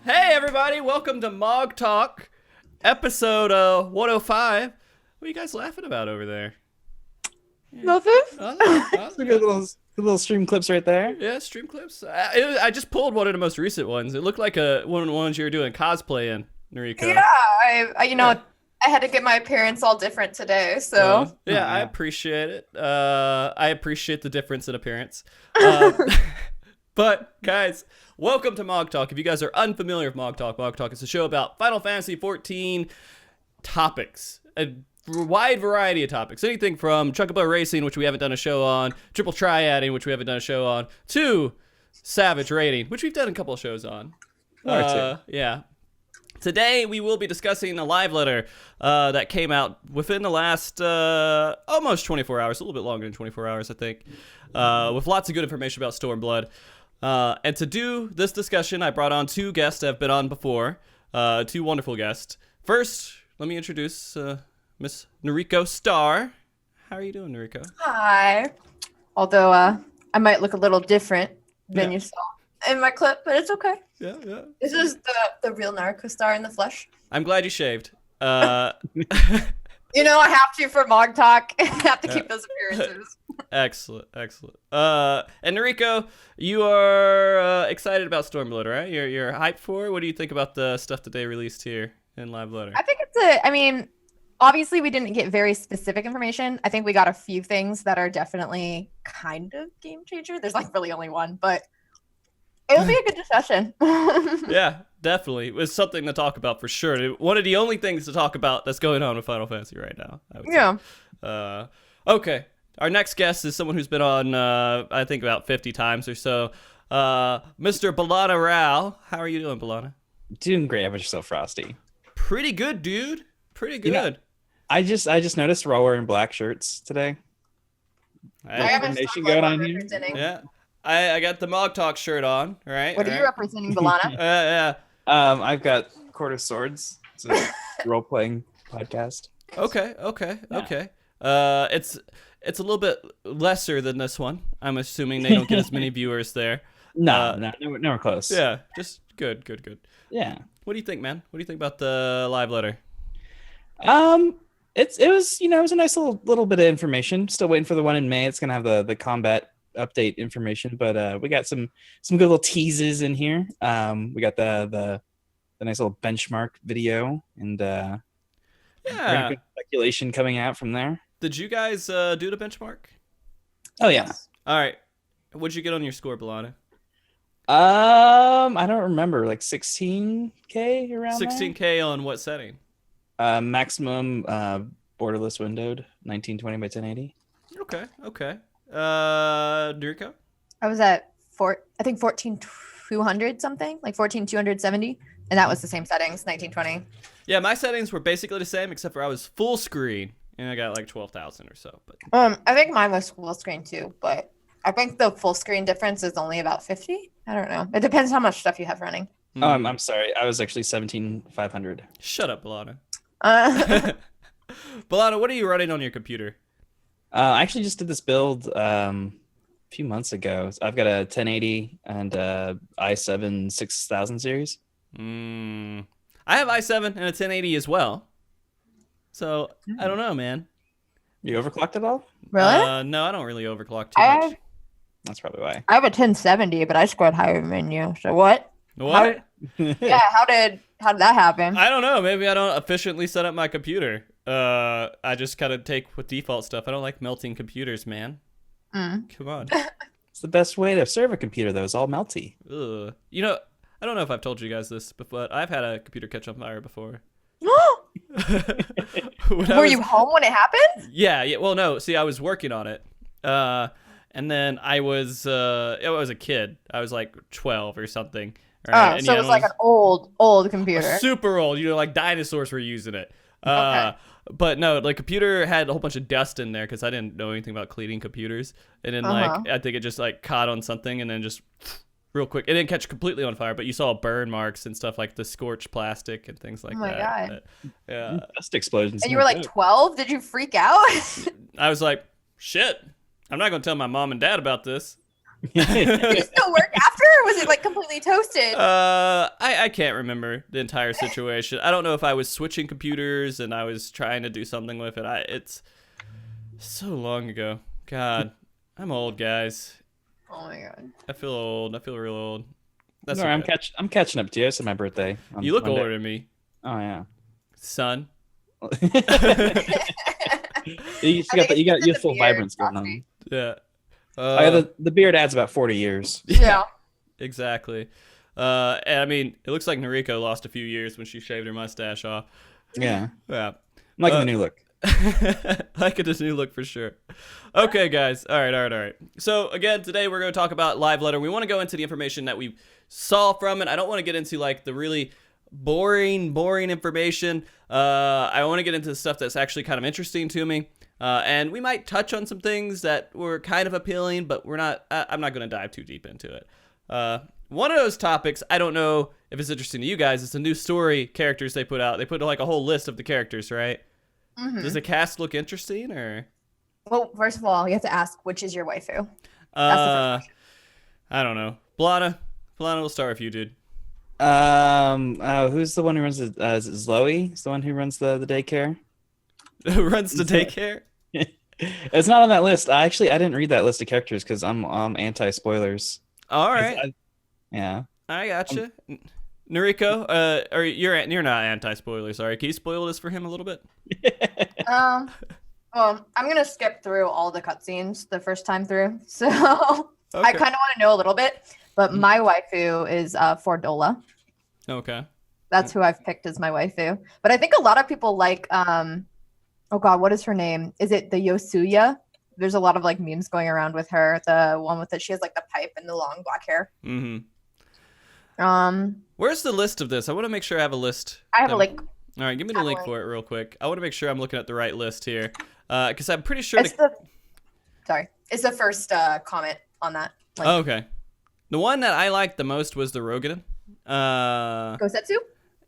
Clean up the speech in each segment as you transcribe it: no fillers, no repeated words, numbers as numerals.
Hey everybody, welcome to MogTalk, episode 105. What are you guys laughing about over there? Nothing. Good little stream clips right there. Yeah, stream clips. I just pulled one of the most recent ones. It looked like one of the ones you were doing cosplay in, Nariko. Yeah, I had to get my appearance all different today, so. Yeah, I appreciate it. I appreciate the difference in appearance. But guys, welcome to MogTalk. If you guys are unfamiliar with MogTalk is a show about Final Fantasy XIV topics. A wide variety of topics. Anything from Chocobo Racing, which we haven't done a show on, Triple Triading, which we haven't done a show on, to Savage Raiding, which we've done a couple of shows on. Yeah. Today, we will be discussing a live letter that came out within the last almost 24 hours, a little bit longer than 24 hours, I think, with lots of good information about Stormblood. And to do this discussion, I brought on two guests that have been on before, two wonderful guests. First, let me introduce Miss NarikoStar. How are you doing, Nariko? Hi. Although I might look a little different than you saw in my clip, but it's okay. Yeah. This is the real NarikoStar in the flesh. I'm glad you shaved. You know, I have to for MogTalk. I have to keep those appearances. Excellent. And Nariko, you are excited about Stormblood, right? You're hyped for it? What do you think about the stuff that they released here in Live Letter? I think obviously we didn't get very specific information. I think we got a few things that are definitely kind of game changer. There's like really only one, but it'll be a good discussion. Yeah, definitely. It was something to talk about for sure. One of the only things to talk about that's going on with Final Fantasy right now, I would say. Okay. Our next guest is someone who's been on, I think, about 50 times or so. Mr. Balana Rahl. How are you doing, Balana? Doing great. How about yourself, Frosty? Pretty good, dude. Pretty good. You know, I just noticed we're all wearing black shirts today. Nation going on here. Yeah. I got the MogTalk shirt on, right? What are you representing, Balana? Yeah. I've got Quarter Swords. It's a role-playing podcast. Okay. It's a little bit lesser than this one. I'm assuming they don't get as many viewers there. Nowhere close. Yeah, just good. Yeah. What do you think, man? What do you think about the live letter? It was a nice little bit of information. Still waiting for the one in May. It's gonna have the combat update information, but we got some good little teases in here. We got the nice little benchmark video and good speculation coming out from there. Did you guys do the benchmark? Oh yeah. All right. What'd you get on your score, Balana? I don't remember, like 16K around 16K on what setting? Maximum borderless windowed 1920 by 1080. Okay. Nariko? I was at 14,200 something, like 14,270, and that was the same settings, 1920. Yeah, my settings were basically the same except for I was full screen and I got like 12,000 or so. But I think mine was full screen too, but I think the full screen difference is only about 50. I don't know. It depends how much stuff you have running. Oh, I'm sorry. I was actually 17,500. Shut up, Balana. Balana, what are you running on your computer? I actually just did this build a few months ago. I've got a 1080 and i7 6000 series. I have i7 and a 1080 as well. So, I don't know, man. You overclocked it all? Really? No, I don't really overclock too much. That's probably why. I have a 1070, but I scored higher than you. So what? What? How did that happen? I don't know. Maybe I don't efficiently set up my computer. I just kind of take with default stuff. I don't like melting computers, man. Come on. It's the best way to serve a computer, though. It's all melty. Ugh. You know, I don't know if I've told you guys this, but I've had a computer catch on fire before. Were you home when it happened? Yeah. Well, no. See, I was working on it. And then I was a kid. I was like 12 or something. Right? So it was like an old computer. Super old. Like dinosaurs were using it. Okay. But no, the computer had a whole bunch of dust in there because I didn't know anything about cleaning computers. And then I think it just like caught on something and then just real quick. It didn't catch completely on fire, but you saw burn marks and stuff like the scorched plastic and things like that. Oh my God. Yeah. Dust explosions. And you were like 12? Did you freak out? I was like, shit. I'm not going to tell my mom and dad about this. You still work after? or was it like completely toasted? I can't remember the entire situation. I don't know if I was switching computers and I was trying to do something with it. It's so long ago. God, I'm old, guys. Oh my god. I feel old. I feel real old. That's No, okay. I'm catching up to you. It's my birthday. You look older than me, Oh yeah. son. You got full vibrance going on. Frosty. Yeah. Oh, yeah, the beard adds about 40 years. Yeah. Exactly. And I mean, it looks like Nariko lost a few years when she shaved her mustache off. Yeah. Yeah. I'm liking the new look. Like this new look for sure. Okay, guys. All right. So again, today we're going to talk about Live Letter. We want to go into the information that we saw from it. I don't want to get into like the really boring information. I want to get into the stuff that's actually kind of interesting to me. And we might touch on some things that were kind of appealing, but we're not. I'm not going to dive too deep into it. One of those topics, I don't know if it's interesting to you guys. It's the new story characters they put out. They put like a whole list of the characters, right? Mm-hmm. Does the cast look interesting, or? Well, first of all, you have to ask which is your waifu. That's the first question. I don't know. Balana, we'll start with you, dude. Who's the one who runs the? Is it Zoe? Is the one who runs the daycare? Who runs the daycare? It's not on that list. I didn't read that list of characters because I'm anti spoilers. All right. Yeah. I gotcha. Nariko, or you're not anti-spoilers, sorry. Can you spoil this for him a little bit? Well, I'm gonna skip through all the cutscenes the first time through, so Okay. I kind of want to know a little bit. But my waifu is Fordola. Okay. That's who I've picked as my waifu. But I think a lot of people like oh god, what is her name? Is it the Yosuya? There's a lot of like memes going around with her. The one with she has like the pipe and the long black hair. Mm-hmm. Um, Where's the list of this? I want to make sure I have a list. I have a link. All right, give me the have a link link. for it real quick. I want to make sure I'm looking at the right list here, because I'm pretty sure. It's the first comment on that. Link. Oh, okay. The one that I liked the most was the Rogan. Gosetsu?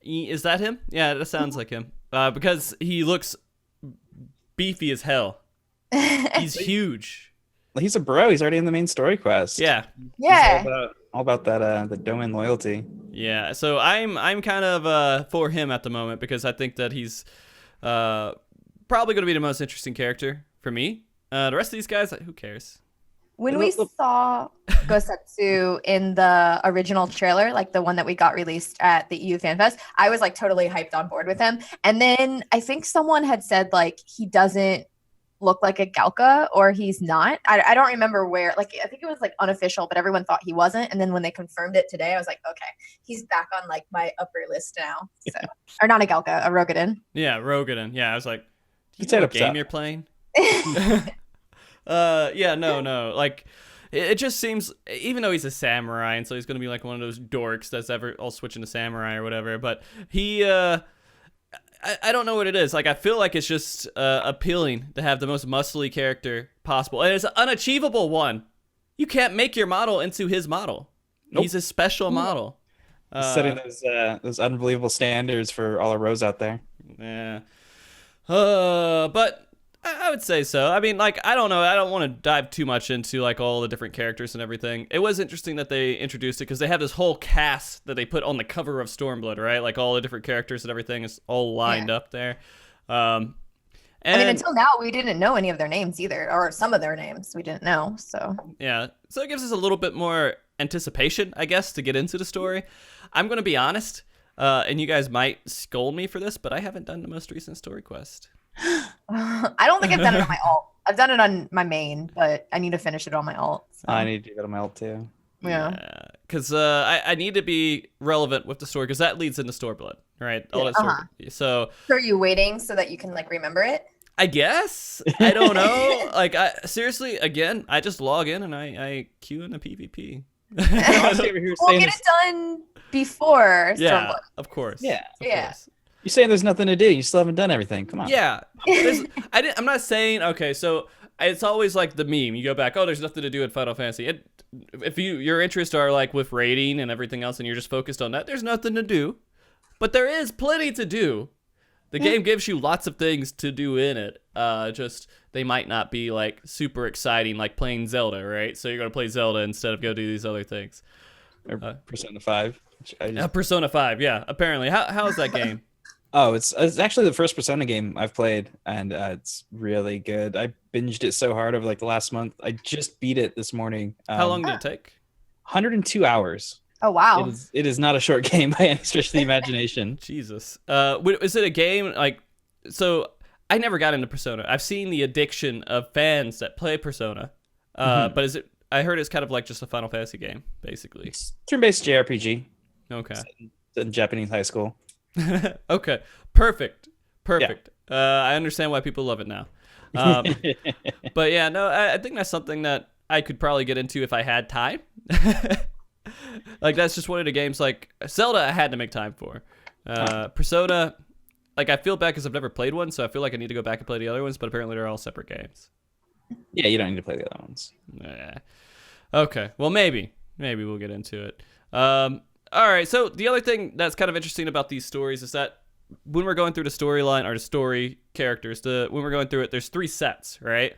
Is that him? Yeah, that sounds like him. Because he looks beefy as hell. He's huge. He's a bro. He's already in the main story quest. Yeah. Yeah. He's all about that the domain loyalty. Yeah. So I'm kind of for him at the moment because I think that he's probably going to be the most interesting character for me. The rest of these guys, who cares? When we saw Gosetsu in the original trailer, like the one that we got released at the EU Fan Fest, I was like totally hyped on board with him. And then I think someone had said like he doesn't look like a Galka or he's not. I don't remember where. Like I think it was like unofficial, but everyone thought he wasn't. And then when they confirmed it today, I was like, okay, he's back on like my upper list now. So or not a Galka, a Rogaden. Yeah, Rogan. Yeah, I was like, do you Set know up what game top. you're playing? Yeah, no. Like, it just seems, even though he's a samurai, and so he's gonna be like one of those dorks that's ever all switching to samurai or whatever. But he, I don't know what it is. Like, I feel like it's just appealing to have the most muscly character possible, and it's an unachievable one. You can't make your model into his model. Nope. He's a special model. Setting those unbelievable standards for all our rows out there. Yeah. But I would say so. I mean, like, I don't know. I don't want to dive too much into, like, all the different characters and everything. It was interesting that they introduced it because they have this whole cast that they put on the cover of Stormblood, right? Like, all the different characters and everything is all lined up there. And I mean, until now, we didn't know any of their names either, or some of their names we didn't know. So yeah. So it gives us a little bit more anticipation, I guess, to get into the story. I'm going to be honest, and you guys might scold me for this, but I haven't done the most recent story quest. I don't think I've done it on my alt. I've done it on my main, but I need to finish it on my alt. So. I need to do that on my alt too. Yeah. Because I need to be relevant with the story because that leads into Stormblood, right? All that story. So are you waiting so that you can like remember it? I guess. I don't know. Like, seriously, again, I just log in and I queue in a PvP. We'll get it done before Yeah, Stormblood. of course. Yeah. Of Yeah. course. You're saying there's nothing to do. You still haven't done everything. Come on. Yeah. I'm not saying, okay, so it's always like the meme. You go back, oh, there's nothing to do in Final Fantasy. If your interests are like with raiding and everything else and you're just focused on that, there's nothing to do. But there is plenty to do. The game gives you lots of things to do in it. Just they might not be like super exciting like playing Zelda, right? So you're going to play Zelda instead of go do these other things. or Persona 5. Which I just... Persona 5, yeah. Apparently, how is that game? Oh, it's actually the first Persona game I've played, and it's really good. I binged it so hard over like the last month. I just beat it this morning. How long did it take? 102 hours. Oh wow! It is not a short game by any stretch of the imagination. Jesus. Is it a game like? So I never got into Persona. I've seen the addiction of fans that play Persona. But is it? I heard it's kind of like just a Final Fantasy game, basically. It's turn-based JRPG. Okay. In Japanese high school. Okay. Perfect. I understand why people love it now. But yeah, no, I think that's something that I could probably get into if I had time. Like that's just one of the games. Like Zelda, I had to make time for. Persona, like I feel bad because I've never played one, so I feel like I need to go back and play the other ones. But apparently they're all separate games. Yeah, you don't need to play the other ones. Yeah. Okay. Well, maybe we'll get into it. All right. So the other thing that's kind of interesting about these stories is that when we're going through the storyline or the story characters, when we're going through it, there's 3 sets, right?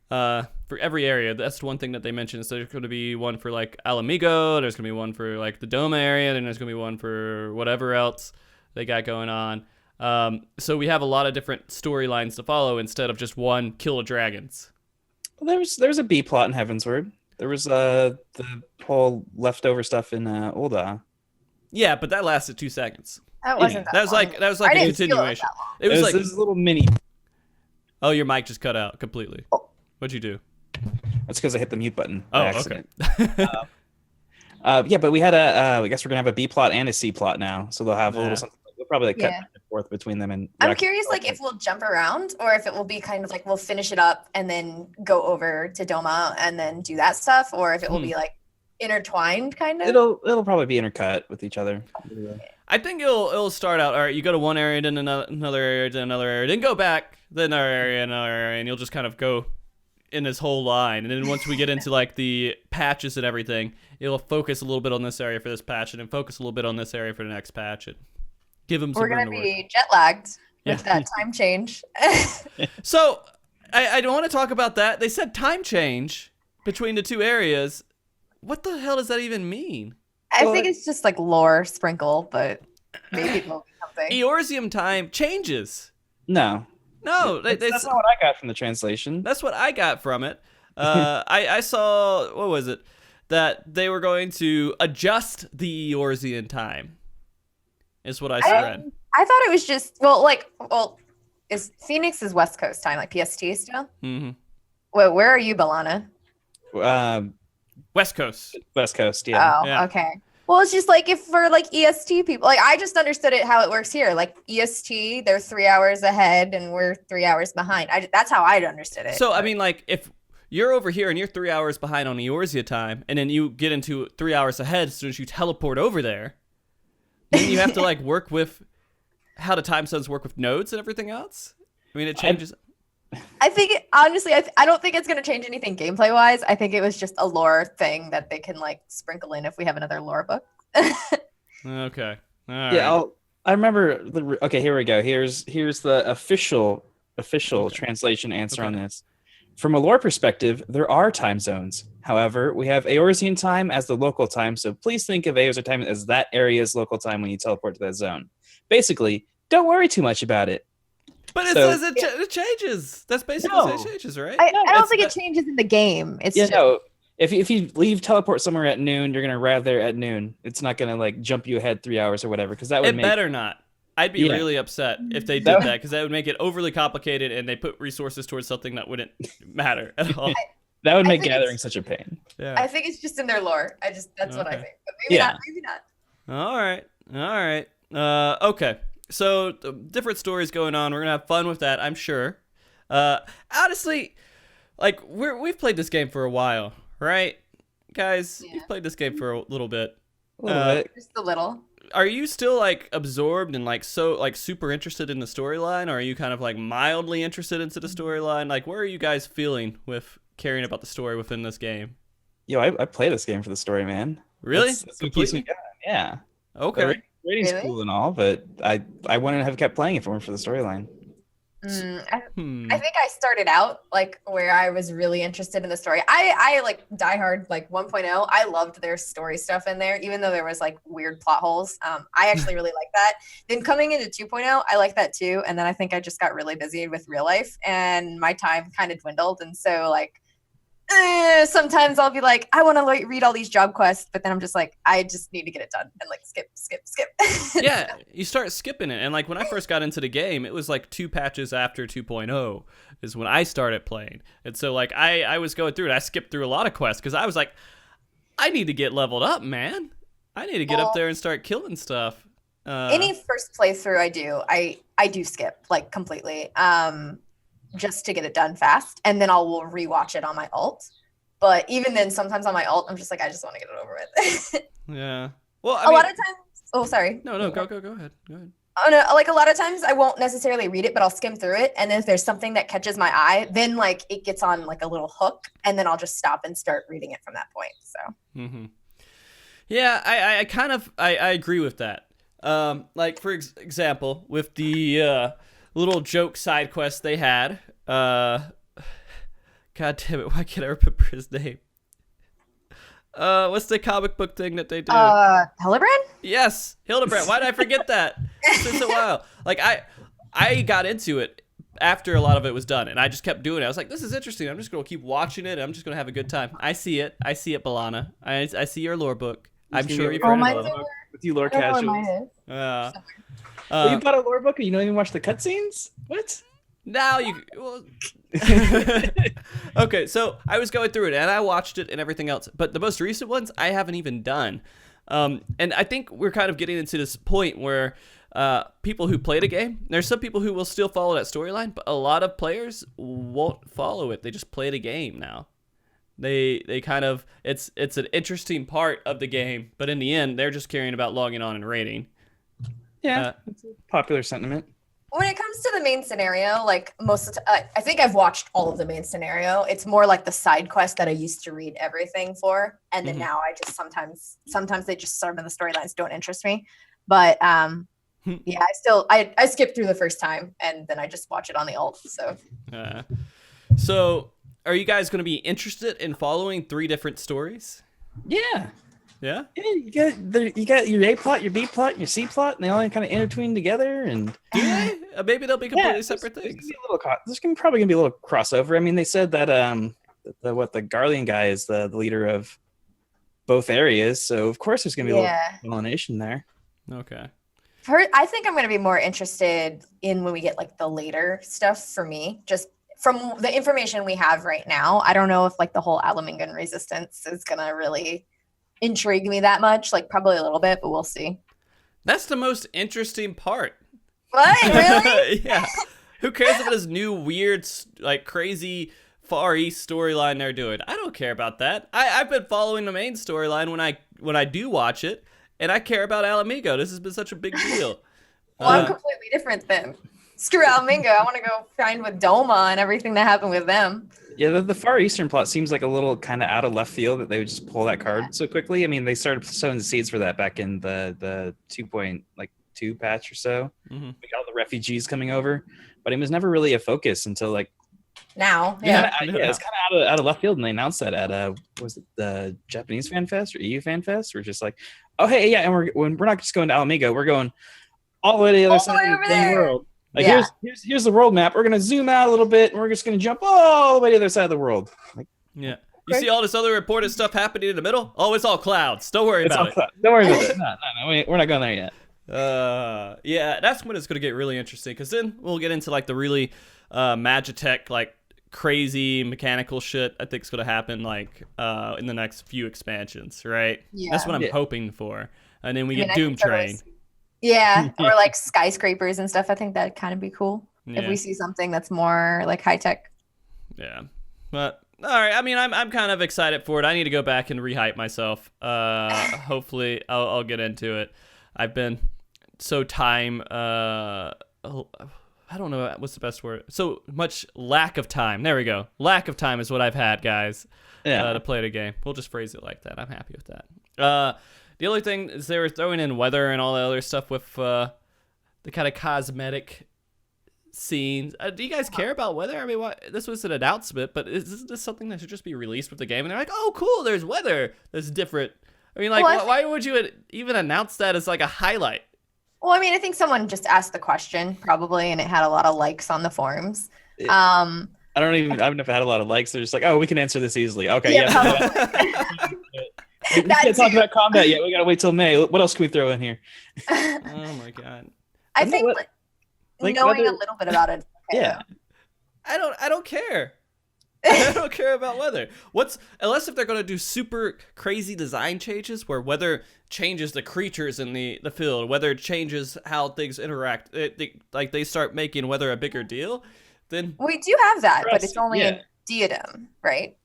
For every area. That's one thing that they mentioned. So there's going to be one for like Alamigo. There's going to be one for like the Doma area. Then there's going to be one for whatever else they got going on. So we have a lot of different storylines to follow instead of just one kill of dragons. Well, there's a B plot in Heavensward. There was the whole leftover stuff in Ul'dah. Yeah, but that lasted 2 seconds. That wasn't that. That was like a continuation. It was like a little mini. Oh, your mic just cut out completely. Oh. What'd you do? That's because I hit the mute button. Oh, by accident. okay. Yeah, but we had I guess we're gonna have a B plot and a C plot now, so they'll have a little something. We'll probably cut back and forth between them. And I'm curious, like if we'll jump around or if it will be kind of like we'll finish it up and then go over to Doma and then do that stuff, or if it will be like intertwined, kind of. It'll probably be intercut with each other. I think it'll start out. All right, you go to one area, then another area, then another area, then go back, then another area, and you'll just kind of go in this whole line. And then once we get into like the patches and everything, it'll focus a little bit on this area for this patch, and then focus a little bit on this area for the next patch, and give them some We're room gonna to be work. jet lagged with that time change. So I don't want to talk about that. They said time change between the 2 areas. What the hell does that even mean? I think it's just like lore sprinkle, but maybe it will be something. Eorzeum time changes. No, that's not what I got from the translation. That's what I got from it. I saw, what was it? That they were going to adjust the Eorzean time. Is what I read. I thought it was just is Phoenix is West Coast time, like PST still? Mm-hmm. Wait, where are you, Balana? West Coast. West Coast, yeah. Oh, yeah. Okay. Well, it's just like if for like EST people, like I just understood it how it works here. Like EST, they're 3 hours ahead and we're 3 hours behind. That's how I understood it. So I mean, like if you're over here and you're 3 hours behind on Eorzea time, and then you get into 3 hours ahead as soon as you teleport over there, then you have to like work with how the time zones work with nodes and everything else. I mean, it changes. I think honestly, I don't think it's going to change anything gameplay wise. I think it was just a lore thing that they can like sprinkle in if we have another lore book. Okay. All right. Yeah, I remember. Okay, here we go. Here's the official translation answer on this. From a lore perspective, there are time zones. However, we have Eorzean time as the local time, so please think of Eorzean time as that area's local time when you teleport to that zone. Basically, don't worry too much about it. But it says it changes. That's basically what it changes, right? I don't think it changes in the game. It's just... no. If you leave teleport somewhere at noon, you're gonna arrive there at noon. It's not gonna like jump you ahead 3 hours or whatever, because that would make... better not. I'd be really upset if they did that, because that would make it overly complicated, and they put resources towards something that wouldn't matter at all. That would make gathering such a pain. Yeah. I think it's just in their lore. That's what I think. But maybe not. Maybe not. All right. Okay. So different stories going on. We're gonna have fun with that, I'm sure. Honestly, like we've played this game for a while, right, guys? Yeah. You've played this game for a little bit. A little bit. Just a little. Are you still like absorbed and like so like super interested in the storyline, or are you kind of like mildly interested into the storyline? Like, where are you guys feeling with caring about the story within this game? Yo, I play this game for the story, man. Really? That's the piece we got. Yeah. Okay. The rating's cool and all, but I wouldn't have kept playing it for the storyline. I think I started out like where I was really interested in the story. I like Die Hard like 1.0. I loved their story stuff in there, even though there was like weird plot holes. I actually really like that. Then coming into 2.0, I like that too. And then I think I just got really busy with real life and my time kind of dwindled. And so like sometimes I'll be like, I want to read all these job quests, but then I'm just like, I just need to get it done and like skip. Yeah, you start skipping it. And like when I first got into the game, it was like 2 patches after 2.0 is when I started playing. And so like I was going through it. I skipped through a lot of quests because I was like, I need to get leveled up, man. I need to get up there and start killing stuff. Any first playthrough I do skip like completely. Just to get it done fast, and then I'll rewatch it on my alt. But even then, sometimes on my alt, I'm just like, I just want to get it over with. Yeah. Well, a lot of times. Oh, sorry. No, go ahead. Go ahead. Oh no, like a lot of times I won't necessarily read it, but I'll skim through it, and then if there's something that catches my eye, then like it gets on like a little hook, and then I'll just stop and start reading it from that point. So. Yeah, I kind of I agree with that. Like for example, with the little joke side quest they had. God damn it, why can't I remember his name? What's the comic book thing that they do? Hildebrand? Yes, Hildebrand. Why did I forget that? It's been so while. Like I got into it after a lot of it was done, and I just kept doing it. I was like, this is interesting. I'm just gonna keep watching it. I'm just gonna have a good time. I see it, Balana. I see your lore book. I'm sure you've heard of it. With you lore casuals. You bought a lore book and you don't even watch the cutscenes? What? Now you... Well, okay, so I was going through it, and I watched it and everything else. But the most recent ones, I haven't even done. And I think we're kind of getting into this point where people who play the game, there's some people who will still follow that storyline, but a lot of players won't follow it. They just play the game now. They kind of... It's an interesting part of the game, but in the end, they're just caring about logging on and raiding. Yeah, it's a popular sentiment. When it comes to the main scenario, like most of the time, I think I've watched all of the main scenario. It's more like the side quest that I used to read everything for, and then now I just sometimes they just some of the storylines don't interest me. But yeah, I skip through the first time, and then I just watch it on the alt. So are you guys going to be interested in following 3 different stories? Yeah. Yeah? Yeah, you got your A plot, your B plot, and your C plot, and they all kind of intertwine together. And do they? Maybe they'll be completely separate things. There's probably gonna be a little crossover. I mean, they said that the Guardian guy is the leader of both areas, so of course there's gonna be a little pollination there. Okay. I think I'm gonna be more interested in when we get like the later stuff for me, just from the information we have right now. I don't know if like the whole Alamingan resistance is gonna really intrigue me that much, like probably a little bit, but we'll see. That's the most interesting part. What? Really? Yeah. Who cares about this new weird, like crazy Far East storyline they're doing? I don't care about that. I've been following the main storyline when I do watch it, and I care about Alamigo. This has been such a big deal. Well, I'm completely different then. Screw Alamingo. I want to go find with Doma and everything that happened with them. Yeah, the Far Eastern plot seems like a little kind of out of left field that they would just pull that card so quickly. I mean, they started sowing the seeds for that back in the 2.2 patch or so. We got all the refugees coming over, but it was never really a focus until like now. It's kind of out of left field, and they announced that at was it the Japanese Fan Fest or EU Fan Fest? We're just like, oh hey, yeah, and we're not just going to Alamigo, we're going all the way to the other side of the world. Like here's the world map. We're gonna zoom out a little bit, and we're just gonna jump all the way to the other side of the world. Like, yeah, you see all this other reported stuff happening in the middle? Oh, it's all clouds. Don't worry about it. Don't worry about it. No, we're not going there yet. Yeah, that's when it's gonna get really interesting, because then we'll get into like the really Magitech, like crazy mechanical shit. I think it's gonna happen like in the next few expansions, right? Yeah, that's what I'm hoping for. And then we get Doom Train. Yeah, or like skyscrapers and stuff. I think that'd kind of be cool if we see something that's more like high tech. Yeah, but all right. I mean, I'm kind of excited for it. I need to go back and rehype myself. Hopefully, I'll get into it. I've been so I don't know what's the best word. So much lack of time. There we go. Lack of time is what I've had, guys. To play the game. We'll just phrase it like that. I'm happy with that. The only thing is they were throwing in weather and all the other stuff with the kind of cosmetic scenes. Do you guys care about weather? I mean, this was an announcement, but is this something that should just be released with the game? And they're like, oh, cool, there's weather that's different. I mean, like, why would you even announce that as like a highlight? Well, I mean, I think someone just asked the question probably, and it had a lot of likes on the forums. I don't know if it had a lot of likes. They're just like, oh, we can answer this easily. Okay, yeah. We can't talk about combat yet. We gotta wait till May. What else can we throw in here? Oh my god! I think knowing a little bit about it. Okay, yeah, I don't care. I don't care about weather. Unless if they're gonna do super crazy design changes where weather changes the creatures in the field, weather changes how things interact. They start making weather a bigger deal. Then we do have that, but it's only in Diadem, right?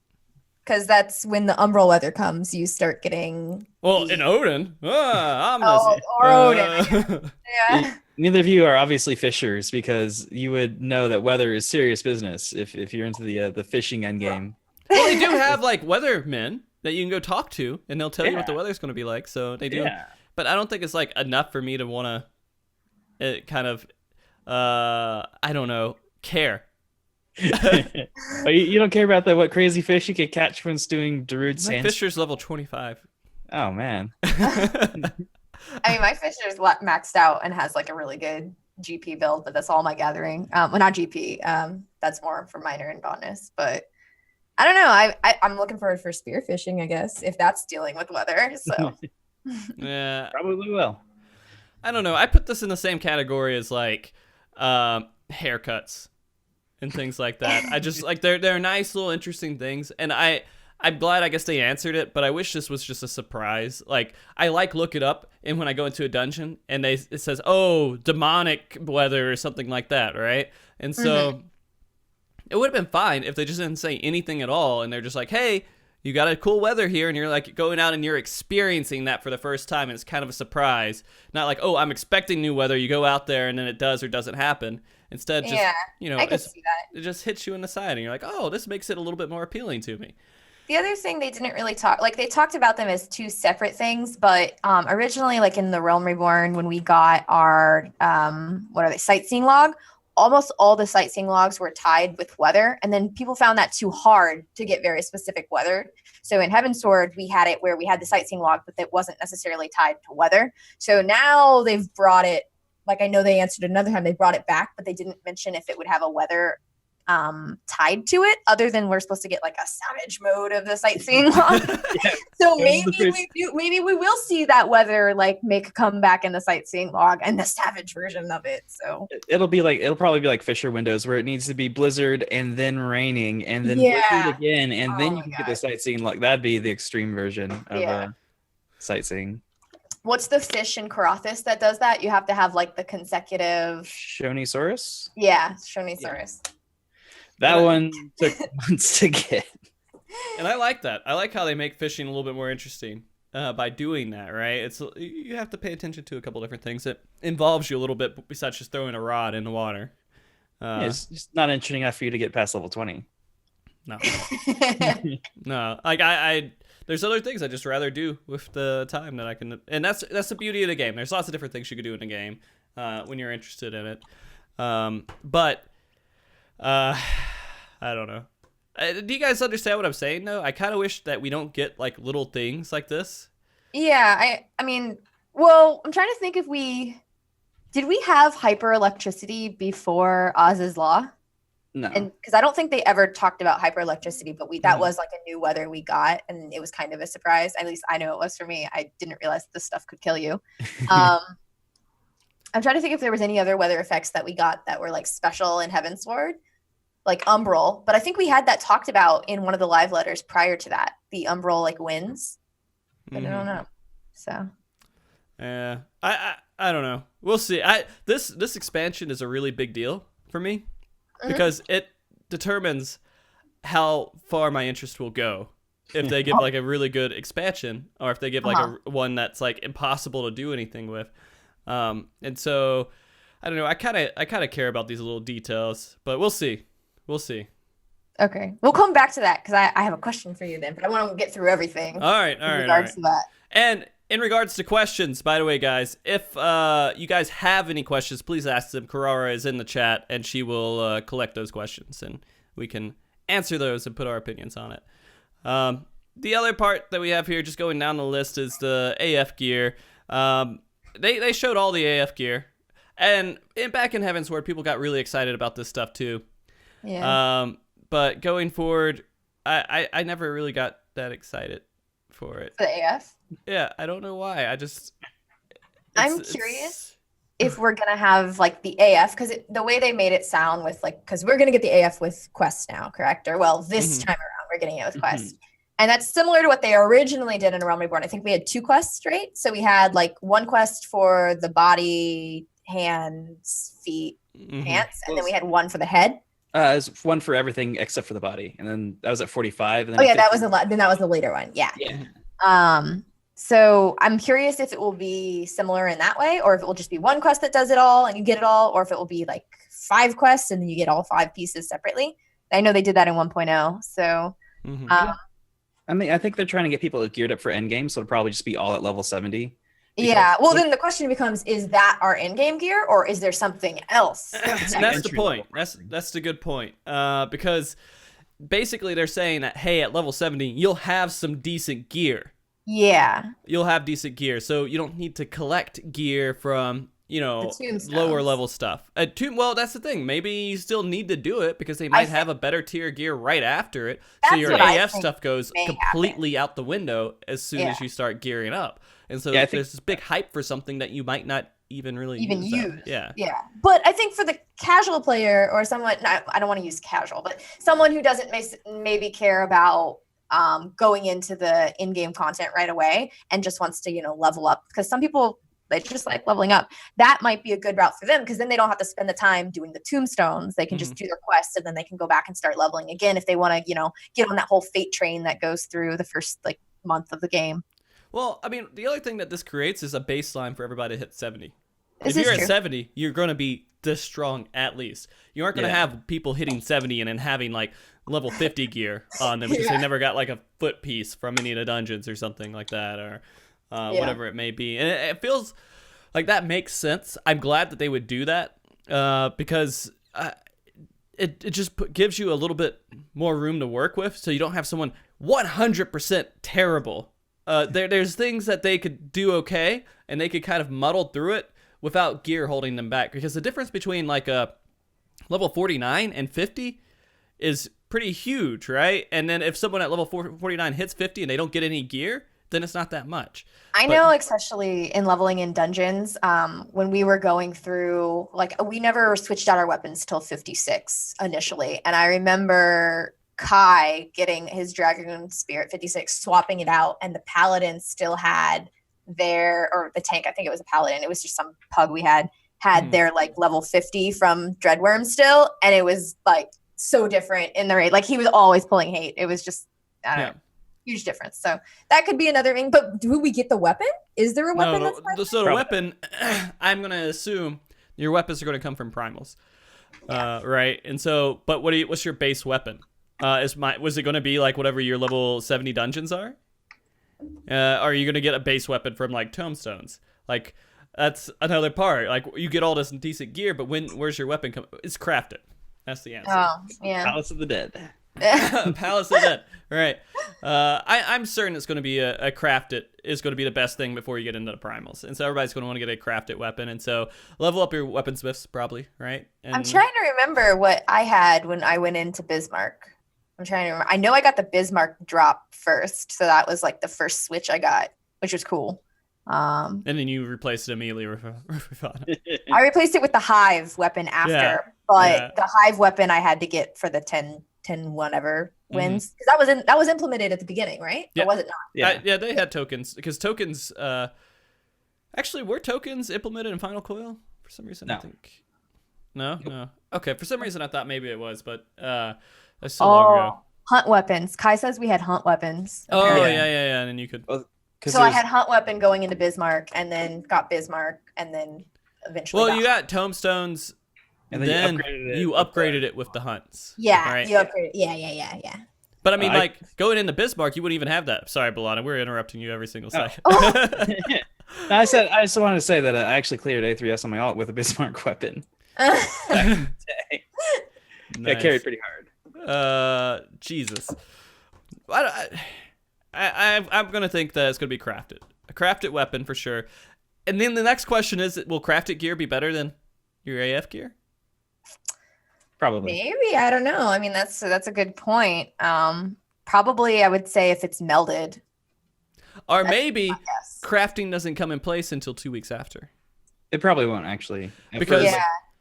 Because that's when the umbral weather comes, you start getting. Well, in Odin, Odin. Yeah. Neither of you are obviously fishers because you would know that weather is serious business if you're into the fishing end game. Well, they do have like weathermen that you can go talk to, and they'll tell you what the weather's going to be like. So they do. Yeah. But I don't think it's like enough for me to want to, kind of, I don't know, care. You don't care about what crazy fish you could catch from doing Darude Sands? My fisher's level 25. Oh man. I mean, my fisher's maxed out and has like a really good GP build, but that's all my gathering. Well, not GP. That's more for minor and bonus. But I don't know. I'm looking forward for spearfishing, I guess, if that's dealing with weather. So yeah, probably will. I don't know. I put this in the same category as like haircuts and things like that. I just like they're nice little interesting things, and I'm glad I guess they answered it, but I wish this was just a surprise. Like I look it up, and when I go into a dungeon and it says, oh, demonic weather or something like that, right? And so it would have been fine if they just didn't say anything at all, and they're just like, hey, you got a cool weather here, and you're like going out and you're experiencing that for the first time, and it's kind of a surprise. Not like, oh, I'm expecting new weather. You go out there and then it does or doesn't happen. Instead, just I can see that. It just hits you in the side, and you're like, oh, this makes it a little bit more appealing to me. The other thing they didn't really they talked about them as two separate things, but originally, like in the Realm Reborn, when we got our sightseeing log, almost all the sightseeing logs were tied with weather, and then people found that too hard to get very specific weather. So in Heavensward, we had it where we had the sightseeing log, but it wasn't necessarily tied to weather. So now they've brought it, like I know they answered another time, they brought it back, but they didn't mention if it would have a weather tied to it, other than we're supposed to get like a savage mode of the sightseeing log. So maybe we will see that weather like make a comeback in the sightseeing log and the savage version of it. So it'll probably be like Fisher Windows, where it needs to be blizzard and then raining and then blizzard again, and then you can get the sightseeing log. That'd be the extreme version of sightseeing. What's the fish in Karathis that does that? You have to have like the consecutive Shonisaurus? Yeah, Shonisaurus. Yeah. That one took months to get. And I like that. I like how they make fishing a little bit more interesting by doing that, right? You have to pay attention to a couple different things. It involves you a little bit besides just throwing a rod in the water. It's just not interesting enough for you to get past level 20. No. No. Like I there's other things I just rather do with the time that I can, and that's the beauty of the game. There's lots of different things you could do in a game when you're interested in it. But I don't know. Do you guys understand what I'm saying, though? I kind of wish that we don't get, like, little things like this. Yeah, I mean, well, I'm trying to think if did we have hyper electricity before Oz's Law? No. And because I don't think they ever talked about hyper electricity, but that was like a new weather we got, and it was kind of a surprise. At least I know it was for me. I didn't realize this stuff could kill you. I'm trying to think if there was any other weather effects that we got that were like special in Heavensward. Like umbral, but I think we had that talked about in one of the live letters prior to that, the umbral like winds. But I don't know. So yeah, I don't know. We'll see. This expansion is a really big deal for me because it determines how far my interest will go. If they give like a really good expansion, or if they give like a one that's like impossible to do anything with, and so I don't know. I kind of care about these little details, but we'll see. We'll see. Okay. We'll come back to that because I have a question for you then, but I want to get through everything. All right. To that. And in regards to questions, by the way, guys, if you guys have any questions, please ask them. Karara is in the chat, and she will collect those questions, and we can answer those and put our opinions on it. The other part that we have here, just going down the list, is the AF gear. They showed all the AF gear, and back in Heavensward, people got really excited about this stuff too. Yeah. But going forward, I never really got that excited for it. The AF. Yeah, I don't know why. I'm curious if we're gonna have like the AF, because the way they made it sound with like, because we're gonna get the AF with Quest now, correct? Or well, this time around we're getting it with Quest, and that's similar to what they originally did in A Realm Reborn. I think we had 2 quests, right? So we had like 1 quest for the body, hands, feet, pants, and then we had 1 for the head. It was 1 for everything except for the body, and then that was at 45. And then that was then that was the later one. Yeah. So I'm curious if it will be similar in that way, or if it will just be 1 quest that does it all and you get it all, or if it will be like 5 quests and then you get all 5 pieces separately. I know they did that in 1.0. So, I think they're trying to get people geared up for endgame, so it'll probably just be all at level 70. Yeah. Well, then the question becomes: is that our in-game gear, or is there something else? That's the point. That's the good point. Because basically they're saying that, hey, at level 70, you'll have some decent gear. Yeah. You'll have decent gear, so you don't need to collect gear from, lower level stuff. Well, that's the thing. Maybe you still need to do it because they might have a better tier gear right after it. So your AF stuff goes completely out the window as soon as you start gearing up. And so there's this big hype for something that you might not even really use. Yeah. But I think for the casual player, or someone, I don't want to use casual, but someone who doesn't maybe care about going into the in-game content right away and just wants to, level up, because some people, they just like leveling up. That might be a good route for them, because then they don't have to spend the time doing the tombstones. They can just do their quests, and then they can go back and start leveling again if they want to, get on that whole fate train that goes through the first month of the game. Well, I mean, the other thing that this creates is a baseline for everybody to hit 70. This if you're true. at 70, you're going to be this strong at least. You aren't going to have people hitting 70 and then having like level 50 gear on them because they never got like a foot piece from any of the dungeons or something like that, or whatever it may be. And it feels like that makes sense. I'm glad that they would do that because it just gives you a little bit more room to work with, so you don't have someone 100% terrible. There's things that they could do okay, and they could kind of muddle through it without gear holding them back, because the difference between like a level 49 and 50 is pretty huge, right? And then if someone at level 49 hits 50 and they don't get any gear, then it's not that much. I know, especially in leveling in dungeons, when we were going through, we never switched out our weapons till 56 initially, and I remember Kai getting his Dragon Spirit 56, swapping it out, and the Paladin still had or the tank, I think it was a Paladin, it was just some pug we had their level 50 from Dreadworm still, and it was so different in the raid. He was always pulling hate. It was just, I don't know, huge difference. So that could be another thing. But do we get the weapon? Is there a weapon? So the weapon, I'm going to assume your weapons are going to come from primals, right? And so, but what's your base weapon? Was it going to be whatever your level 70 dungeons are? Are you going to get a base weapon from tombstones? That's another part. You get all this decent gear, but where's your weapon come? It's crafted. That's the answer. Oh, yeah. Palace of the Dead. Palace of the Dead. Right. I'm certain it's going to be a crafted is going to be the best thing before you get into the primals. And so everybody's going to want to get a crafted weapon. And so level up your weaponsmiths probably, right? And I'm trying to remember what I had when I went into Bismarck. I'm trying to remember. I know I got the Bismarck drop first. So that was the first switch I got, which was cool. And then you replaced it immediately with I replaced it with the Hive weapon after, but the Hive weapon I had to get for the 10 whatever wins, because that was implemented at the beginning, right? Yeah. Or was it not? Yeah, they had tokens, because tokens actually were tokens implemented in Final Coil for some reason. No. I think no. Okay, for some reason I thought maybe it was, but that's so long ago. Hunt weapons. Kai says we had hunt weapons. Oh yeah, and then you could. So I had hunt weapon going into Bismarck, and then got Bismarck, and then eventually. Well, you got tombstones, and then you upgraded it with the hunts. Yeah, right? you upgraded. Yeah. But I mean, like going into Bismarck, you wouldn't even have that. Sorry, Balana, we're interrupting you every single second. No, I just wanted to say that I actually cleared A3S on my alt with a Bismarck weapon. Nice. I carried pretty hard. Jesus. I'm gonna think that it's gonna be crafted. A crafted weapon for sure. And then the next question is, will crafted gear be better than your AF gear? Probably. Maybe, I don't know. I mean, that's a good point. Probably I would say if it's melded. Or maybe crafting doesn't come in place until 2 weeks after. It probably won't actually. Because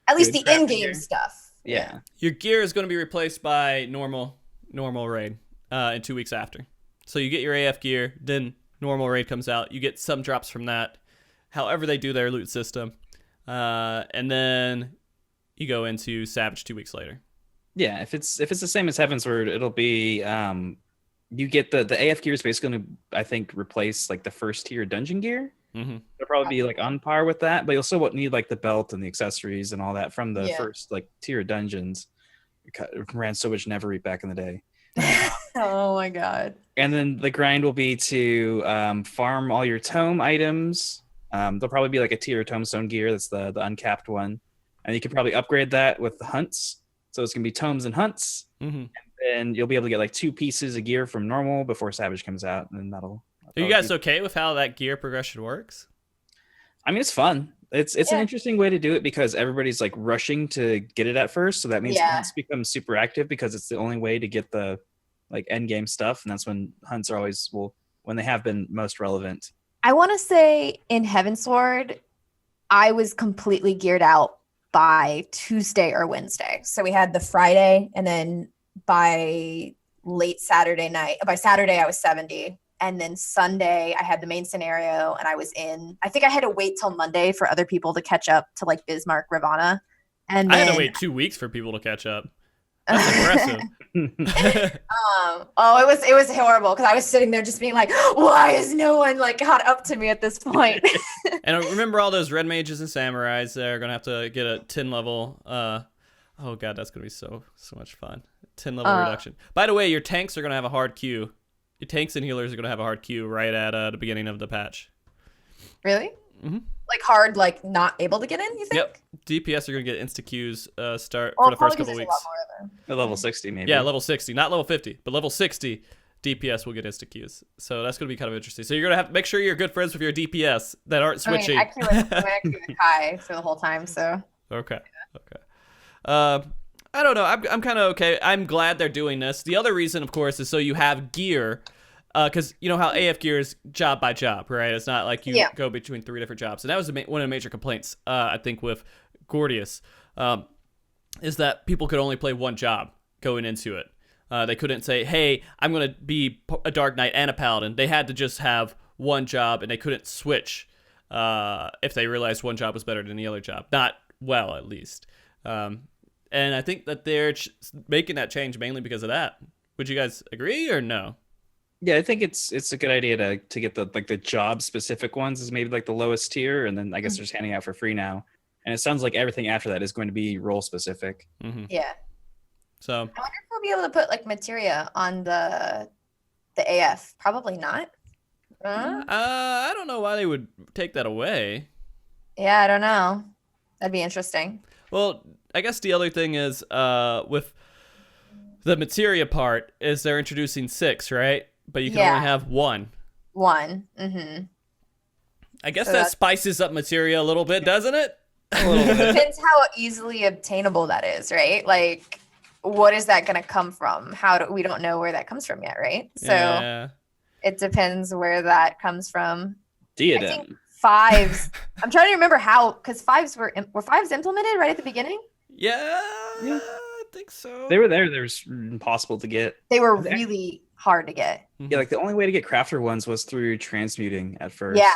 at least the in-game stuff. Yeah. Your gear is going to be replaced by normal raid in 2 weeks after. So you get your AF gear, then normal raid comes out. You get some drops from that, however they do their loot system. And then you go into Savage 2 weeks later. Yeah, if it's the same as Heavensward, it'll be you get the AF gear is basically going to, I think, replace like the first tier dungeon gear. Mm-hmm. It'll probably be like on par with that, but you'll still need like the belt and the accessories and all that from the first like tier dungeons. It ran so much Neverreap back in the day. Oh my god. And then the grind will be to farm all your tome items. There'll probably be like a tier tombstone gear. That's the uncapped one. And you can probably upgrade that with the hunts. So it's going to be tomes and hunts. Mm-hmm. And you'll be able to get like 2 pieces of gear from normal before Savage comes out. And then that'll Are you guys okay with how that gear progression works? I mean, it's fun. It's an interesting way to do it because everybody's like rushing to get it at first. So that means hunts become super active because it's the only way to get the like end game stuff. And that's when hunts are always, when they have been most relevant. I want to say in Heavensward, I was completely geared out by Tuesday or Wednesday. So we had the Friday, and then by late Saturday night, by Saturday I was 70. And then Sunday I had the main scenario and I was in. I think I had to wait till Monday for other people to catch up to like Bismarck, Ravana. And then, I had to wait 2 weeks for people to catch up. That's impressive. It was horrible because I was sitting there just being like, why is no one like caught up to me at this point? And remember all those red mages and samurais that are gonna have to get a 10 level. Oh god, that's gonna be so much fun. 10 level reduction. By the way, your tanks are gonna have a hard queue. Your tanks and healers are gonna have a hard queue right at the beginning of the patch. Really? Mm-hmm. Like hard, like not able to get in, you think? Yep. DPS are going to get insta queues start for the first couple weeks. At level 60, maybe. Yeah, level 60. Not level 50, but level 60, DPS will get insta queues. So that's going to be kind of interesting. So you're going to have to make sure you're good friends with your DPS that aren't switching. I queue with Kai for the whole time, so. Okay. I don't know. I'm kind of okay. I'm glad they're doing this. The other reason, of course, is so you have gear. Because you know how AF gear is job by job, right? It's not like you go between 3 different jobs. And that was one of the major complaints, I think, with Gordius, is that people could only play one job going into it. They couldn't say, hey, I'm going to be a Dark Knight and a Paladin. They had to just have one job, and they couldn't switch if they realized one job was better than the other job. Not well, at least. And I think that they're making that change mainly because of that. Would you guys agree or no? Yeah, I think it's a good idea to get the job specific ones is maybe like the lowest tier, and then I guess they're just handing out for free now. And it sounds like everything after that is going to be role specific. Mm-hmm. Yeah. So I wonder if we'll be able to put like materia on the AF. Probably not. I don't know why they would take that away. Yeah, I don't know. That'd be interesting. Well, I guess the other thing is with the materia part is they're introducing 6, right? But you can only have 1. Mm-hmm. I guess that spices up materia a little bit, doesn't it? Depends how easily obtainable that is, right? Like, what is that going to come from? We don't know where that comes from yet, right? So it depends where that comes from. Diadem. I think 5s. I'm trying to remember how, because 5s were 5s implemented right at the beginning. Yeah. I think so. They were there. They were impossible to get. They were really hard to get. Yeah, like the only way to get crafter ones was through transmuting at first. Yeah,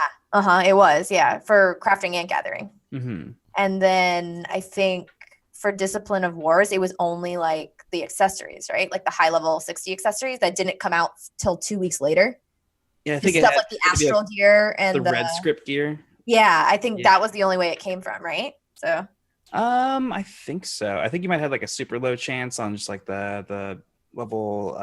it was, for crafting and gathering. Mm-hmm. And then I think for Discipline of Wars, it was only like the accessories, right? Like the high level 60 accessories that didn't come out till 2 weeks later. Yeah, I think stuff like the astral gear and the red script gear. Yeah, I think that was the only way it came from, right? So I think so. I think you might have like a super low chance on just like the level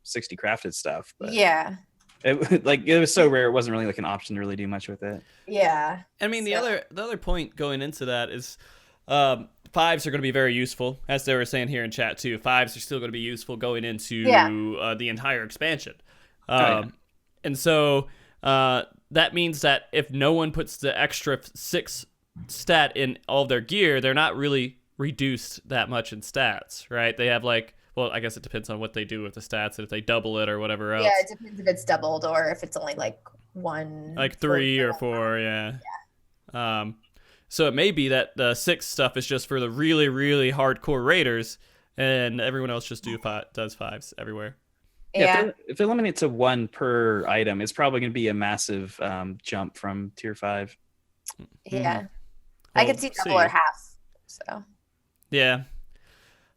60 crafted stuff. But Yeah. it was so rare, it wasn't really like an option to really do much with it. Yeah. I mean, the other point going into that is fives are going to be very useful, as they were saying here in chat too. Fives are still going to be useful going into the entire expansion. And so that means that if no one puts the extra 6 stat in all of their gear, they're not really reduced that much in stats, right? They have like, well, I guess it depends on what they do with the stats and if they double it or whatever else. Yeah, it depends if it's doubled or if it's only like 1. Like 3 or 4, yeah. So it may be that the 6 stuff is just for the really, really hardcore raiders, and everyone else just does 5s everywhere. Yeah, if they eliminate to 1 per item, it's probably going to be a massive jump from tier 5. Yeah. Well, I could see double or half. So. Yeah.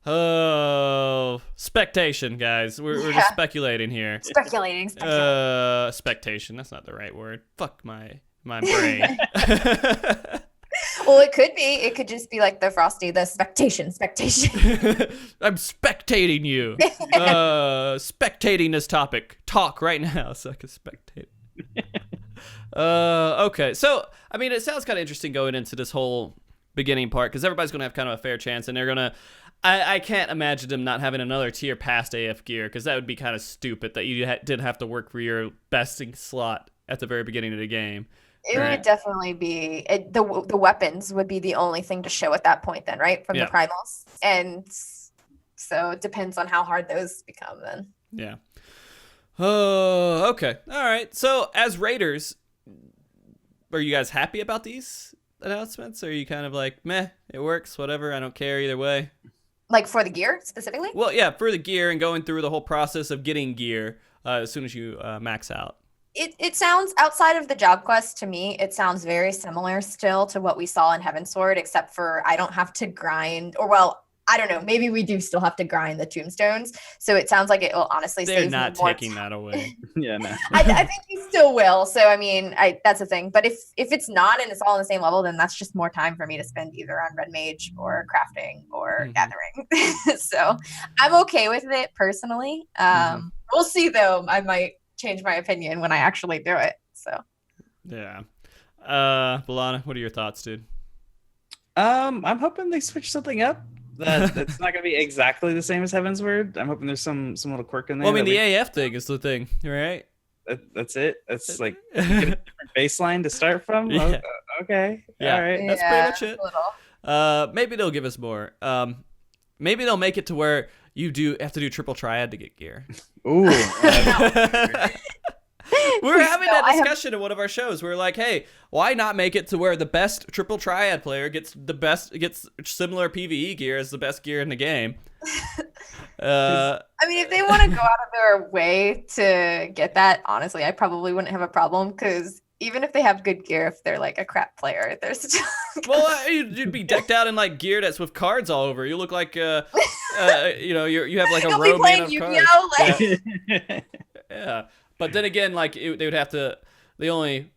Oh, spectation, guys. We're just speculating here. Speculating. Spectation. That's not the right word. Fuck my brain. Well, it could be. It could just be like the Frosty, the spectation. I'm spectating you. Spectating this topic. Talk right now so I can spectate. Okay. So, I mean, it sounds kind of interesting going into this whole beginning part because everybody's going to have kind of a fair chance, and they're going to... I can't imagine them not having another tier past AF gear because that would be kind of stupid that you did have to work for your besting slot at the very beginning of the game. It would definitely be the weapons would be the only thing to show at that point then, right? From the primals. And so it depends on how hard those become then. Yeah. Oh, okay. All right. So as raiders, are you guys happy about these announcements? Or are you kind of like, meh, it works, whatever, I don't care either way? Like for the gear specifically? Well, yeah, for the gear and going through the whole process of getting gear as soon as you max out. It sounds, outside of the job quest, to me, it sounds very similar still to what we saw in Heavensward, except for I don't have to grind, or well, I don't know, maybe we do still have to grind the tombstones. So it sounds like it will honestly save me more time. They're not taking that away. Yeah, no. I think you still will. So, I mean, that's the thing. But if it's not and it's all on the same level, then that's just more time for me to spend either on Red Mage or crafting or gathering. So I'm okay with it personally. We'll see, though. I might change my opinion when I actually do it. So yeah. Balana, what are your thoughts, dude? I'm hoping they switch something up. That's not gonna be exactly the same as Heavensward. I'm hoping there's some little quirk in there. Well, I mean, the AF thing is the thing, right? That's it. That's like a different baseline to start from. Yeah. Okay. Yeah. All right. That's pretty much it. Maybe they'll give us more. Maybe they'll make it to where you do have to do triple triad to get gear. Ooh. We're having that discussion in one of our shows. We're like, hey, why not make it to where the best triple triad player gets similar PvE gear as the best gear in the game? I mean, if they want to go out of their way to get that, honestly, I probably wouldn't have a problem because even if they have good gear, if they're like a crap player, they're still. Well, you'd be decked out in like gear that's with cards all over. You look like, you have like a robe made of cards. Yeah. But then again, like they would have to. The only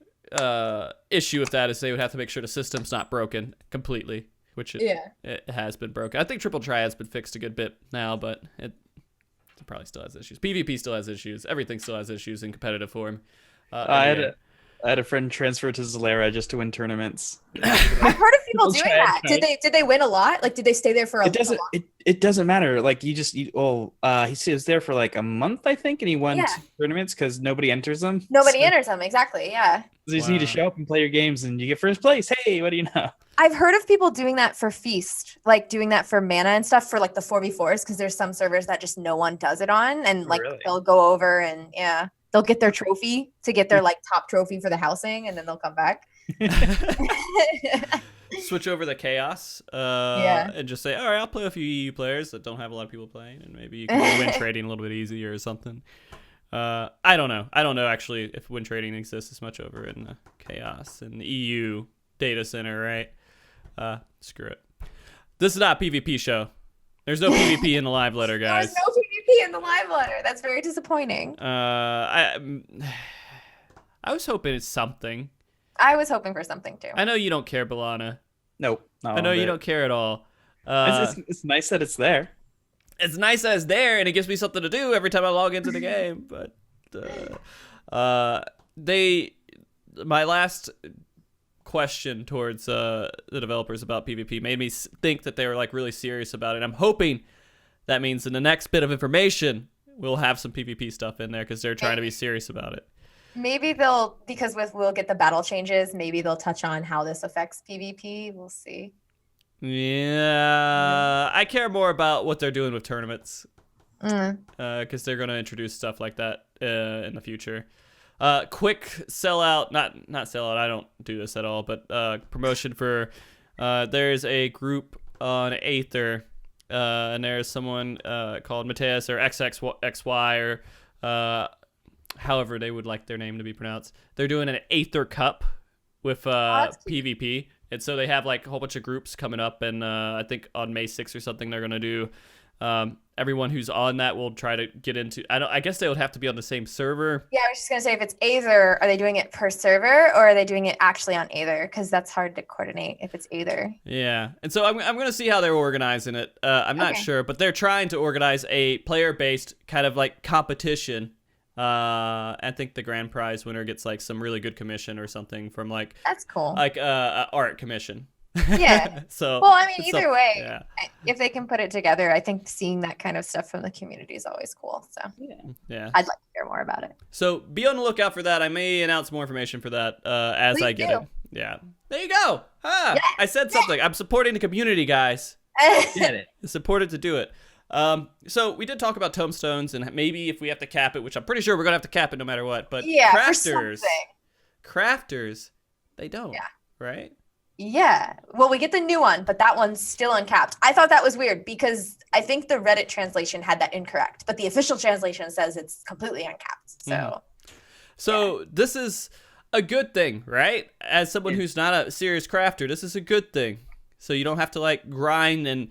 issue with that is they would have to make sure the system's not broken completely, which it has been broken. I think triple triad's been fixed a good bit now, but it probably still has issues. PvP still has issues. Everything still has issues in competitive form. I had a friend transfer to Zalera just to win tournaments. I've heard of people doing that. Did they win a lot? Like, did they stay there for a long? It doesn't matter. Like, he was there for like a month, I think, and he won 2 tournaments because nobody enters them. Nobody enters them, exactly. Yeah. You just need to show up and play your games, and you get first place. Hey, what do you know? I've heard of people doing that for Feast, like doing that for mana and stuff for like the 4v4s, because there's some servers that just no one does it on, and like they'll go over and they'll get their trophy to get their like top trophy for the housing, and then they'll come back. Switch over the chaos and just say, all right, I'll play a few EU players that don't have a lot of people playing, and maybe you can win trading a little bit easier or something. I don't know actually if win trading exists as much over in the chaos and the EU data center, right? Screw it. This is not a PvP show. There's no PvP in the live letter, guys. There's no PvP in the live letter. That's very disappointing. I was hoping it's something. I was hoping for something too. I know you don't care, Balana. Nope. I know you don't care at all. It's nice that it's there. it's nice that it's there, and it gives me something to do every time I log into the game. But my last question towards the developers about PvP made me think that they were like really serious about it. I'm hoping that means in the next bit of information we'll have some PvP stuff in there because they're trying to be serious about it. Maybe because we'll get the battle changes, maybe they'll touch on how this affects PvP. We'll see. Yeah, I care more about what they're doing with tournaments because they're going to introduce stuff like that in the future. Quick sellout, not sellout, I don't do this at all, but promotion for there's a group on Aether, and there's someone called Mateus or XXXY or however they would like their name to be pronounced. They're doing an Aether Cup with PvP. And so they have like a whole bunch of groups coming up, and I think on May 6th or something they're going to do. Everyone who's on that will try to get into. I guess they would have to be on the same server. Yeah, I was just gonna say, if it's Aether, are they doing it per server or are they doing it actually on Aether? Because that's hard to coordinate if it's Aether. Yeah, and so I'm gonna see how they're organizing it. I'm not sure, but they're trying to organize a player-based kind of like competition. I think the grand prize winner gets like some really good commission or something from like that's cool, like art commission. Yeah. So well, I mean, either way, yeah. If they can put it together, I think seeing that kind of stuff from the community is always cool. So yeah, I'd like to hear more about it. So be on the lookout for that. I may announce more information for that as Please I get it. Yeah, there you go. Yes. I said something. I'm supporting the community, guys. Get it. Supported to do it. So we did talk about tombstones and maybe if we have to cap it, which I'm pretty sure we're gonna have to cap it no matter what. But yeah, crafters, they don't. Yeah. Right. Yeah. Well, we get the new one, but that one's still uncapped. I thought that was weird because I think the Reddit translation had that incorrect, but the official translation says it's completely uncapped. So, this is a good thing, right? As someone who's not a serious crafter, this is a good thing. So you don't have to like grind and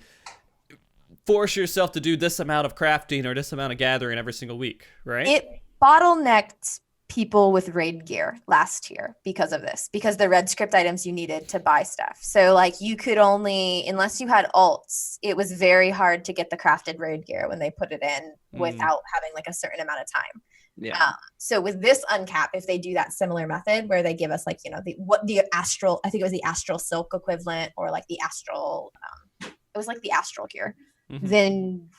force yourself to do this amount of crafting or this amount of gathering every single week, right? It bottlenecked people with raid gear last year because of this, because the red script items you needed to buy stuff. So like you could only, unless you had alts, it was very hard to get the crafted raid gear when they put it in without having like a certain amount of time. Yeah. So with this uncap, if they do that similar method where they give us like, you know, the astral, I think it was the astral silk equivalent or like the astral, it was like the astral gear. Mm-hmm. Then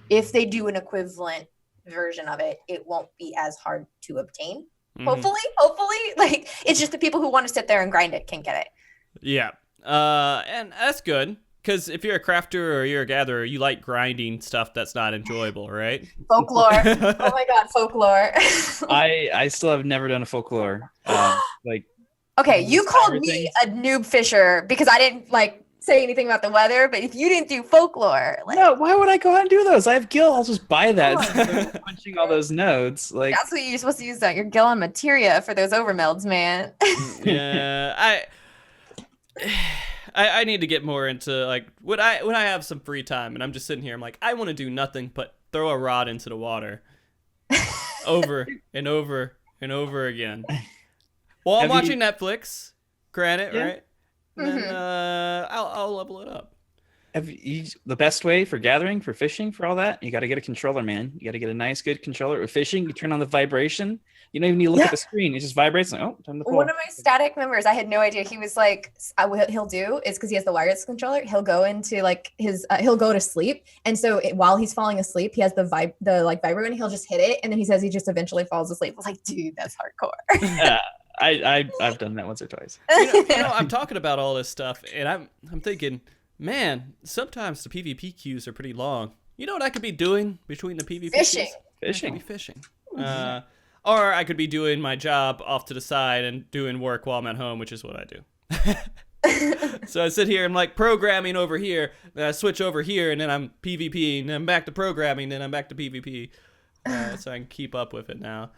if they do an equivalent version of it, it won't be as hard to obtain. Mm-hmm. Hopefully, like it's just the people who want to sit there and grind it can get it. Yeah. And that's good. Because if you're a crafter or you're a gatherer, you like grinding stuff that's not enjoyable, right? Folklore. Oh my god, folklore. I still have never done a folklore. Like. Okay, you called me a noob fisher because I didn't like say anything about the weather, but if you didn't do folklore, like, no, why would I go out and do those? I have gil. I'll just buy that. Punching all those nodes, like that's what you're supposed to use. That your gil on materia for those overmelds, man. Yeah, I need to get more into like when I have some free time and I'm just sitting here. I'm like, I want to do nothing but throw a rod into the water, over and over and over again, while I'm watching Netflix. Granted, right? And then I'll level it up. The best way for gathering, for fishing, for all that, you got to get a controller, man. You got to get a nice, good controller. With fishing, you turn on the vibration. You don't even need to look at the screen. It just vibrates. Like, oh, time to pull. One of my static members, I had no idea. He was like, what he'll do is because he has the wireless controller, he'll go into like his, he'll go to sleep. And so while he's falling asleep, he has the vibrator and he'll just hit it. And then he says he just eventually falls asleep. I was like, dude, that's hardcore. Yeah. I've done that once or twice. You know, I'm talking about all this stuff, and I'm thinking, man, sometimes the PvP queues are pretty long. You know what I could be doing between the PvP fishing. Queues? Fishing. Or I could be doing my job off to the side and doing work while I'm at home, which is what I do. So I sit here and like programming over here, then I switch over here, and then I'm PvPing, and then I'm back to programming, then I'm back to PvP. So I can keep up with it now.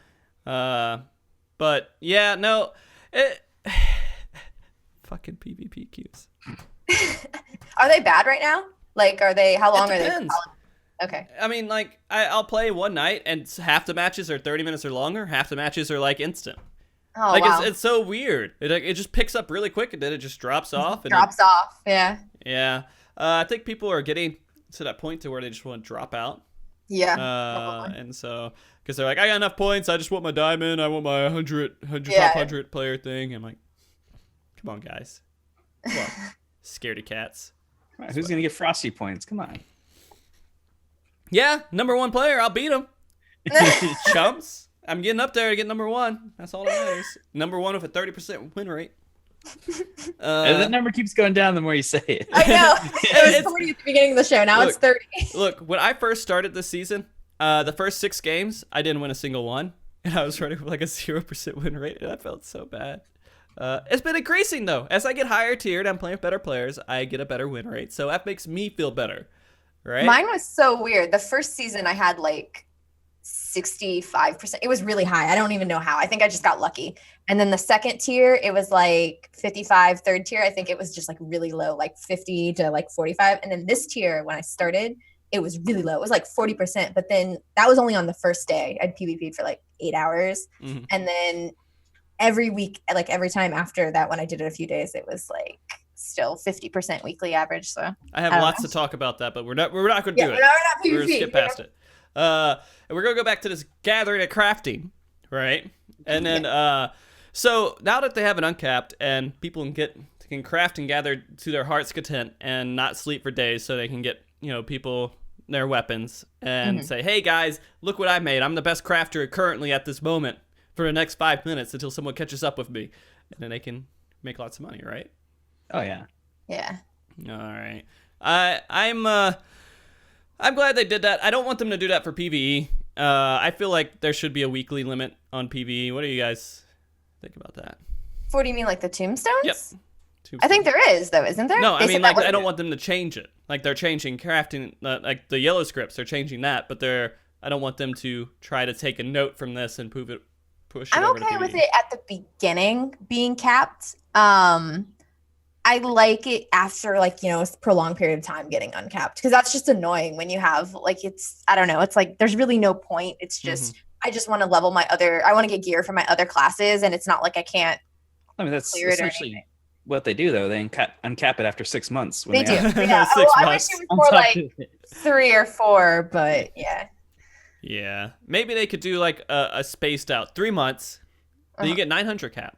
But yeah, no, fucking PvP queues. Are they bad right now? Like, are they? How long are they? Okay. I mean, like, I'll play one night, and half the matches are 30 minutes or longer. Half the matches are like instant. Oh, like wow. it's so weird. It just picks up really quick, and then it just drops off. Yeah. Yeah. I think people are getting to that point to where they just want to drop out. Yeah. And so, because they're like, I got enough points. I just want my diamond. I want my 100 top 100 player thing. I'm like, come on, guys. Come on. Scaredy cats. Right, who's going to get Frosty points? Come on. Yeah, number 1 player. I'll beat him. Chumps. I'm getting up there to get number 1. That's all that matters. Number 1 with a 30% win rate. And that number keeps going down the more you say it. I know. It was 40 at the beginning of the show. Now it's 30. Look, when I first started this season, the first 6 games, I didn't win a single one. And I was running with like a 0% win rate. And I felt so bad. It's been increasing, though. As I get higher tiered, I'm playing with better players. I get a better win rate. So that makes me feel better. Right? Mine was so weird. The first season, I had like 65%. It was really high. I don't even know how. I think I just got lucky. And then the second tier, it was like 55. Third tier, I think it was just like really low, like 50 to like 45. And then this tier, when I started, it was really low. It was like 40%. But then that was only on the first day. I'd PvP'd for like 8 hours. Mm-hmm. And then every week, like every time after that, when I did it a few days, it was like still 50% weekly average. So I have lots to talk about that, but we're not going to do it. We're going to skip past it. And we're going to go back to this gathering and crafting, right? And then, so now that they have an uncapped and people can craft and gather to their heart's content and not sleep for days so they can get, people their weapons and say, hey guys, look what I made. I'm the best crafter currently at this moment for the next 5 minutes until someone catches up with me. And then they can make lots of money, right? Oh, yeah. Yeah. All right. I'm glad they did that. I don't want them to do that for PvE. I feel like there should be a weekly limit on PvE. What do you guys think about that? What do you mean, like the tombstones? Yep. I think there is, though, isn't there? No, I mean, like, I don't want them to change it. Like, they're changing crafting, like the yellow scripts, they're changing that, but I don't want them to try to take a note from this and push it I'm over to okay PvE. with it at the beginning being capped. I like it after, like, a prolonged period of time getting uncapped, because that's just annoying when you have, like, I don't know, it's like there's really no point. It's just, I just want to level I want to get gear for my other classes, and it's not like I can't. I mean, that's clear it or essentially anything. what they do, though. They uncap it after 6 months. They do. Yeah. 6 I wish months. it was more like 3 or 4, but yeah. Yeah. Maybe they could do, like, a spaced out 3 months, then you get 900 cap.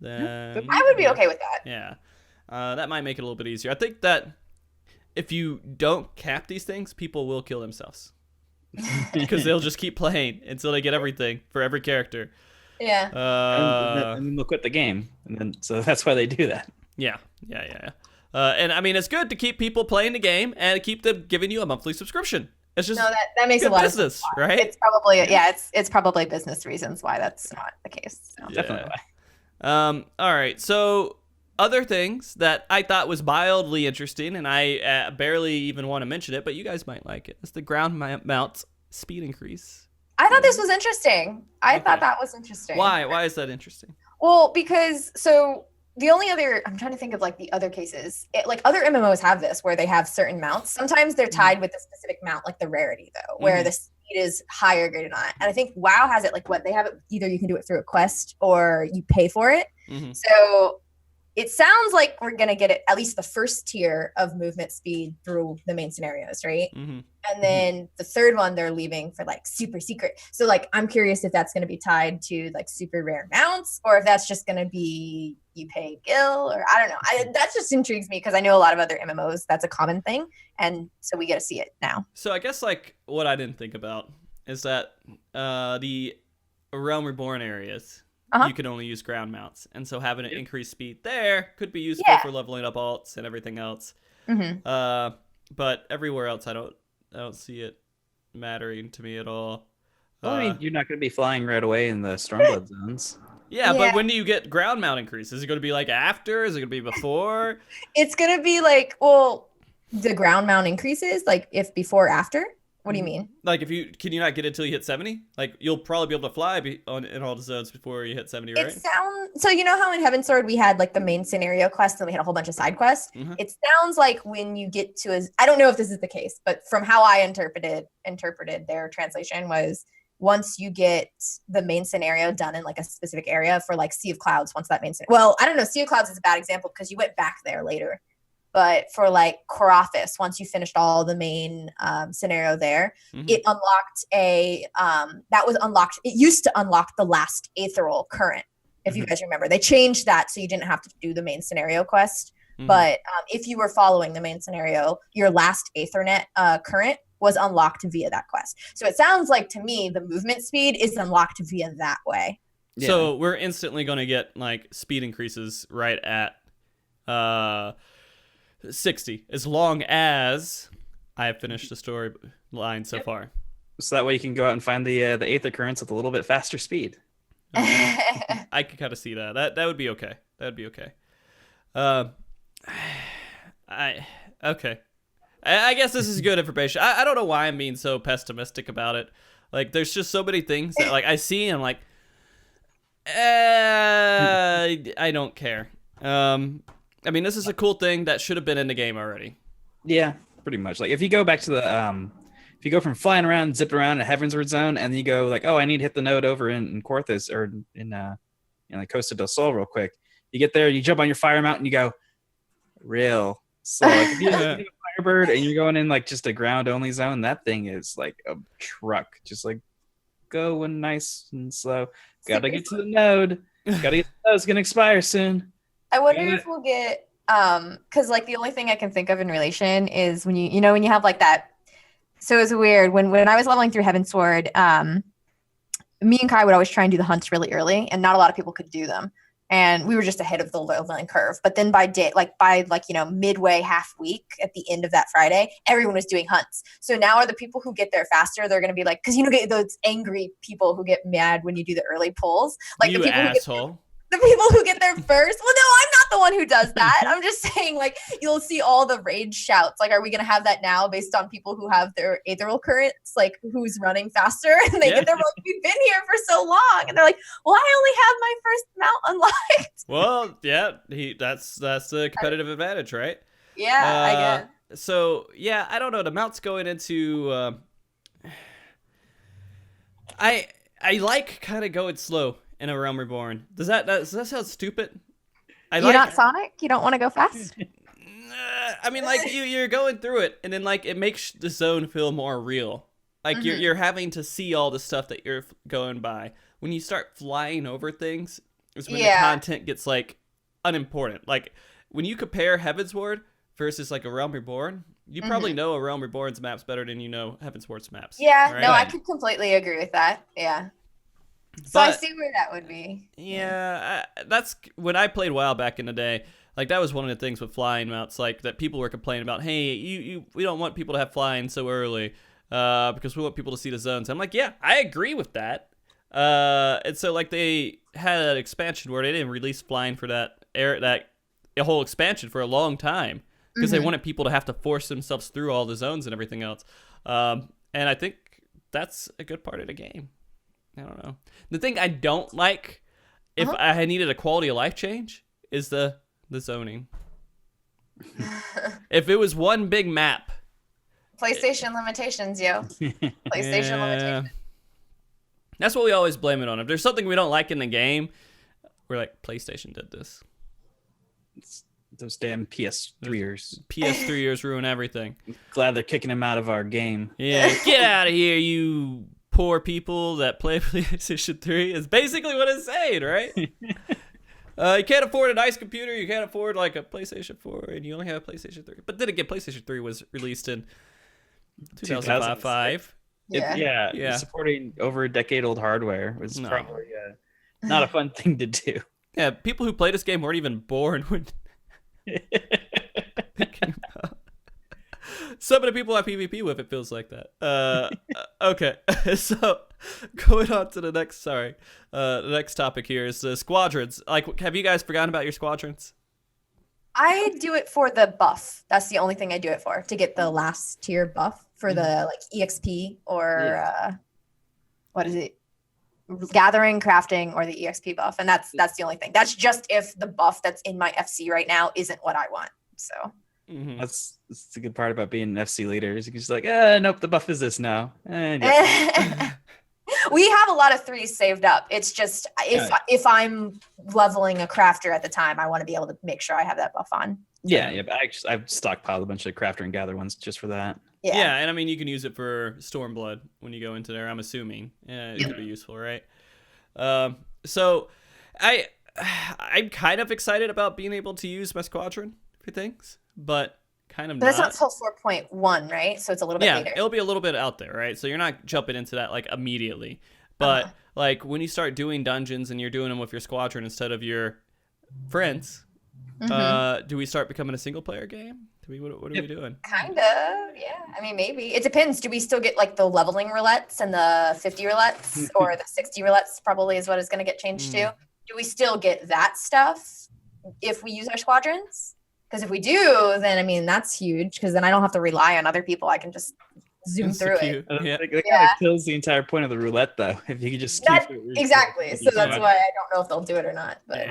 Then I would be okay with that. Yeah. That might make it a little bit easier. I think that if you don't cap these things, people will kill themselves. Because they'll just keep playing until they get everything for every character. Yeah. And then they'll quit the game. And then so that's why they do that. Yeah. And I mean, it's good to keep people playing the game and keep them giving you a monthly subscription. It's just that makes a lot business, of sense. right? It's probably it's probably business reasons why that's not the case. So. Definitely. All right. So other things that I thought was mildly interesting, and I barely even want to mention it, but you guys might like it. It's the ground mount speed increase. I thought this was interesting. I thought that was interesting. Why? Why is that interesting? Well, because the only other, I'm trying to think of like the other cases, like other MMOs have this where they have certain mounts. Sometimes they're tied with a specific mount, like the rarity though, where the speed is higher graded on it. And I think WoW has it like they have it, either you can do it through a quest or you pay for it. So it sounds like we're going to get it, at least the first tier of movement speed through the main scenarios, right? And then the third one they're leaving for like super secret. So like, I'm curious if that's going to be tied to like super rare mounts, or if that's just going to be you pay gil, or I don't know. That just intrigues me because I know a lot of other MMOs, that's a common thing. And so we get to see it now. So I guess like what I didn't think about is that the Realm Reborn areas, you can only use ground mounts, and so having an increased speed there could be useful for leveling up alts and everything else. But everywhere else, I don't see it mattering to me at all. Well, I mean, you're not going to be flying right away in the Stormblood zones. Yeah, but when do you get ground mount increase? Is it going to be like after? Is it going to be before? It's going to be like, well, the ground mount increases, like if before or after. What do you mean? Like, can you not get it until you hit 70? Like, you'll probably be able to fly in all the zones before you hit 70, right? So you know how in Heaven's Sword we had like the main scenario quest and we had a whole bunch of side quests? It sounds like when you get to I don't know if this is the case, but from how I interpreted their translation was once you get the main scenario done in like a specific area for like Sea of Clouds, once that main well, I don't know, Sea of Clouds is a bad example because you went back there later. But for like Carathis, once you finished all the main scenario there, it unlocked that was unlocked. It used to unlock the last Aetheral current. If you guys remember, they changed that so you didn't have to do the main scenario quest. But if you were following the main scenario, your last Aethernet current was unlocked via that quest. So it sounds like to me the movement speed is unlocked via that way. Yeah. So we're instantly going to get like speed increases right at 60, as long as I have finished the storyline so far. So that way you can go out and find the Aether currents with a little bit faster speed. I could kind of see that. That would be okay. That would be okay. I guess this is good information. I don't know why I'm being so pessimistic about it. Like, there's just so many things that like I see and I'm like, I don't care. I mean, this is a cool thing that should have been in the game already. Yeah, pretty much. Like if you go back to the if you go from flying around, zipping around in Heavensward Zone, and then you go like, oh, I need to hit the node over in Korthus or in like Costa del Sol real quick. You get there, you jump on your fire mount, and you go real slow. Like if you have a Firebird and you're going in like just a ground only zone, that thing is like a truck, just like going nice and slow. Gotta get to the node. Gotta get to the node. It's gonna expire soon. I wonder if we'll get because like the only thing I can think of in relation is when you know when you have like that. So it was weird when I was leveling through Heavensward, me and Kai would always try and do the hunts really early, and not a lot of people could do them. And we were just ahead of the leveling curve. But then by midway half week at the end of that Friday, everyone was doing hunts. So now are the people who get there faster, they're going to be like, because get those angry people who get mad when you do the early pulls. Like you the people asshole. The people who get there first. Well, no, I'm not the one who does that. I'm just saying, like, you'll see all the rage shouts. Like, are we going to have that now based on people who have their Aetheral currents? Like, who's running faster? And they get there, like, we've been here for so long. And they're like, well, I only have my first mount unlocked. Well, yeah, that's the competitive advantage, right? Yeah, I guess. So, yeah, I don't know. The mount's going into... I like kind of going slow in a Realm Reborn. Does that sound stupid? You're not Sonic? You don't want to go fast? I mean, like, you're going through it, and then, like, it makes the zone feel more real. Like, you're having to see all the stuff that you're going by. When you start flying over things, is when the content gets, like, unimportant. Like, when you compare Heavensward versus, like, a Realm Reborn, you probably know a Realm Reborn's maps better than you know Heavensward's maps. Yeah, right? No, I could completely agree with that. Yeah. So I see where that would be. Yeah, that's when I played WoW back in the day. Like, that was one of the things with flying mounts, like, that people were complaining about. Hey, we don't want people to have flying so early because we want people to see the zones. I'm like, yeah, I agree with that. And so, like, they had an expansion where they didn't release flying for that whole expansion for a long time because they wanted people to have to force themselves through all the zones and everything else. And I think that's a good part of the game. I don't know. The thing I don't like, if I needed a quality of life change, is the zoning. If it was one big map. PlayStation limitations, yo. PlayStation limitations. That's what we always blame it on. If there's something we don't like in the game, we're like, PlayStation did this. It's those damn PS3ers. PS3ers ruin everything. Glad they're kicking them out of our game. Yeah, get out of here, you poor people that play PlayStation 3 is basically what it's saying, right? You can't afford a nice computer. You can't afford like a PlayStation 4, and you only have a PlayStation 3. But then again, PlayStation 3 was released in 2005. Yeah. Supporting over a decade-old hardware was probably not a fun thing to do. Yeah, people who play this game weren't even born when some of the people have PvP with it feels like that. Okay, so going on to the next topic here is the squadrons. Like, have you guys forgotten about your squadrons? I do it for the buff. That's the only thing I do it for, to get the last tier buff for the like EXP or what is it? Gathering, crafting, or the EXP buff. And that's the only thing. That's just if the buff that's in my FC right now isn't what I want. So that's the good part about being an FC leader is you can just like, nope, the buff is this now. We have a lot of 3s saved up. It's just if I'm leveling a crafter at the time, I want to be able to make sure I have that buff on. Yeah, but I've stockpiled a bunch of crafter and gather ones just for that. Yeah, and I mean, you can use it for Stormblood when you go into there, I'm assuming. It could be useful, right? So I'm kind of excited about being able to use my squadron for things, but kind of But not. that's not till 4.1, right? So it's a little bit later. It'll be a little bit out there, right? So you're not jumping into that like immediately. But like when you start doing dungeons and you're doing them with your squadron instead of your friends, do we start becoming a single player game? What are we doing? Kind of, yeah. I mean, maybe. It depends. Do we still get like the leveling roulettes and the 50 roulettes or the 60 roulettes probably is what is going to get changed to? Do we still get that stuff if we use our squadrons? Because if we do, then I mean, that's huge because then I don't have to rely on other people. I can just zoom through it. Yeah. That kind of kills the entire point of the roulette, though. If you could just keep it exactly. So that's why I don't know if they'll do it or not. But.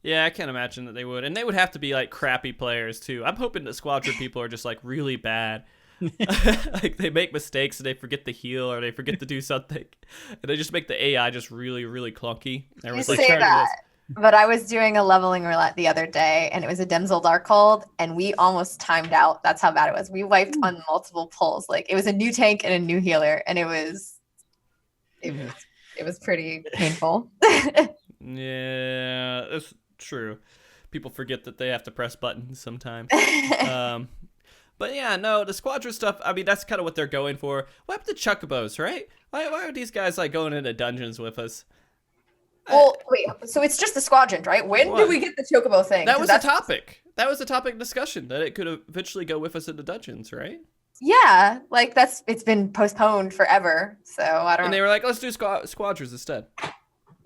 Yeah, I can't imagine that they would. And they would have to be like crappy players too. I'm hoping that squadron people are just like really bad. Like they make mistakes and they forget to heal or they forget to do something. And they just make the AI just really, really clunky. You say that, but I was doing a leveling roulette the other day and it was a Damsel Darkhold and we almost timed out. That's how bad it was. We wiped on multiple pulls. Like it was a new tank and a new healer and it was pretty painful. Yeah, that's true. People forget that they have to press buttons sometimes. But yeah, no, the squadron stuff, I mean, that's kind of what they're going for. What happened to Chocobos, right? Why are these guys like going into dungeons with us? Well, wait, so it's just the squadron, right? When do we get the Chocobo thing? That was a topic. That was a topic of discussion, that it could eventually go with us into dungeons, right? Yeah, like it's been postponed forever, so I don't. And they were like, let's do squadrons instead.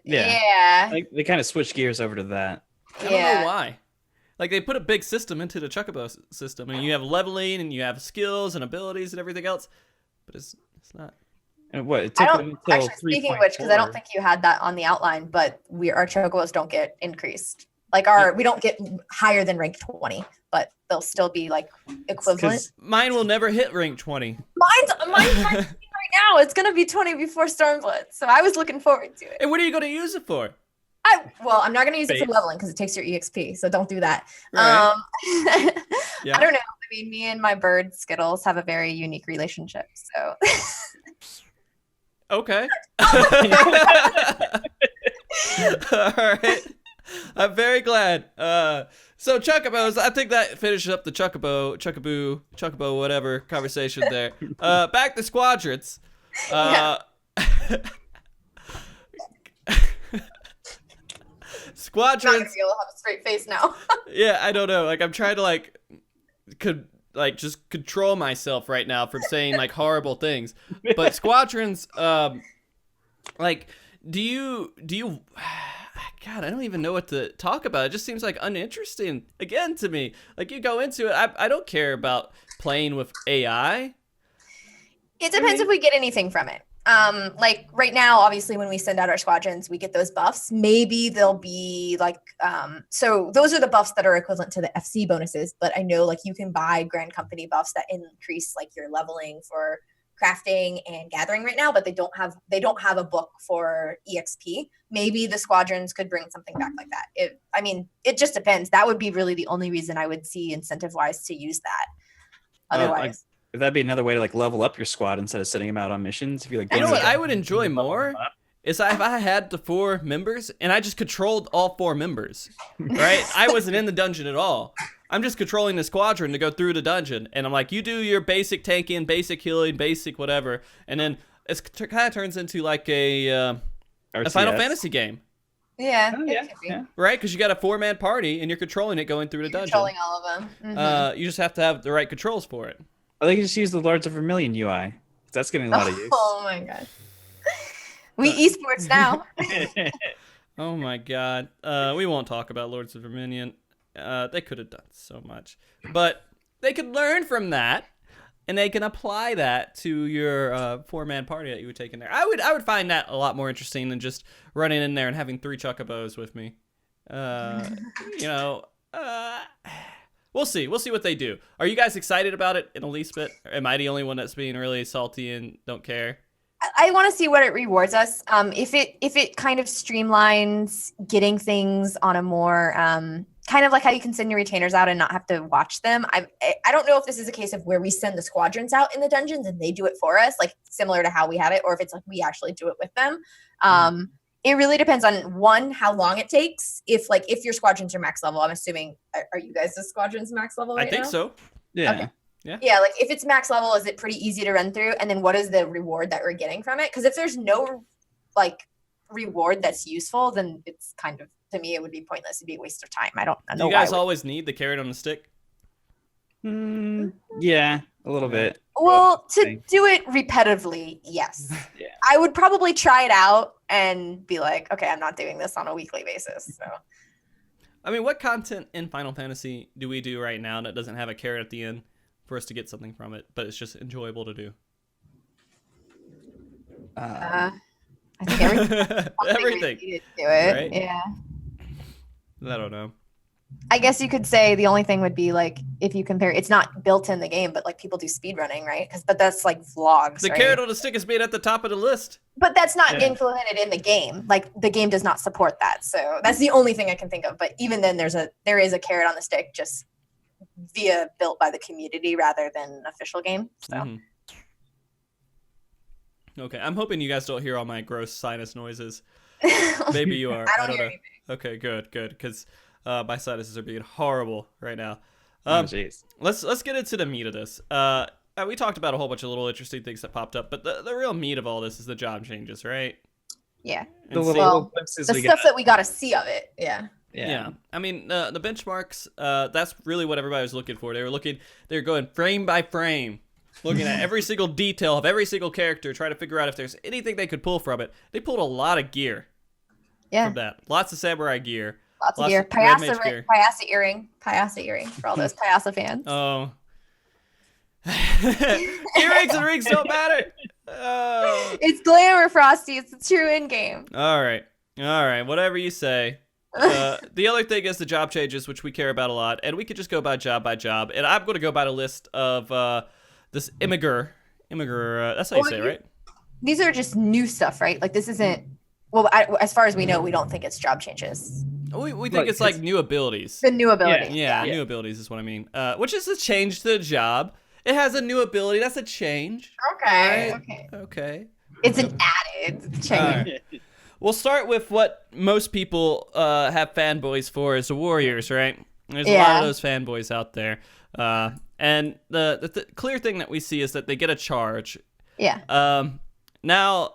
Yeah. Like, they kind of switched gears over to that. I don't know why. Like they put a big system into the Chocobo system, and you have leveling, and you have skills and abilities and everything else, but it's not. And what? It took them until actually, speaking of which, because I don't think you had that on the outline, but our Chocobos don't get increased. Like we don't get higher than rank 20, but they'll still be like equivalent. Mine will never hit rank 20. Mine's right now. It's gonna be 20 before Stormblood, so I was looking forward to it. And what are you going to use it for? I'm not gonna use it for leveling because it takes your EXP, so don't do that. Right. I don't know. I mean, me and my bird Skittles have a very unique relationship, so. Okay. All right. I'm very glad. So Chocobos, I think that finishes up the Chocobo, whatever conversation there. Back to squadrons. Squadrons. I'm not gonna be able to have a straight face now. Yeah, I don't know. Like I'm trying to just control myself right now from saying like horrible things. But squadrons, like, do you? God, I don't even know what to talk about. It just seems like uninteresting again to me. Like you go into it, I don't care about playing with AI. It depends if we get anything from it. Like right now, obviously, when we send out our squadrons, we get those buffs. Maybe they'll be like, so those are the buffs that are equivalent to the FC bonuses. But I know like you can buy Grand Company buffs that increase like your leveling for crafting and gathering right now, but they don't have a book for EXP. Maybe the squadrons could bring something back like that. It just depends. That would be really the only reason I would see incentive wise to use that. Otherwise. If that'd be another way to like level up your squad instead of sending them out on missions. If you like, you know what I would enjoy more is if I had the 4 members and I just controlled all 4 members, right? I wasn't in the dungeon at all. I'm just controlling the squadron to go through the dungeon, and I'm like, you do your basic tanking, basic healing, basic whatever, and then it kind of turns into like a Final Fantasy game. Yeah, right? Because you got a 4-man party and you're controlling it going through the dungeon. Controlling all of them. Mm-hmm. You just have to have the right controls for it. I think you just use the Lords of Vermilion UI. That's getting a lot of use. Oh my god. We esports now. Oh my god. We won't talk about Lords of Vermilion. They could have done so much. But they could learn from that, and they can apply that to your 4-man party that you would take in there. I would find that a lot more interesting than just running in there and having 3 Chocobos with me. We'll see. We'll see what they do. Are you guys excited about it in the least bit? Or am I the only one that's being really salty and don't care? I want to see what it rewards us. If it kind of streamlines getting things on a more kind of like how you can send your retainers out and not have to watch them. I don't know if this is a case of where we send the squadrons out in the dungeons and they do it for us, like similar to how we have it, or if it's like we actually do it with them. It really depends on one, how long it takes. If your squadrons are max level, I'm assuming, are you guys the squadrons max level right now? I think so. Yeah. Okay. Yeah, like if it's max level, is it pretty easy to run through? And then what is the reward that we're getting from it? Because if there's no like reward that's useful, then it's kind of, to me, it would be pointless. It'd be a waste of time. I don't know. Do you guys always need the carrot on the stick? Yeah, a little bit. Well, to do it repetitively, yes. Yeah. I would probably try it out and be like, okay, I'm not doing this on a weekly basis. So, I mean, what content in Final Fantasy do we do right now that doesn't have a carrot at the end for us to get something from it, but it's just enjoyable to do? I think everything. Everything. Do it. Right? Yeah. I don't know. I guess you could say the only thing would be like if you compare, it's not built in the game, but like people do speed running, right? But that's like vlogs. The right? carrot on the stick is made at the top of the list. But that's not Yeah. implemented in the game. Like the game does not support that. So that's the only thing I can think of. But even then, there is a carrot on the stick, just via built by the community rather than an official game. So Mhm. Okay, I'm hoping you guys don't hear all my gross sinus noises. Maybe you are. I don't hear know. anything. Okay, good, because my sinuses are being horrible right now. Oh, jeez. Let's get into the meat of this. We talked about a whole bunch of little interesting things that popped up, but the real meat of all this is the job changes, right? Yeah. The And little Well, glimpses The we stuff got. that we got to see of it. Yeah. Yeah. I mean, the benchmarks, that's really what everybody was looking for. They were going frame by frame, looking at every single detail of every single character, trying to figure out if there's anything they could pull from it. They pulled a lot of gear Yeah. from that. Lots of samurai gear. Lots of gear. red mage gear. Payasa earring for all those Payasa fans. Oh. Earrings and rings don't matter. Oh. It's glamour, Frosty. It's the true in game. All right. Whatever you say. The other thing is the job changes, which we care about a lot, and we could just go by job. And I'm going to go by the list of this Immiger. That's how you say it, right? These are just new stuff, right? Like this isn't. Well, as far as we know, we don't think it's job changes. We think Look, it's like new abilities. The new ability. Yeah, new abilities is what I mean. Which is a change to the job. It has a new ability. That's a change. Okay. Right. Okay. Okay. It's an added change. All right. We'll start with what most people have fanboys for is the Warriors, right? There's a lot of those fanboys out there. And the clear thing that we see is that they get a charge. Yeah. Now,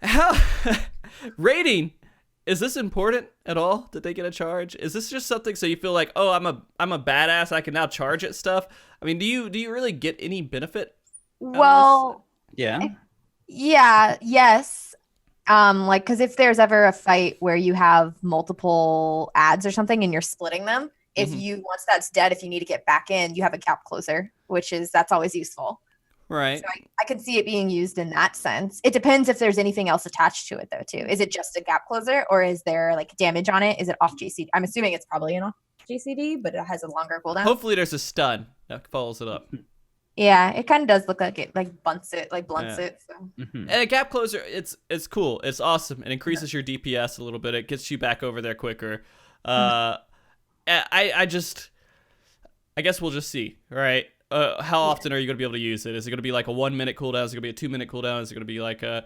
how rating, is this important at all? Did they get a charge? Is this just something so you feel like, oh, I'm a badass, I can now charge at stuff? I mean, do you really get any benefit? Well, Yeah. yeah, yes. Like, because if there's ever a fight where you have multiple ads or something and you're splitting them, if you once that's dead, if you need to get back in, you have a gap closer, that's always useful. Right. So I can see it being used in that sense. It depends if there's anything else attached to it, though, too. Is it just a gap closer, or is there like damage on it? Is it off GCD? I'm assuming it's probably an off GCD, but it has a longer cooldown. Hopefully there's a stun that follows it up. Yeah, it kind of does look like it like blunts it. So. And a gap closer, it's cool. It's awesome. It increases your DPS a little bit. It gets you back over there quicker. I guess we'll just see, right? How often are you going to be able to use it? Is it going to be like a 1 minute cooldown? Is it going to be a 2 minute cooldown? Is it going to be like a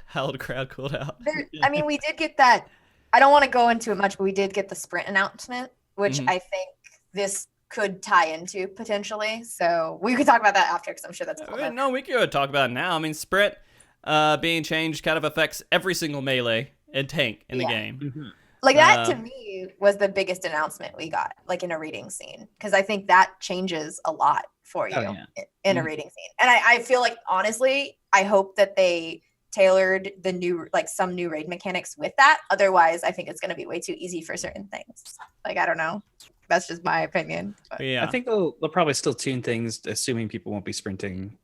hallowed crowd cooldown? I mean, we did get that. I don't want to go into it much, but we did get the sprint announcement, which I think this could tie into potentially. So we could talk about that after, because I'm sure that's No, we could talk about it now. I mean, sprint being changed kind of affects every single melee and tank in the game. Like that to me was the biggest announcement we got, like in a raiding scene, because I think that changes a lot for you in a raiding scene. And I feel like, honestly, I hope that they tailored the new, like some new raid mechanics with that. Otherwise, I think it's going to be way too easy for certain things. Like, I don't know. That's just my opinion. But. Yeah. I think they'll probably still tune things, assuming people won't be sprinting.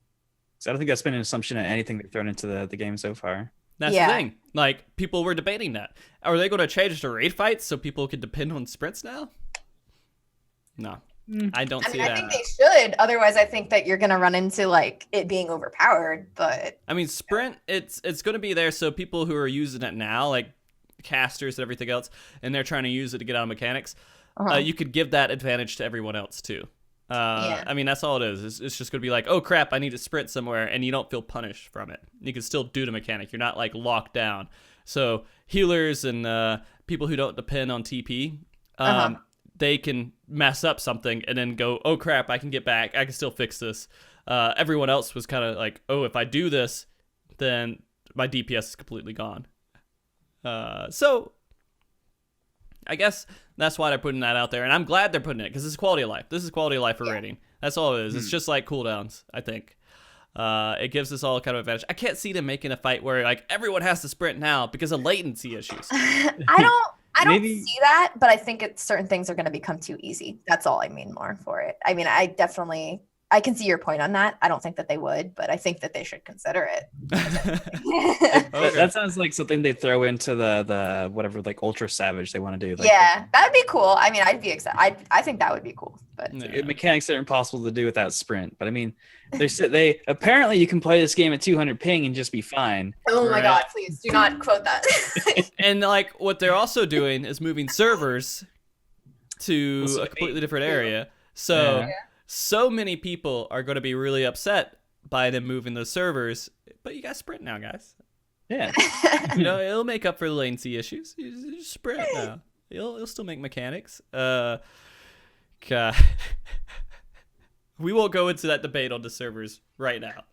So I don't think that's been an assumption of anything they've thrown into the game so far. That's the thing. Like, people were debating that. Are they going to change the raid fights so people can depend on sprints now? No, I don't see that. I think they should. Otherwise, I think that you're going to run into like it being overpowered. But I mean, sprint, it's going to be there so people who are using it now, like, casters and everything else, and they're trying to use it to get out of mechanics, Uh-huh. you could give that advantage to everyone else too. I mean, that's all it is. It's just going to be like, oh crap, I need to sprint somewhere, and you don't feel punished from it. You can still do the mechanic. You're not like locked down. So healers and people who don't depend on TP, they can mess up something and then go, oh crap, I can get back. I can still fix this. Everyone else was kind of like, oh, if I do this, then my DPS is completely gone. So I guess that's why they're putting that out there, and I'm glad they're putting it because it's quality of life. This is quality of life for rating. That's all it is. It's just like cooldowns, I think. It gives us all kind of advantage. I can't see them making a fight where like everyone has to sprint now because of latency issues. I don't see that, but I think certain things are going to become too easy. That's all I mean more for it. I mean, I can see your point on that. I don't think that they would, but I think that they should consider it. That sounds like something they throw into the whatever, like Ultra Savage they want to do. Like, yeah, that would be cool. I mean, I'd be excited. I think that would be cool. But mechanics are impossible to do without sprint. But I mean, they apparently you can play this game at 200 ping and just be fine. Oh my god, please do not quote that. And like what they're also doing is moving servers to a completely different area. So many people are going to be really upset by them moving those servers. But you got sprint now, guys. Yeah. It'll make up for the latency issues. You just sprint now. It'll still make mechanics. God. We won't go into that debate on the servers right now.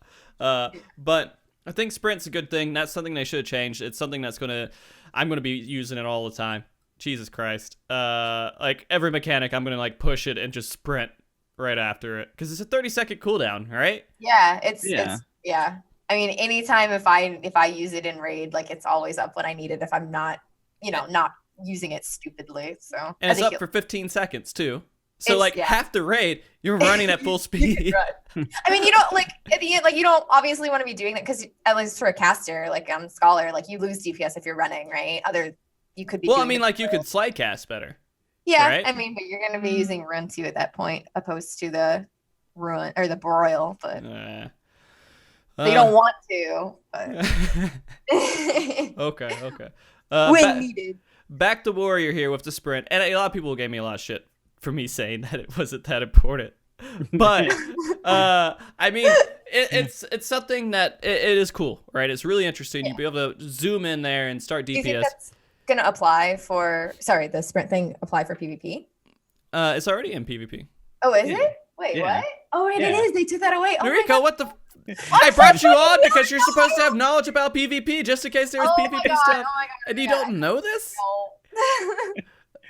But I think sprint's a good thing. That's something they should have changed. It's something I'm going to be using it all the time. Jesus Christ. Like every mechanic, I'm going to like push it and just sprint right after it. Because it's a 30-second cooldown, right? Yeah, it's I mean, anytime if I use it in raid, like it's always up when I need it if I'm not, not using it stupidly. So and it's up for 15 seconds too. So like half the raid, you're running at full speed. I mean, you don't like at the end, like you don't obviously want to be doing that because at least for a caster, like Scholar, like you lose DPS if you're running, right? You could be. Well, I mean, like you could slide cast better. Yeah, right? I mean, but you're going to be using Rune 2 at that point, opposed to the Ruin or the Broil, but you don't want to. But. Okay. When needed. Back to Warrior here with the sprint, and a lot of people gave me a lot of shit for me saying that it wasn't that important. But I mean, it's something that it is cool, right? It's really interesting. You'll be able to zoom in there and start DPS. Do you think that's gonna apply for the sprint thing apply for PvP? It's already in PvP. Oh, is it? Wait, what? Oh, wait, it is. They took that away. Nariko, what the? I brought you on because you're supposed to have knowledge about PvP just in case there was PvP stuff. And you don't know this?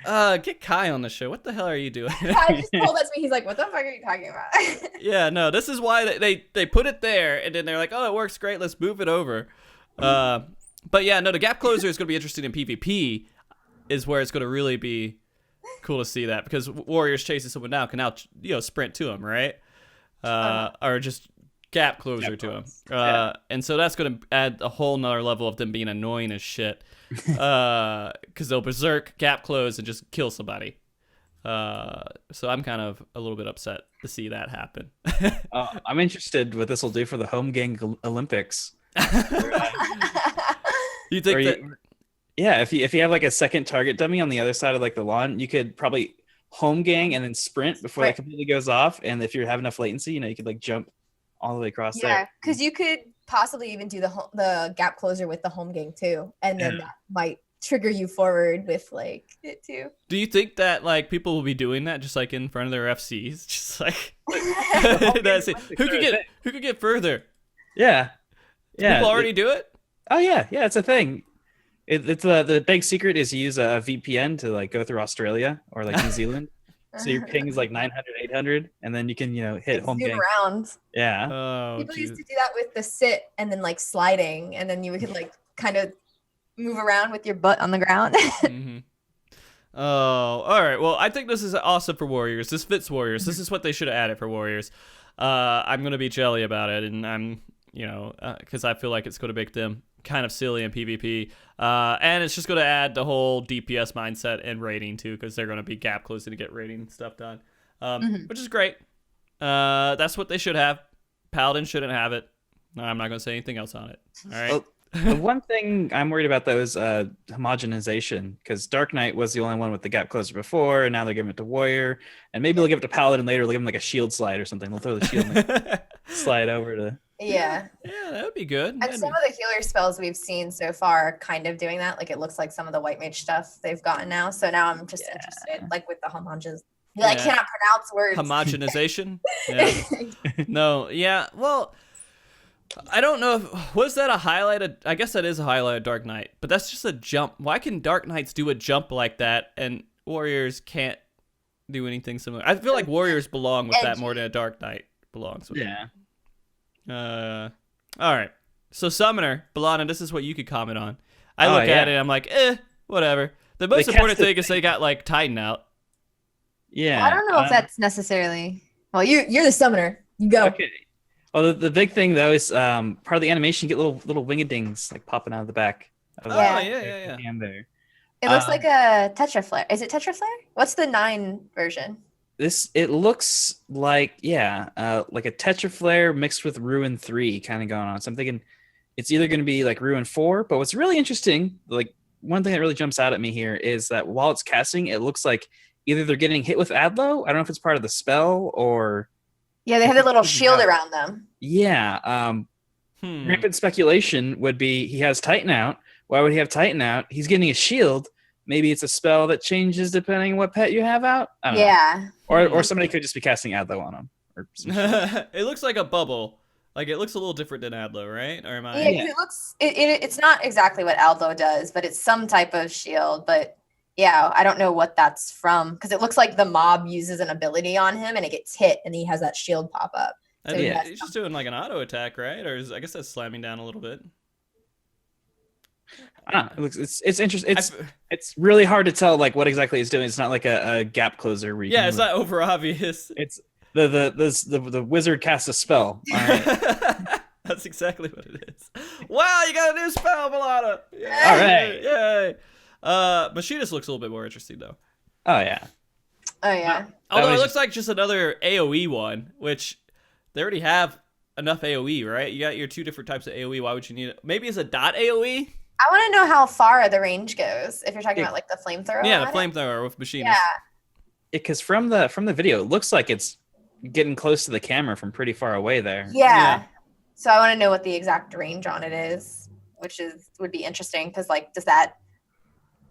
No. Get Kai on the show. What the hell are you doing? Kai just told us. He's like, what the fuck are you talking about? Yeah, no, this is why they put it there, and then they're like, oh, it works great. Let's move it over. But yeah, no, the gap closer is going to be interesting in PvP, is where it's going to really be cool to see that, because warriors chasing someone down can now sprint to him, right? Or just gap closer to him. And so that's going to add a whole nother level of them being annoying as shit, because they'll berserk, gap close, and just kill somebody. So I'm kind of a little bit upset to see that happen. I'm interested what this will do for the home gang Olympics. You think that? Yeah, if you have like a second target dummy on the other side of like the lawn, you could probably home gang and then sprint before that completely goes off. And if you have enough latency, you could like jump all the way across there. Yeah, because you could possibly even do the gap closer with the home gang too, and then that might trigger you forward with like it too. Do you think that like people will be doing that just like in front of their FCs, just like that's it? Who could get further? Yeah. People already do it. Oh yeah, it's a thing. It's the big secret is you use a VPN to like go through Australia or like New Zealand. So your ping is like 900, 800, and then you can hit home gang around. Yeah. Oh, people used to do that with the sit and then like sliding, and then you could like kind of move around with your butt on the ground. Mm-hmm. Oh, all right. Well, I think this is awesome for Warriors. This fits Warriors. This is what they should have added for Warriors. I'm gonna be jelly about it, and I'm because I feel like it's gonna make them kind of silly in PvP, and it's just going to add the whole DPS mindset and rating too, because they're going to be gap closing to get rating stuff done, which is great. That's what they should have. Paladin shouldn't have it. I'm not going to say anything else on it. All right. The one thing I'm worried about though is homogenization, because Dark Knight was the only one with the gap closer before, and now they're giving it to Warrior, and maybe they'll give it to Paladin later. They'll give him like a shield slide or something. They'll throw the shield and slide over to. Yeah. Yeah, that would be good. And some of the healer spells we've seen so far are kind of doing that. Like it looks like some of the white mage stuff they've gotten now. So now I'm just interested, like with the homogens. I cannot pronounce words. Homogenization? Yeah. No, yeah. Well, I don't know if was that a highlight of, I guess that is a highlight of Dark Knight, but that's just a jump. Why can Dark Knights do a jump like that and Warriors can't do anything similar? I feel like Warriors belong with that more than a Dark Knight belongs with. Yeah. All right. So Summoner, Balana, this is what you could comment on. I look at it and I'm like, whatever. The most important thing is they got like Titan out. Yeah. Well, I don't know if that's necessarily. Well, you're the summoner. You go. Okay. Well, the big thing though is part of the animation, you get little wingedings like popping out of the back. Yeah. Hand there. It looks like a Tetra Flare. Is it Tetra Flare? What's the 9 version? It looks like like a Tetra Flare mixed with Ruin 3 kind of going on. So I'm thinking it's either going to be like Ruin 4, but what's really interesting, like one thing that really jumps out at me here is that while it's casting, it looks like either they're getting hit with Adlo. I don't know if it's part of the spell or. Yeah, they have a little shield around them. Yeah. Rampant speculation would be he has Titan out. Why would he have Titan out? He's getting a shield. Maybe it's a spell that changes depending on what pet you have out. I don't know. Or somebody could just be casting Adlo on him. Or it looks like a bubble. Like it looks a little different than Adlo, right? Or am I? Yeah, it looks. It's not exactly what Adlo does, but it's some type of shield. But yeah, I don't know what that's from because it looks like the mob uses an ability on him and it gets hit, and he has that shield pop up. So he's just doing like an auto attack, right? Or I guess that's slamming down a little bit. It's interesting. It's really hard to tell like what exactly he's doing. It's not like a gap closer. Where it's not over obvious. It's the wizard casts a spell. All right. That's exactly what it is. Wow, you got a new spell, Balana. Yay. All right. Yay. Machinist looks a little bit more interesting though. Oh yeah. Although it looks like just another AoE one, which they already have enough AoE, right? You got your 2 different types of AoE. Why would you need it? Maybe it's a dot AoE? I want to know how far the range goes. If you're talking about like the flamethrower. Yeah, the flamethrower with Machinist. Yeah. Because from the video, it looks like it's getting close to the camera from pretty far away there. Yeah. So I want to know what the exact range on it is, which would be interesting because like does that,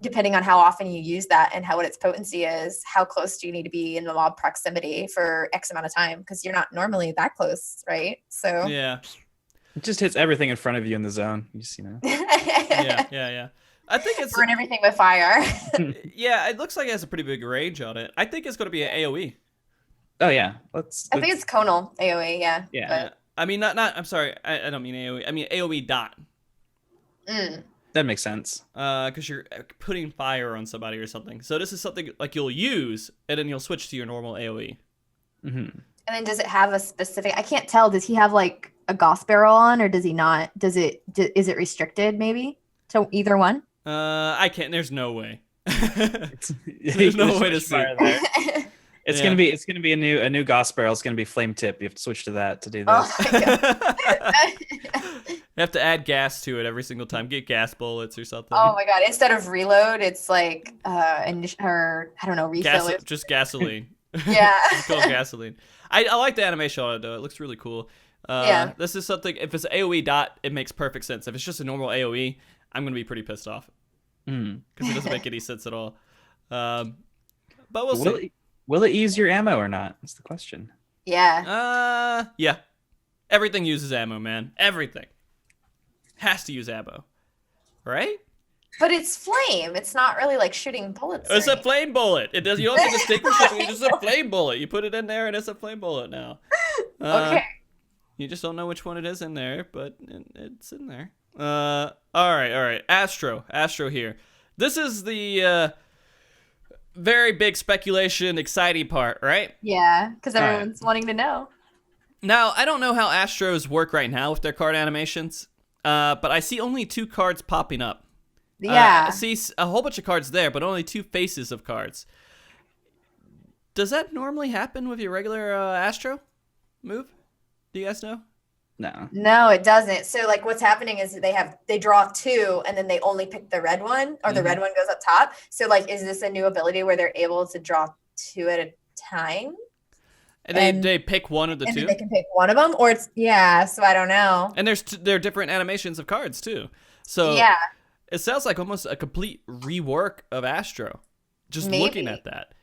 depending on how often you use that and what its potency is, how close do you need to be in the mob proximity for X amount of time? Because you're not normally that close, right? So yeah. It just hits everything in front of you in the zone. You just, Yeah. I think it's burn everything with fire. Yeah, it looks like it has a pretty big range on it. I think it's going to be an AoE. Oh yeah, I think it's conal AoE. Yeah. But... I mean, not. I'm sorry. I don't mean AoE. I mean AoE dot. That makes sense. Because you're putting fire on somebody or something. So this is something like you'll use, and then you'll switch to your normal AoE. And then does it have a specific? I can't tell. Does he have like a Goss barrel on, or does he not? Is it restricted maybe to either one? I can't. There's no way. There's no way to see. It's gonna be a new Goss barrel. It's gonna be flame tip. You have to switch to that to do this. Oh my God. You have to add gas to it every single time. Get gas bullets or something. Oh my God! Instead of reload, it's like I don't know, refill. Just gasoline. Yeah. It's called gasoline. I like the animation on it though. It looks really cool. This is something. If it's AoE dot, it makes perfect sense. If it's just a normal AoE, I'm gonna be pretty pissed off because it doesn't make any sense at all. But we'll see. Will it use your ammo or not? That's the question. Yeah. Yeah. Everything uses ammo, man. Everything has to use ammo, right? But it's flame. It's not really like shooting bullets. It's a flame bullet. It does. You don't have to distinguish it. It's just a flame bullet. You put it in there, and it's a flame bullet now. Okay. You just don't know which one it is in there, but it's in there. All right. Astro here. This is the very big speculation, exciting part, right? Yeah, because everyone's wanting to know. Now, I don't know how Astros work right now with their card animations, but I see only 2 cards popping up. Yeah. I see a whole bunch of cards there, but only 2 faces of cards. Does that normally happen with your regular Astro move? Do you guys know? No, it doesn't. So like what's happening is they draw 2 and then they only pick the red one, or the red one goes up top. So like, is this a new ability where they're able to draw 2 at a time? And they pick one of the and two? And they can pick one of them, or it's, so I don't know. And there are different animations of cards too. So yeah, it sounds like almost a complete rework of Astro, just looking at that.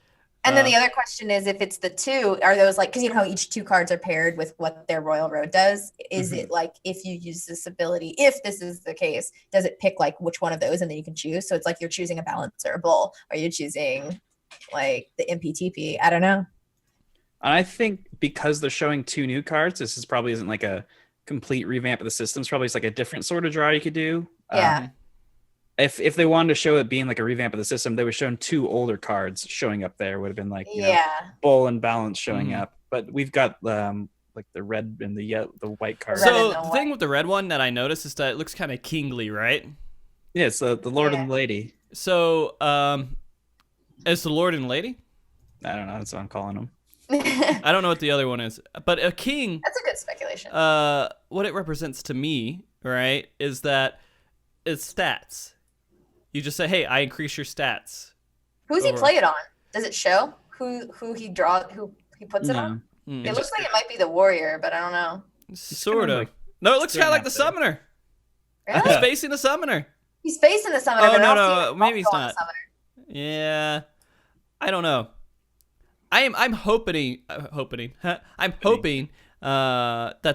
And then the other question is, if it's the 2, are those like, because you know how each 2 cards are paired with what their Royal Road does? Is it like, if you use this ability, if this is the case, does it pick like which one of those and then you can choose? So it's like you're choosing a balance or a bull, or you're choosing like the MPTP. I don't know. I think because they're showing 2 new cards, this is probably isn't like a complete revamp of the system. It's probably just like a different sort of draw you could do. Yeah. If they wanted to show it being like a revamp of the system, they would have shown 2 older cards showing up there. Would have been like, you know, bull and balance showing up. But we've got like the red and the white cards. So the thing with the red one that I noticed is that it looks kind of kingly, right? Yeah, it's the Lord and the Lady. So is the Lord and Lady? I don't know. That's what I'm calling them. I don't know what the other one is, but a king. That's a good speculation. What it represents to me, right, is that it's stats. You just say, "Hey, I increase your stats." Who's he play it on? Does it show who he puts it on? It looks like it might be the warrior, but I don't know. Sort of. No, it looks kind of like the summoner. Really? He's facing the summoner. He's facing the summoner. Oh, but no, maybe he's not. Yeah, I don't know. I'm hoping that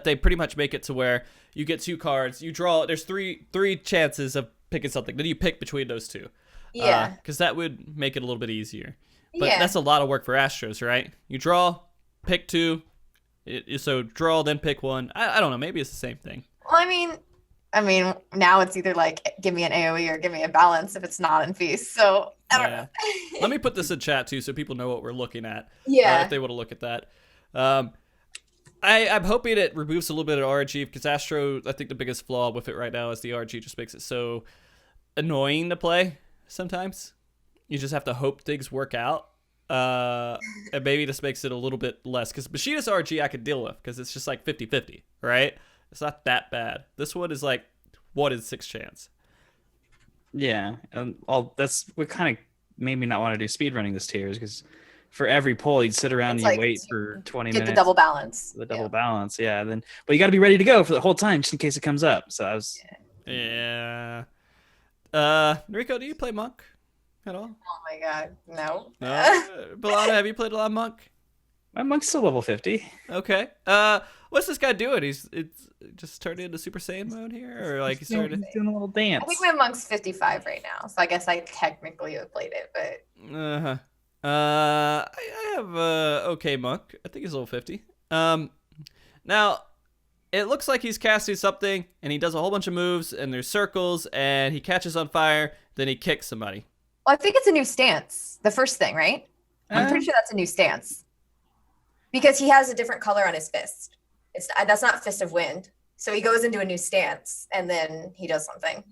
they pretty much make it to where you get 2 cards, you draw. There's three chances of picking something. Then you pick between those 2. Yeah. Because that would make it a little bit easier. But that's a lot of work for Astros, right? You draw, pick 2. So draw, then pick 1. I don't know. Maybe it's the same thing. Well, I mean, now it's either like give me an AoE or give me a balance if it's not in feast. So I don't know. Let me put this in chat too, so people know what we're looking at. Yeah. If they want to look at that. I'm hoping it removes a little bit of RNG, because Astro, I think the biggest flaw with it right now is the RNG just makes it so annoying to play sometimes. You just have to hope things work out. And maybe this makes it a little bit less, because Bushida's RNG I could deal with, because it's just like 50-50, right? It's not that bad. This one is like 1 in 6 chance. Yeah, that's what kind of made me not want to do speedrunning this tier, is because for every pull you'd sit around and you wait for 20 minutes. Get the double balance. The double balance, yeah. But you got to be ready to go for the whole time just in case it comes up. So I was. Yeah. Nariko, do you play Monk at all? Oh my god, no. Balana, have you played a lot of Monk? My Monk's still level 50. Okay. What's this guy doing? It's just turned into Super Saiyan mode here, or like he's doing a little dance. I think my Monk's 55 right now, so I guess I technically have played it, but. I have okay Monk. I think he's level 50. Now it looks like he's casting something, and he does a whole bunch of moves, and there's circles, and he catches on fire, then he kicks somebody. Well, I think it's a new stance. The first thing, right? I'm pretty sure that's a new stance, because he has a different color on his fist. That's not Fist of Wind. So he goes into a new stance, and then he does something.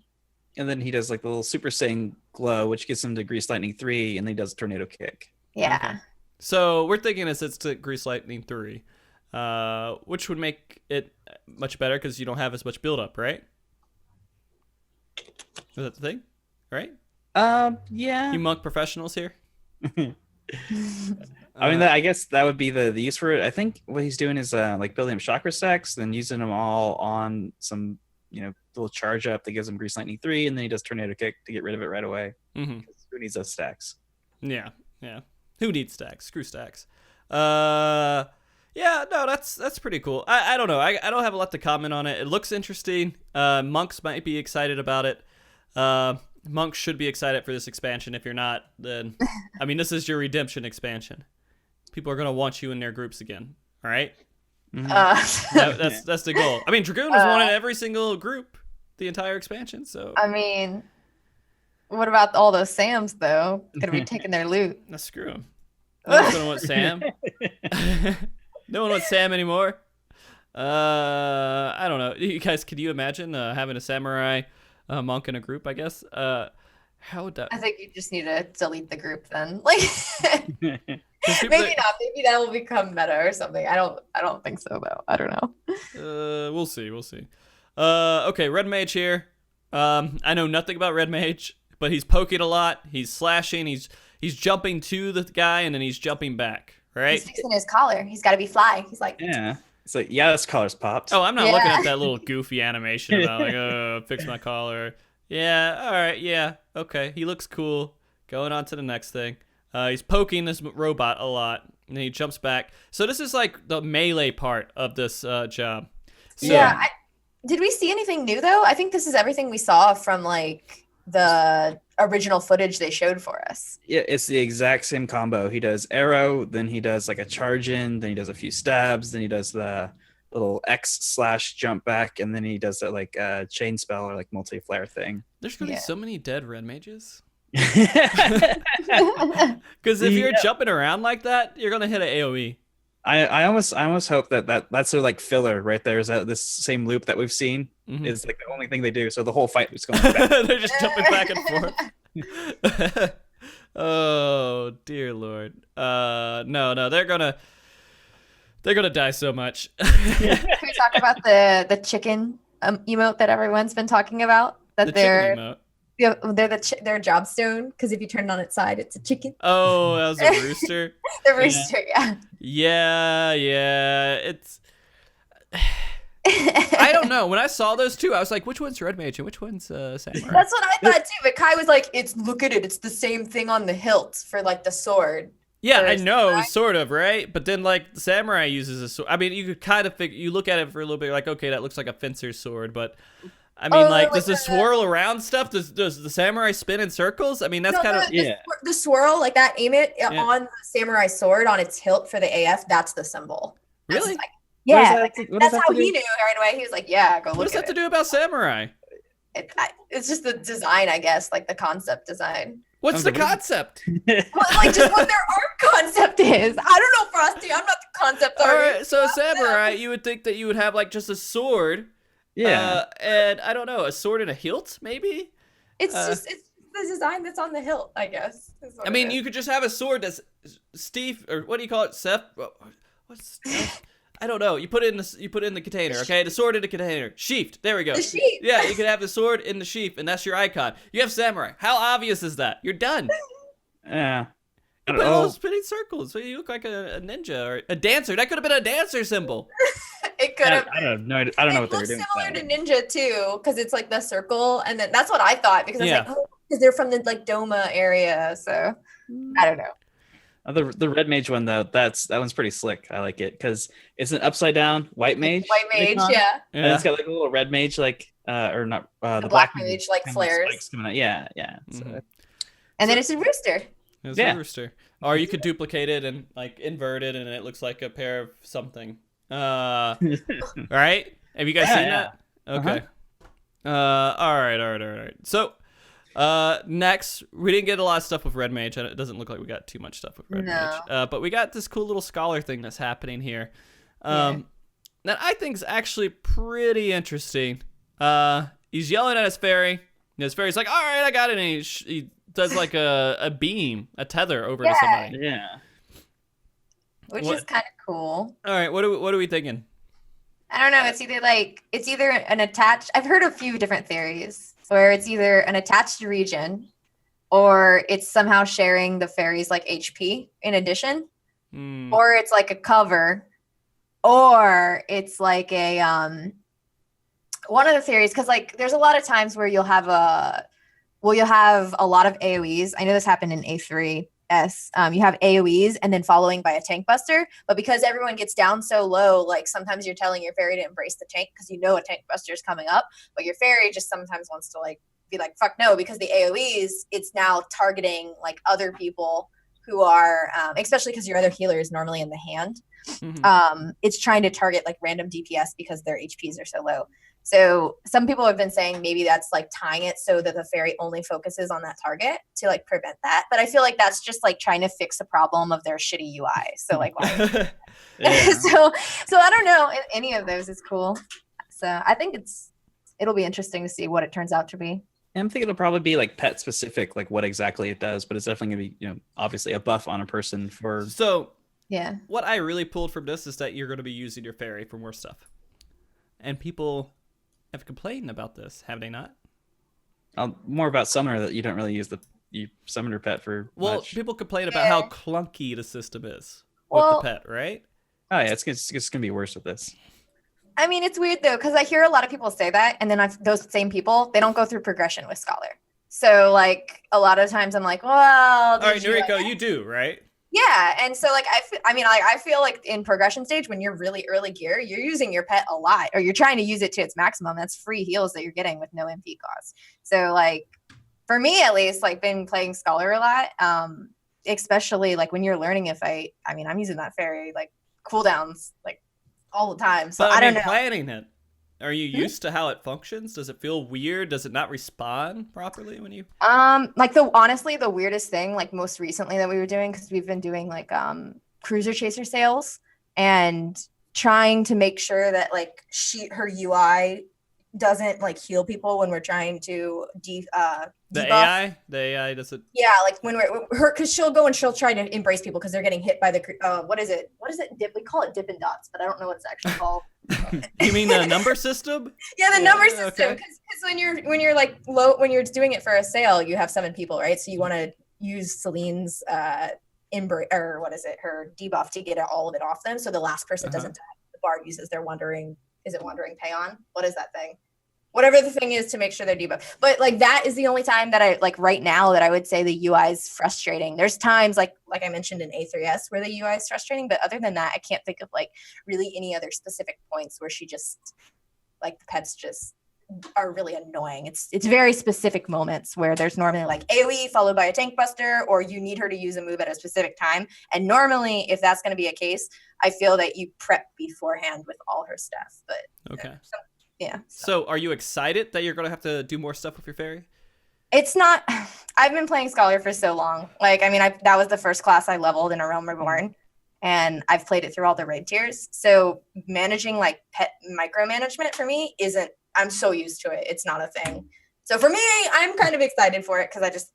And then he does like the little Super Saiyan glow, which gets him to Grease Lightning 3, and then he does Tornado Kick. Yeah. Okay. So we're thinking it's to Grease Lightning 3, which would make it much better because you don't have as much buildup, right? Is that the thing? Right? Yeah. You Monk professionals here? I mean, I guess that would be the use for it. I think what he's doing is like building up chakra stacks, then using them all on some, little charge up that gives him Grease Lightning 3, and then he does Tornado Kick to get rid of it right away. Mm-hmm. Who needs those stacks? Yeah. Who needs stacks? Screw stacks. Yeah, no, that's pretty cool. I don't know. I don't have a lot to comment on it. It looks interesting. Monks might be excited about it. Monks should be excited for this expansion. If you're not, then I mean, this is your redemption expansion. People are gonna want you in their groups again. All right. Mm-hmm. That's the goal. I mean, Dragoon was one in every single group the entire expansion. So I mean, what about all those Sams though? Gonna be taking their loot. Now screw them. No one's gonna want Sam. No one wants Sam anymore. I don't know. You guys, could you imagine having a samurai monk in a group? I guess. How would that? I think you just need to delete the group then. Like, Maybe not. Maybe that will become meta or something. I don't think so though. I don't know. We'll see. Okay, Red Mage here. I know nothing about Red Mage, but he's poking a lot. He's slashing. He's jumping to the guy and then he's jumping back. Right? He's fixing his collar. He's got to be fly. He's like, Yeah. It's like, yeah, this collar's popped. Oh, I'm not looking at that little goofy animation about like, fix my collar. Yeah, all right, yeah, okay. He looks cool. Going on to the next thing. He's poking this robot a lot, and then he jumps back. So this is like the melee part of this job. So, yeah. Did we see anything new though? I think this is everything we saw from like the original footage they showed for us. Yeah, it's the exact same combo. He does arrow, then he does like a charge in, then he does a few stabs, then he does the little X/ jump back, and then he does that like chain spell or like multi-flare thing. There's gonna be so many dead Red Mages. I Because if you're jumping around like that, you're gonna hit an AOE. I almost hope that's their like filler right there. Is that this same loop that we've seen is like the only thing they do. So the whole fight is going back. They're just jumping back and forth. Oh dear Lord. No, they're gonna die so much. Can we talk about the chicken emote that everyone's been talking about? That they're their job stone, because if you turn it on its side, it's a chicken. Oh, that was a rooster. The rooster, Yeah. It's. I don't know. When I saw those two, I was like, which one's Red Mage and which one's Samurai? That's what I thought too. But Kai was like, look at it. It's the same thing on the hilt for like the sword. Yeah, I know, sort of, right? But then, like, the samurai uses a sword. I mean, you could kind of you look at it for a little bit, like, okay, that looks like a fencer's sword, but I mean, does the swirl around stuff? Does the samurai spin in circles? I mean, that's kind of the swirl, like that. Aim it on the samurai sword on its hilt for the AF. That's the symbol. Really? That's how he knew right away. He was like, "Yeah, go look." What does that have to do about samurai? It's just the design, I guess, like the concept design. What's the concept? Well, like just what their art concept is. I don't know, Frosty. I'm not the concept artist. All right, so samurai, you would think that you would have like just a sword. Yeah. And I don't know, a sword and a hilt, maybe? It's the design that's on the hilt, I guess. I mean, you could just have a sword that's Steve, or what do you call it, Seth? What's I don't know. You put it in the container, okay? The sword in the container. Sheathed. There we go. The sheath. Yeah, you could have the sword in the sheath, and that's your icon. You have samurai. How obvious is that? You're done. Yeah. You put all those spinning circles, so you look like a ninja or a dancer. That could have been a dancer symbol. It could have. I don't know what they were doing. Similar to ninja too, because it's like the circle, and then that's what I thought, because I was like, oh, because they're from the like Doma area, so I don't know. The red mage one though, that one's pretty slick. I like it because it's an upside down white mage. White mage, yeah. And it's got like a little red mage, like or not the black mage like flares. Coming out. Yeah. So. And then it's a rooster. It's a rooster. Or you could duplicate it and like invert it, and it looks like a pair of something. Right? Have you guys seen that? Okay. All right. So. Next, we didn't get a lot of stuff with Red Mage. It doesn't look like we got too much stuff with Red Mage. But we got this cool little scholar thing that's happening here. That I think is actually pretty interesting. He's yelling at his fairy. And his fairy's like, all right, I got it. And he does like a beam, a tether over to somebody. Yeah. Which is kind of cool. All right, what are we thinking? I don't know. It's either an attached. I've heard a few different theories where it's either an attached region, or it's somehow sharing the fairy's like HP in addition, or it's like a cover, or it's like a one of the theories, because like there's a lot of times where you'll have a lot of AoEs. I know this happened in A3. You have AoEs and then following by a tank buster, but because everyone gets down so low, like sometimes you're telling your fairy to embrace the tank because you know a tank buster is coming up, but your fairy just sometimes wants to like be like, fuck no, because the AoEs, it's now targeting like other people who are, especially because your other healer is normally in the hand. It's trying to target like random DPS because their HPs are so low. So some people have been saying maybe that's like tying it so that the fairy only focuses on that target to like prevent that. But I feel like that's just like trying to fix a problem of their shitty UI. So like, why? So I don't know. Any of those is cool. So I think it'll be interesting to see what it turns out to be. I'm thinking it'll probably be like pet specific, like what exactly it does, but it's definitely gonna be, obviously a buff on a person for. So Yeah. what I really pulled from this is that you're going to be using your fairy for more stuff. And people have complained about this, have they not? More about summoner, that you don't really use you summoner pet for Well, much. people complain about how clunky the system is with Well, the pet, right? Oh yeah, it's gonna be worse with this. I mean, it's weird though, because I hear a lot of people say that, and then those same people, they don't go through progression with Scholar. So like a lot of times I'm like, well, All right, did you, Nariko, like- you do, right? yeah, and so like I feel like in progression stage when you're really early gear, you're using your pet a lot, or you're trying to use it to its maximum. That's free heals that you're getting with no MP cost. So like for me at least, like been playing Scholar a lot, especially like when you're learning a fight. I mean, I'm using that fairy like cooldowns like all the time. So But I don't mean, know. planning it. Are you used to how it functions? Does it feel weird? Does it not respawn properly when you? Like honestly, the weirdest thing, like most recently that we were doing, because we've been doing like cruiser chaser sales and trying to make sure that like her UI doesn't like heal people when we're trying to The debuff. AI does it? Yeah, like when because she'll go and she'll try to embrace people because they're getting hit by the what is it? We call it Dippin' Dots, but I don't know what it's actually called. You mean the number system? Yeah, the number system. Okay. Because when you're like when you're doing it for a sale, you have 7 people, right? So you want to use Celine's her debuff to get all of it off them, so the last person doesn't die. The bard uses their wandering payon. What is that thing? Whatever the thing is to make sure they're debuffed. But like that is the only time that I like right now that I would say the UI is frustrating. There's times like I mentioned in A3S where the UI is frustrating, but other than that, I can't think of like really any other specific points where she just like the pets just are really annoying. It's very specific moments where there's normally like AoE followed by a tank buster, or you need her to use a move at a specific time. And normally, if that's going to be a case, I feel that you prep beforehand with all her stuff. But Okay. Yeah. So are you excited that you're going to have to do more stuff with your fairy? It's not. I've been playing Scholar for so long. Like, I mean, that was the first class I leveled in A Realm Reborn, and I've played it through all the raid tiers. So managing like pet micromanagement for me isn't. I'm so used to it. It's not a thing. So for me, I'm kind of excited for it because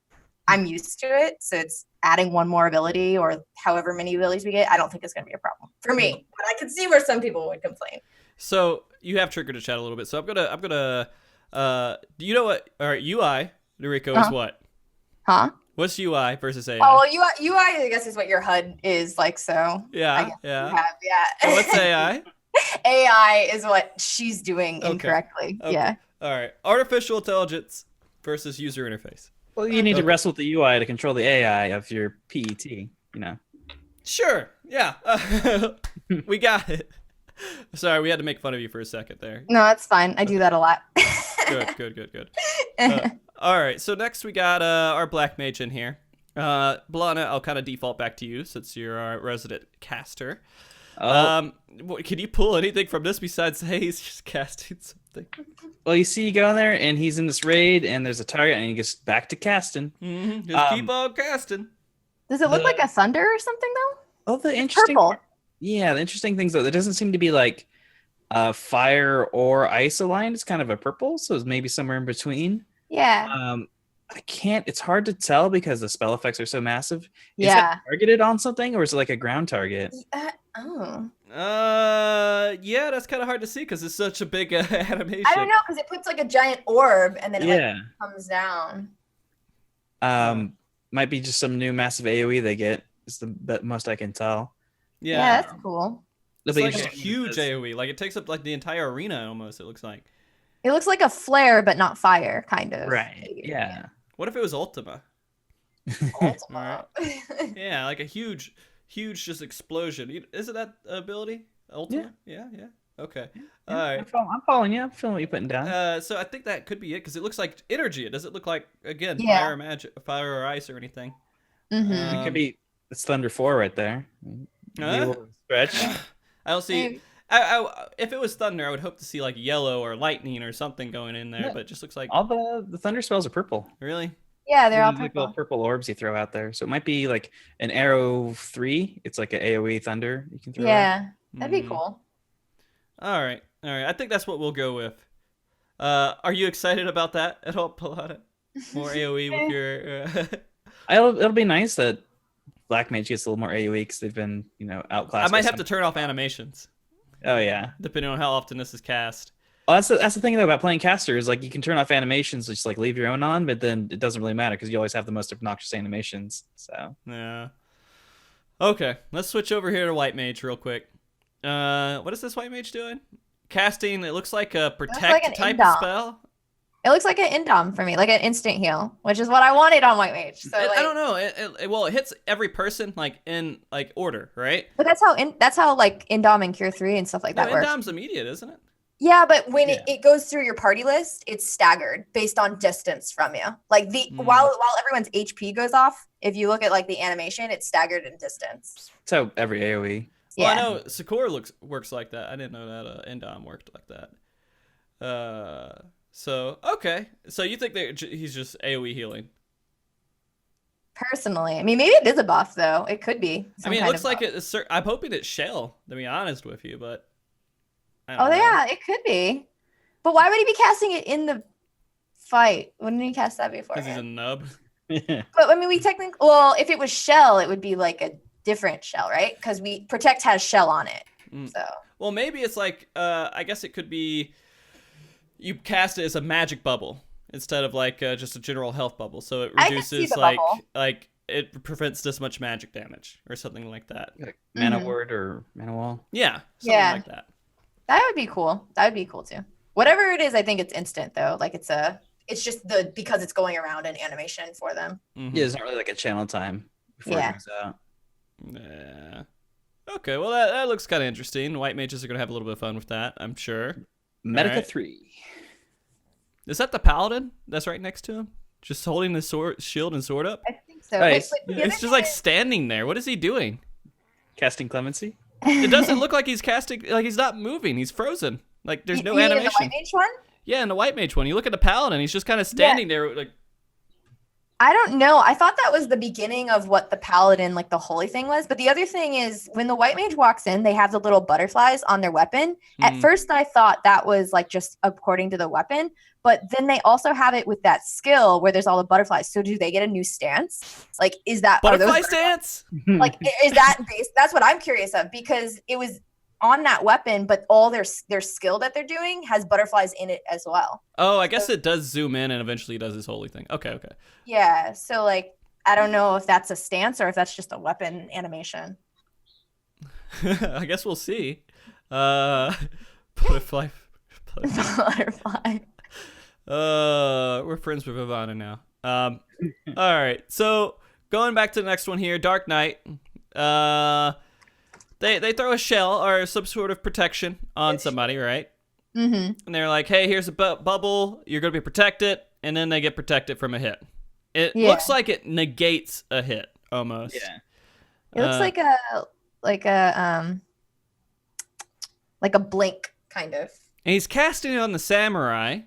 I'm used to it. So it's adding one more ability or however many abilities we get. I don't think it's going to be a problem for me. But I could see where some people would complain. So you have triggered to chat a little bit. So I'm gonna do you know what? All right, UI Nariko is what? Huh? What's UI versus AI? Oh, well, UI I guess is what your HUD is like. So yeah. yeah. So what's AI? AI is what she's doing incorrectly. Okay. Yeah. All right. Artificial intelligence versus user interface. Well, you need to wrestle with the UI to control the AI of your PET. Sure. Yeah. We got it. Sorry, we had to make fun of you for a second there. No, that's fine. I do that a lot. Good. All right. So next we got our black mage in here. Balana, I'll kind of default back to you since you're our resident caster. Can you pull anything from this besides hey, he's just casting something? Well, you see, you go in there and he's in this raid, and there's a target, and he gets back to casting. Mm-hmm. Just keep on casting. Does it look like a thunder or something though? Oh, the interesting. Purple. Yeah, the interesting things though, there doesn't seem to be like fire or ice aligned. It's kind of a purple, so it's maybe somewhere in between. Yeah. It's hard to tell because the spell effects are so massive. Yeah. Is that targeted on something, or is it like a ground target? Yeah, that's kind of hard to see because it's such a big animation. I don't know, because it puts like a giant orb and then it Yeah. like comes down. Might be just some new massive AoE they get. Is the most I can tell. Yeah, that's cool. It's It'll be like a interesting huge because- AoE. Like it takes up like the entire arena almost. It looks like. It looks like a flare, but not fire, kind of. Right. Yeah. What if it was Ultima? Ultima. Yeah, like a huge just explosion. Is it that ability? Ultima? Yeah. Okay. All right. I'm following you. I'm feeling what you're putting down. So I think that could be it because it looks like energy. It doesn't look like again Yeah. fire or magic, fire or ice or anything. Mm-hmm. It could be. It's Thunder 4 right there. Stretch. I don't see. I if it was thunder, I would hope to see like yellow or lightning or something going in there, Yeah. but it just looks like All the thunder spells are purple. really. Yeah, they're all There's like purple. little purple orbs you throw out there. So it might be like an arrow 3. It's like an AoE thunder you can throw out. Yeah, that'd be Mm. cool. All right. I think that's what we'll go with. Are you excited about that at all, Balana? More AoE with your. It'll be nice that Black Mage gets a little more AoE because they've been, outclassed. I might have to turn off animations. Oh yeah, depending on how often this is cast. Well, that's the thing though about playing caster is like you can turn off animations, just like leave your own on, but then it doesn't really matter because you always have the most obnoxious animations. So yeah. Okay, let's switch over here to White Mage real quick. What is this White Mage doing? Casting. It looks like a protect type of spell. It looks like an indom for me, like an instant heal, which is what I wanted on White Mage. So I don't know. It hits every person like in like order, right? But that's how like indom and cure 3 and stuff like that works. Indom's immediate, isn't it? Yeah, but when it goes through your party list, it's staggered based on distance from you. Like while everyone's HP goes off, if you look at like the animation, it's staggered in distance. So every AoE. Yeah. Well, I know Sakura works like that. I didn't know that Indom worked like that. So okay. So you think that he's just AoE healing? Personally, I mean, maybe it is a buff though. It could be. I mean, it looks like it's. I'm hoping it's Shell. To be honest with you, but. Yeah, it could be. But why would he be casting it in the fight? Wouldn't he cast that before? Because he's a nub. But I mean, if it was Shell, it would be like a different Shell, right? Because Protect has Shell on it. So. Well, maybe it's like, I guess it could be, you cast it as a magic bubble instead of like just a general health bubble. So it reduces like it prevents this much magic damage or something like that. Like mana ward or mana wall. Yeah, something like that. That would be cool. That would be cool too. Whatever it is, I think it's instant though. Like it's just because it's going around an animation for them. Mm-hmm. Yeah, it's not really like a channel time before it goes out. Yeah. Okay, well that looks kind of interesting. White mages are gonna have a little bit of fun with that, I'm sure. Medica 3. Is that the paladin that's right next to him, just holding the shield and sword up? I think so. Nice. It's just like standing there. What is he doing? Casting clemency. It doesn't look like he's casting. Like he's not moving. He's frozen. Like there's no animation. In the White Mage one? Yeah, in the White Mage one. You look at the paladin. He's just kind of standing there, like. I don't know. I thought that was the beginning of what the paladin, like the holy thing was. But the other thing is when the White Mage walks in, they have the little butterflies on their weapon. At first, I thought that was like just according to the weapon. But then they also have it with that skill where there's all the butterflies. So do they get a new stance? Like, is that butterfly stance? Like, is that based? That's what I'm curious of because it was on that weapon, but all their skill that they're doing has butterflies in it as well. Oh, I guess it does zoom in and eventually does this holy thing. Okay. Yeah. So like, I don't know if that's a stance or if that's just a weapon animation. I guess we'll see. Butterfly. Butterfly. We're friends with Ivana now. All right. So going back to the next one here, Dark Knight. They throw a shell or some sort of protection on somebody, right? Mm-hmm. And they're like, "Hey, here's a bubble. You're gonna be protected," and then they get protected from a hit. It looks like it negates a hit almost. Yeah. It looks like a blink kind of. And he's casting it on the samurai.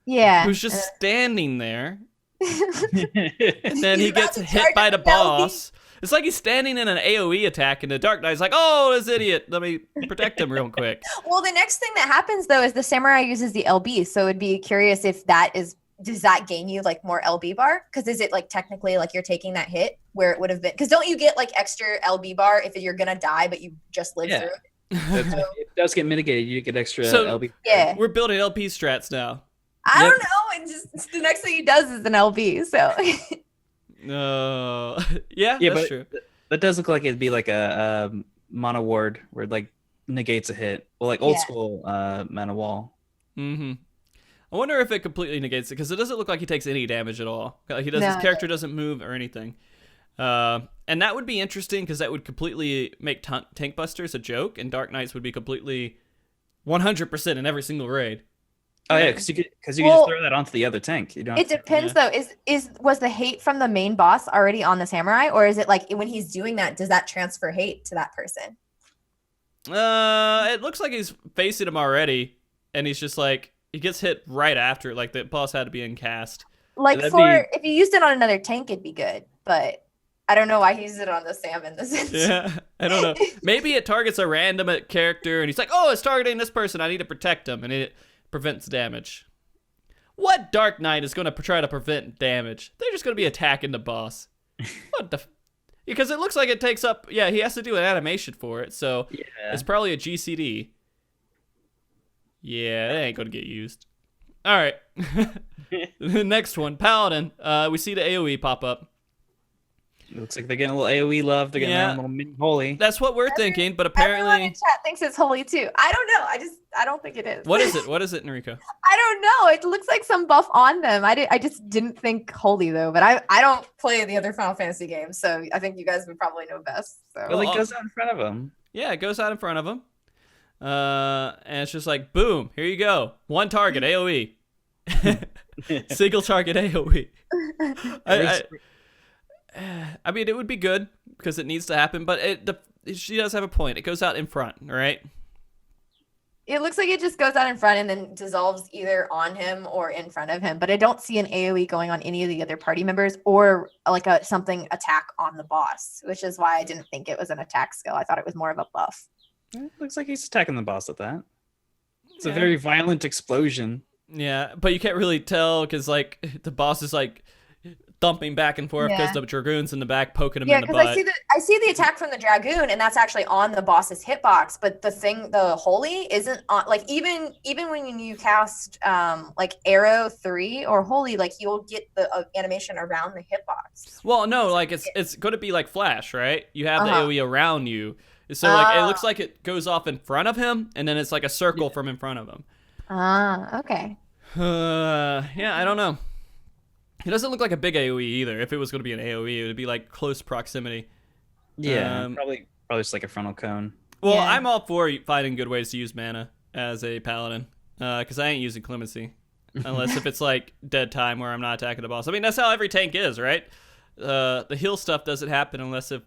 Yeah. Who's just standing there. And then he gets hit by the boss. It's like he's standing in an AoE attack, and the Dark Knight's like, "Oh, this idiot! Let me protect him real quick." Well, the next thing that happens though is the samurai uses the LB, so it'd be curious if does that gain you like more LB bar? Because is it like technically like you're taking that hit where it would have been? Because don't you get like extra LB bar if you're gonna die but you just live through it? It does get mitigated. You get extra LB. Yeah, we're building LP strats now. I don't know. And just the next thing he does is an LB. So. No. Yeah, that's true. That does look like it'd be like a mono ward where it like negates a hit. Well, like old school mana wall. Mm-hmm. I wonder if it completely negates it because it doesn't look like he takes any damage at all. His character doesn't move or anything. And that would be interesting because that would completely make Tank Busters a joke, and Dark Knights would be completely 100% in every single raid. Oh yeah, because you could just throw that onto the other tank. You don't. It depends though. Was the hate from the main boss already on the samurai, or is it like when he's doing that, does that transfer hate to that person? It looks like he's facing him already, and he's just like he gets hit right after. Like the boss had to be in cast. Like if you used it on another tank, it'd be good, but I don't know why he used it on the Sam in this instance. Yeah, I don't know. Maybe it targets a random character, and he's like, "Oh, it's targeting this person. I need to protect him," and it prevents damage. What Dark Knight is going to try to prevent damage? They're just going to be attacking the boss. What the? Because it looks like it takes up. Yeah, he has to do an animation for it, so it's probably a GCD. Yeah, it ain't going to get used. All right. The next one, Paladin. We see the AoE pop up. It looks like they're getting a little AoE love. They're getting their own little mini holy. That's what we're thinking, but apparently everyone in chat thinks it's holy too. I don't know. I don't think it is. What is it? What is it, Nariko? I don't know. It looks like some buff on them. I just didn't think holy though. But I don't play the other Final Fantasy games, so I think you guys would probably know best. So Well, it goes out in front of them. Yeah, it goes out in front of them. And it's just like, boom, here you go. One target, AoE. Single target AoE. I mean, it would be good because it needs to happen, but she does have a point. It goes out in front, right? it looks like it just goes out in front and then dissolves either on him or in front of him. But I don't see an AoE going on any of the other party members or like something attack on the boss, which is why I didn't think it was an attack skill. I thought it was more of a buff. It looks like he's attacking the boss with that. It's a very violent explosion. Yeah, but you can't really tell because like the boss is like thumping back and forth because the dragoon's in the back poking him in the butt. Yeah, because I see the attack from the dragoon, and that's actually on the boss's hitbox. But the holy isn't on. Like even when you cast like arrow 3 or holy, like you'll get the animation around the hitbox. Well, no, like it's going to be like Flash, right? You have the AoE around you, so like it looks like it goes off in front of him, and then it's like a circle from in front of him. Okay. Yeah, I don't know. It doesn't look like a big AoE either. If it was going to be an AoE, it would be like close proximity. Yeah, probably just like a frontal cone. Well, I'm all for finding good ways to use mana as a paladin, because I ain't using clemency unless if it's like dead time where I'm not attacking the boss. I mean, that's how every tank is, right? The heal stuff doesn't happen unless if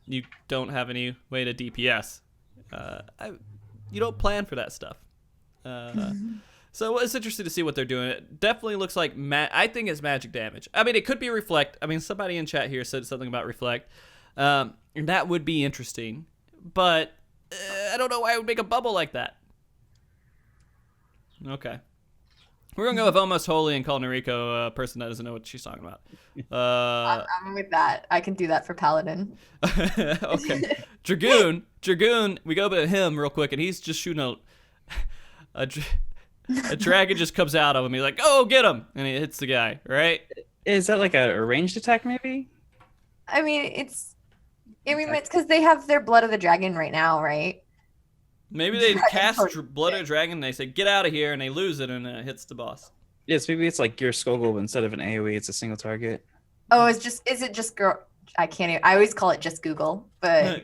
you don't have any way to DPS. You don't plan for that stuff. So it's interesting to see what they're doing. It definitely looks like I think it's magic damage. I mean, it could be reflect. I mean, somebody in chat here said something about reflect, and that would be interesting. But I don't know why I would make a bubble like that. Okay, we're gonna go with almost holy and call Nariko a person that doesn't know what she's talking about. I'm with that. I can do that for paladin. Okay, Dragoon. We go to him real quick, and he's just shooting a dragon just comes out of him. He's like, "Oh, get him!" and he hits the guy. Right? Is that like a ranged attack, maybe? I mean, it's because they have their Blood of the Dragon right now, right? Maybe they cast Blood of the Dragon. And they say, "Get out of here!" and they lose it, and it hits the boss. Yes, maybe it's like your Skogul, but instead of an AoE, it's a single target. Oh, is it just girl? I can't even. I always call it just Google, but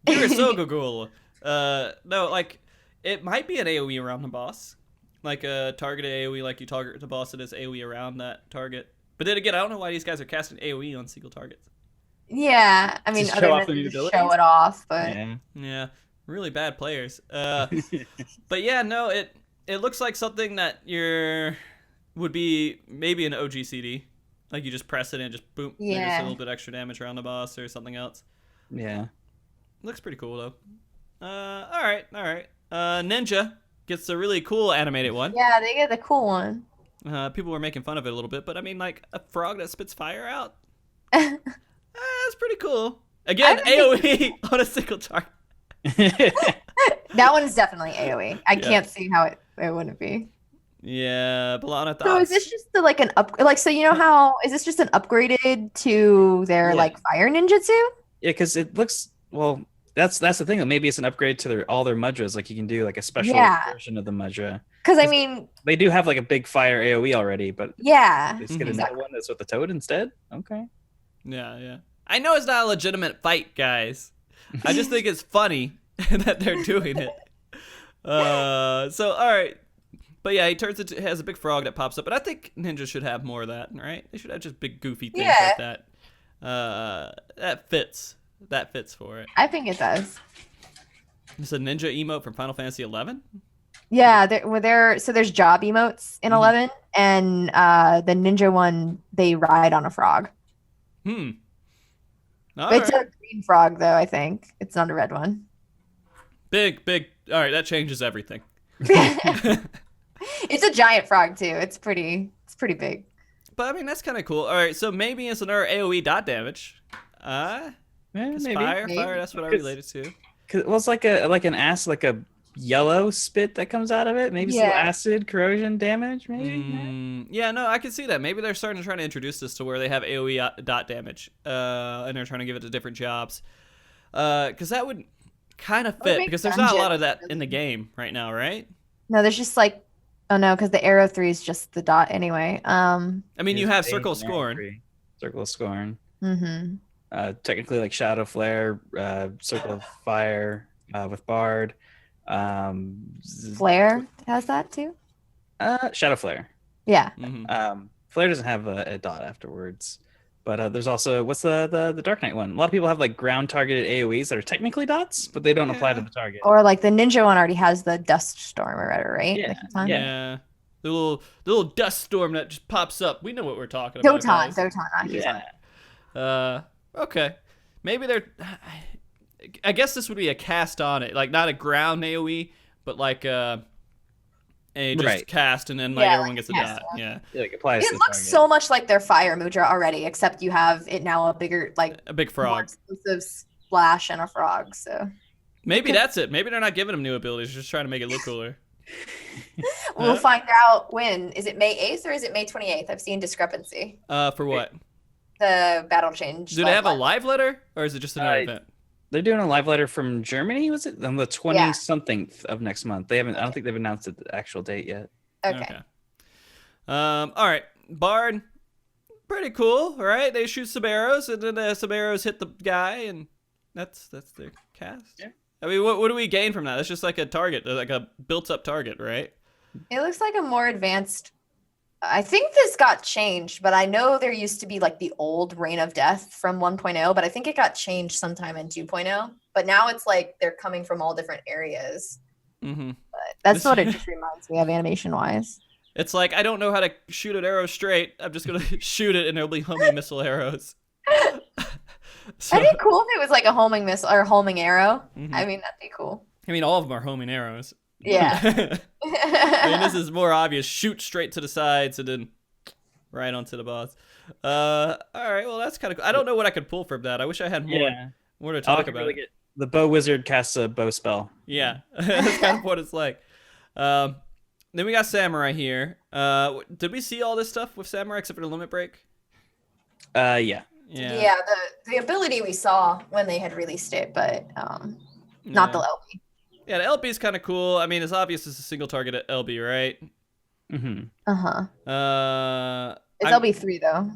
You're so Google. No, like it might be an AoE around the boss. Like a targeted AoE, like you target the boss, it is AoE around that target. But then again, I don't know why these guys are casting AoE on single targets. Yeah, I mean, to other show off than their just abilities? show it off, but Yeah, really bad players. But yeah, no, it looks like something that would be maybe an OGCD. Like you just press it and just boom, there's a little bit extra damage around the boss or something else. Yeah. Looks pretty cool though. All right. Ninja gets a really cool animated one. Yeah, they get the cool one. People were making fun of it a little bit, but I mean, like a frog that spits fire out. That's pretty cool. Again, AoE on a single target. That one is definitely AoE. I can't see how it wouldn't be. Yeah, Balana thoughts. So is this just like an up? Like, so you know how is this just an upgraded to their like fire ninjutsu? Yeah, because it looks That's the thing. Maybe it's an upgrade to all their mudras. Like you can do like a special version of the mudra. Because I mean, they do have like a big fire AoE already, but they just get another one that's with the toad instead. Okay. Yeah. I know it's not a legitimate fight, guys. I just think it's funny that they're doing it. So all right, but yeah, he has a big frog that pops up, but I think ninjas should have more of that, right? They should have just big goofy things like that. That fits. That fits for it. I think it does. It's a ninja emote from Final Fantasy XI? Yeah, so there's job emotes in 11, and the ninja one, they ride on a frog. It's a green frog, though, I think. It's not a red one. Big. All right, that changes everything. It's a giant frog too. It's pretty big. But I mean, that's kind of cool. All right, so maybe it's another AoE dot damage. Maybe. Fire, Maybe. that's what I related to. Well, it's like an acid, like a yellow spit that comes out of it. Maybe some Yeah. acid corrosion damage. Maybe. Yeah, no, I can see that. Maybe they're starting to try to introduce this to where they have AoE dot damage, and they're trying to give it to different jobs. Because that would kind of fit, make because there's not a lot of dungeons, that in the game right now, right? No, there's just like, oh no, because the arrow 3 is just the dot anyway. I mean, you have Here's Circle of a Scorn. Circle of Scorn. Mm-hmm. Technically like Shadow Flare, Circle of Fire with Bard. Flare has that too. Shadow Flare. Yeah. Flare doesn't have a dot afterwards. But there's also, what's the Dark Knight one? A lot of people have like ground targeted AoEs that are technically dots, but they don't apply to the target. Or like the ninja one already has the dust storm or whatever, right? Yeah, Like Khotan? Yeah. The little dust storm that just pops up. We know what we're talking about. Khotan, guys. Khotan. Yeah. Okay. Maybe they're. I guess this would be a cast on it, like not a ground AOE, but like a just Right. cast and then like Yeah, everyone like gets a cast, dot. yeah. Yeah, It applies to It the looks target. so much like their fire mudra already, except you have it now a bigger, like a big more frog. explosive splash and a frog. So Maybe that's it. Maybe they're not giving them new abilities, just trying to make it look cooler. we'll find out when. Is it May 8th or is it May 28th? I've seen discrepancy. For what? The battle change. Do they have a live letter, or is it just another event? They're doing a live letter from Germany, was it? On the 20 something of next month. They haven't I don't think they've announced the actual date yet. Okay. All right. Bard, pretty cool, right? They shoot some arrows, and then some arrows hit the guy, and that's their cast. Yeah. I mean, what do we gain from that? That's just like a target, like a built-up target, right? It looks like a more advanced. I think this got changed, but I know there used to be like the old Reign of Death from 1.0, but I think it got changed sometime in 2.0. But now it's like they're coming from all different areas. Mm-hmm. But that's what it just reminds me of animation-wise. It's like, I don't know how to shoot an arrow straight. I'm just going to shoot it, and there'll be homing missile arrows. So, That'd be cool if it was like a homing missile or homing arrow. Mhm. I mean, that'd be cool. I mean, all of them are homing arrows. Yeah. I mean, this is more obvious. Shoot straight to the sides and then right onto the boss. All right, well, that's kind of cool. I don't know what I could pull from that. I wish I had more to talk about. The bow wizard casts a bow spell. Yeah, that's kind of what it's like. Then we got Samurai here. Did we see all this stuff with Samurai except for the limit break? Yeah. Yeah, the ability we saw when they had released it, but not the LP. Yeah, the LB is kind of cool. I mean, it's obvious it's a single target at LB, right? Mm-hmm. It's LB3 though.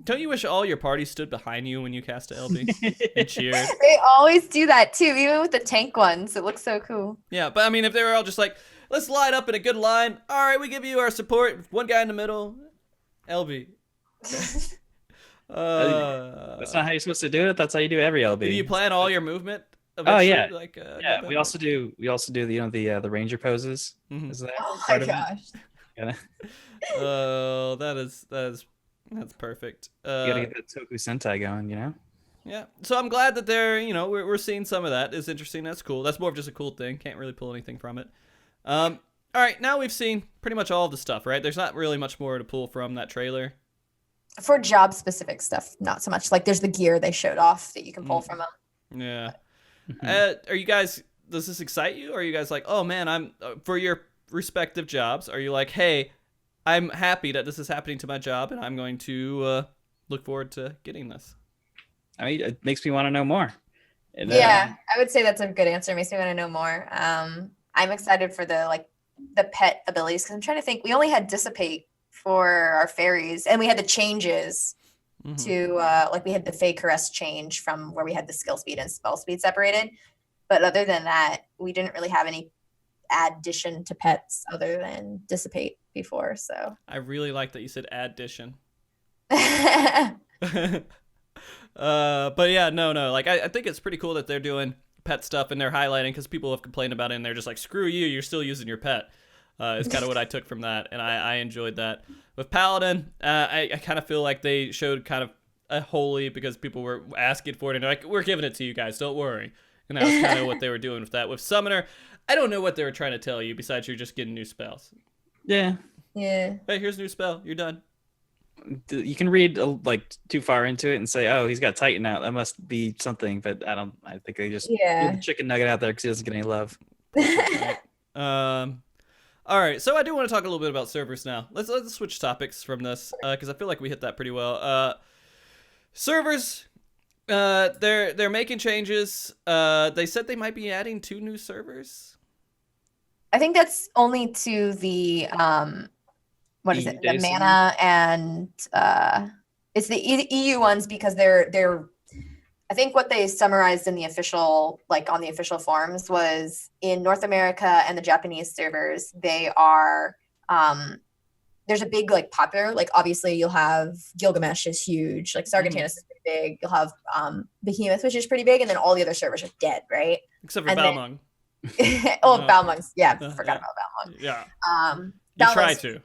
Don't you wish all your party stood behind you when you cast a LB and cheered? They always do that too, even with the tank ones. It looks so cool. Yeah, but I mean, if they were all just like, let's line up in a good line. All right, we give you our support. One guy in the middle, LB. That's not how you're supposed to do it. That's how you do every LB. Do you plan all your movement? Oh yeah, like, yeah. We also do the ranger poses. Mhm. Is that Oh my part of it? gosh. Yeah. Oh, that's perfect. You gotta get that Toku Sentai going, you know? Yeah. So I'm glad that they're, we're seeing some of that. It's interesting. That's cool. That's more of just a cool thing. Can't really pull anything from it. All right. Now we've seen pretty much all of the stuff, right? There's not really much more to pull from that trailer. For job specific stuff, not so much. Like there's the gear they showed off that you can pull from them. Yeah. Mm-hmm. Are you guys, does this excite you? Or are you guys like, oh man, I'm, for your respective jobs, are you like, hey, I'm happy that this is happening to my job and I'm going to look forward to getting this? I mean, it makes me want to know more. And, Yeah, I would say that's a good answer. Makes me want to know more. I'm excited for the pet abilities because I'm trying to think. We only had dissipate for our fairies, and we had the changes to we had the Fey Caress change from where we had the skill speed and spell speed separated. But other than that, we didn't really have any addition to pets other than dissipate before. So I really like that you said addition. yeah, But yeah, no. Like, I think it's pretty cool that they're doing pet stuff and they're highlighting because people have complained about it and they're just like, screw you, you're still using your pet. Is kind of what I took from that, and I enjoyed that. With Paladin, I kind of feel like they showed kind of a holy because people were asking for it and they're like, we're giving it to you guys, don't worry. And that was kind of what they were doing with that. With Summoner, I don't know what they were trying to tell you besides you're just getting new spells. Yeah. Yeah. Hey, here's a new spell. You're done. You can read like too far into it and say, "Oh, he's got Titan out. That must be something." But I don't. I think they just threw Yeah. the chicken nugget out there because he doesn't get any love. All right, so I do want to talk a little bit about servers now. Let's switch topics from this because I feel like we hit that pretty well. Servers, they're making changes. They said they might be adding 2 new servers. I think that's only to the what is EU it? The data center? Mana and it's the EU ones because they're I think what they summarized in the official, like on the official forums, was in North America and the Japanese servers, they are there's a big like popular, like obviously you'll have Gilgamesh is huge, like Sargatanas is pretty big, you'll have Behemoth, which is pretty big, and then all the other servers are dead, right? Except for And Balmung. Oh, Balmung's, yeah, forgot yeah. about Balmung. Yeah. You Balmung's- try to.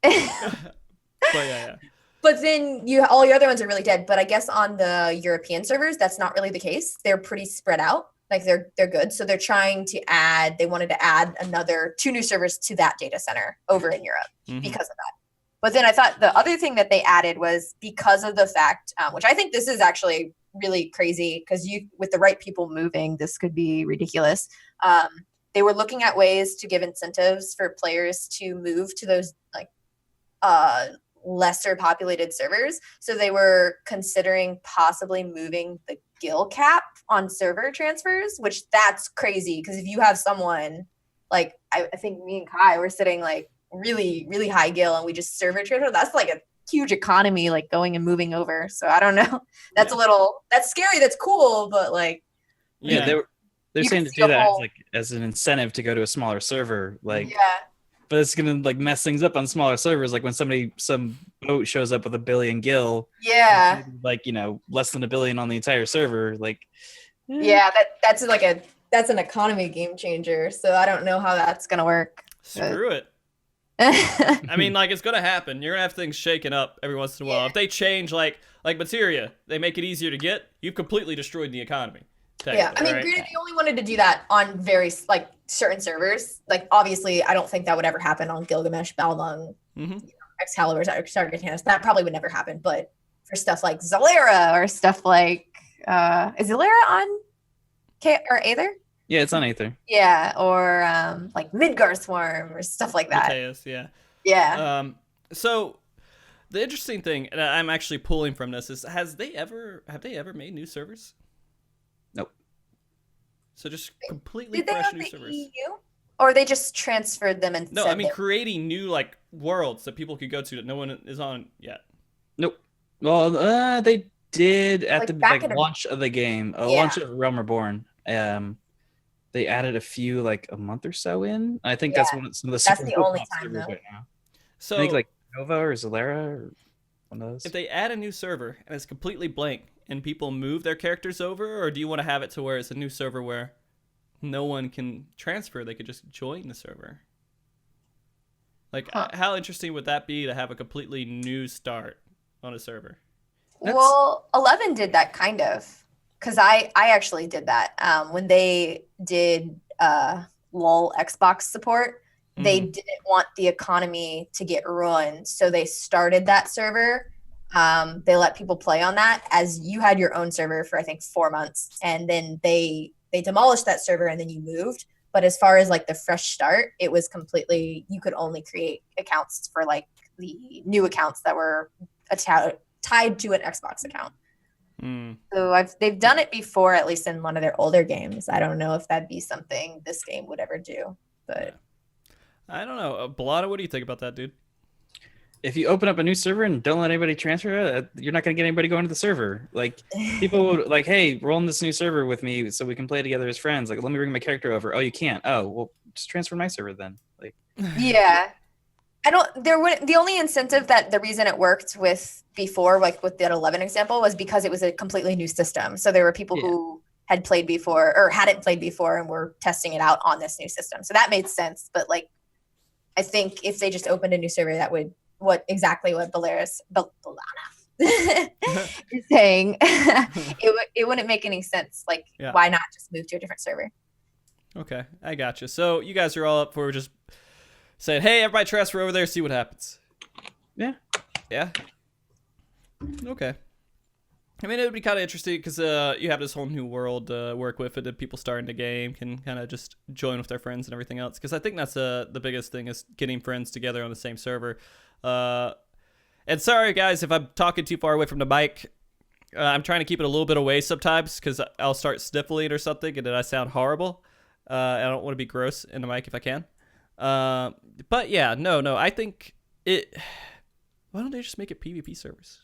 But yeah. But then all your other ones are really dead. But I guess on the European servers, that's not really the case. They're pretty spread out. Like they're good. So they're trying to add. They wanted to add 2 new servers to that data center over in Europe because of that. But then I thought the other thing that they added was because of the fact, which I think this is actually really crazy because with the right people moving, this could be ridiculous. They were looking at ways to give incentives for players to move to those like lesser populated servers. So they were considering possibly moving the gil cap on server transfers, which that's crazy because if you have someone like I think me and Kai were sitting like really, really high gil and we just server transfer, that's like a huge economy like going and moving over. So I don't know. That's that's scary, that's cool, but like they're saying to do that as an incentive to go to a smaller server, like but it's gonna like mess things up on smaller servers. Like when some boat shows up with 1 billion gil, like less than 1 billion on the entire server, like that's an economy game changer. So I don't know how that's gonna work. Screw it. I mean, like it's gonna happen. You're gonna have things shaken up every once in a while. If they change, like materia, they make it easier to get. You've completely destroyed the economy. Yeah, I mean, granted, they only wanted to do that on very like certain servers. Like, obviously, I don't think that would ever happen on Gilgamesh, Balmung, Excalibur, Sargatanas. That probably would never happen. But for stuff like Zalera or stuff like, is Zalera on or Aether? Yeah, it's on Aether. Yeah, or like Midgar Swarm or stuff like that. Mateus, yeah. Yeah. So the interesting thing, and I'm actually pulling from this, is have they ever made new servers? Nope. So just completely fresh new servers. EU? Or they just transferred them and No, I mean creating new like worlds that people could go to that no one is on yet. Nope. Well, they did at like the launch of the game, launch of Realm Reborn. They added a few like a month or so in. I think that's some of the super the only time though. Right now. So I think like Nova or Zalera or one of those. If they add a new server and it's completely blank and people move their characters over, or do you want to have it to where it's a new server where no one can transfer, they could just join the server? Like how interesting would that be to have a completely new start on a server? Well, 11 did that kind of, because I actually did that when they did LOL Xbox support. They didn't want the economy to get ruined, so they started that server. They let people play on that as you had your own server for I think 4 months, and then they demolished that server and then you moved. But as far as like the fresh start, it was completely, you could only create accounts for like the new accounts that were tied to an Xbox account. So they've done it before, at least in one of their older games. I don't know if that'd be something this game would ever do, but I don't know. Balana, what do you think about that, dude? If you open up a new server and don't let anybody transfer, you're not going to get anybody going to the server. Like people would like, hey, roll in this new server with me so we can play together as friends. Like, let me bring my character over. Oh, you can't. Oh, well, just transfer my server then. Like, yeah. The only incentive that the reason it worked with before, like with that 11 example, was because it was a completely new system. So there were people who had played before or hadn't played before and were testing it out on this new system. So that made sense. But like, I think if they just opened a new server, that would exactly what Balana is saying. it wouldn't make any sense. Like, why not just move to a different server? Okay, I gotcha. So you guys are all up for just saying, "Hey, everybody, transfer over there, see what happens." Yeah. Yeah. Okay. I mean, it would be kind of interesting because you have this whole new world to work with, and people starting the game can kind of just join with their friends and everything else. Because I think that's the biggest thing is getting friends together on the same server. And sorry, guys, if I'm talking too far away from the mic. I'm trying to keep it a little bit away sometimes because I'll start sniffling or something, and then I sound horrible. I don't want to be gross in the mic if I can. But yeah, no, I think it... Why don't they just make it PvP servers?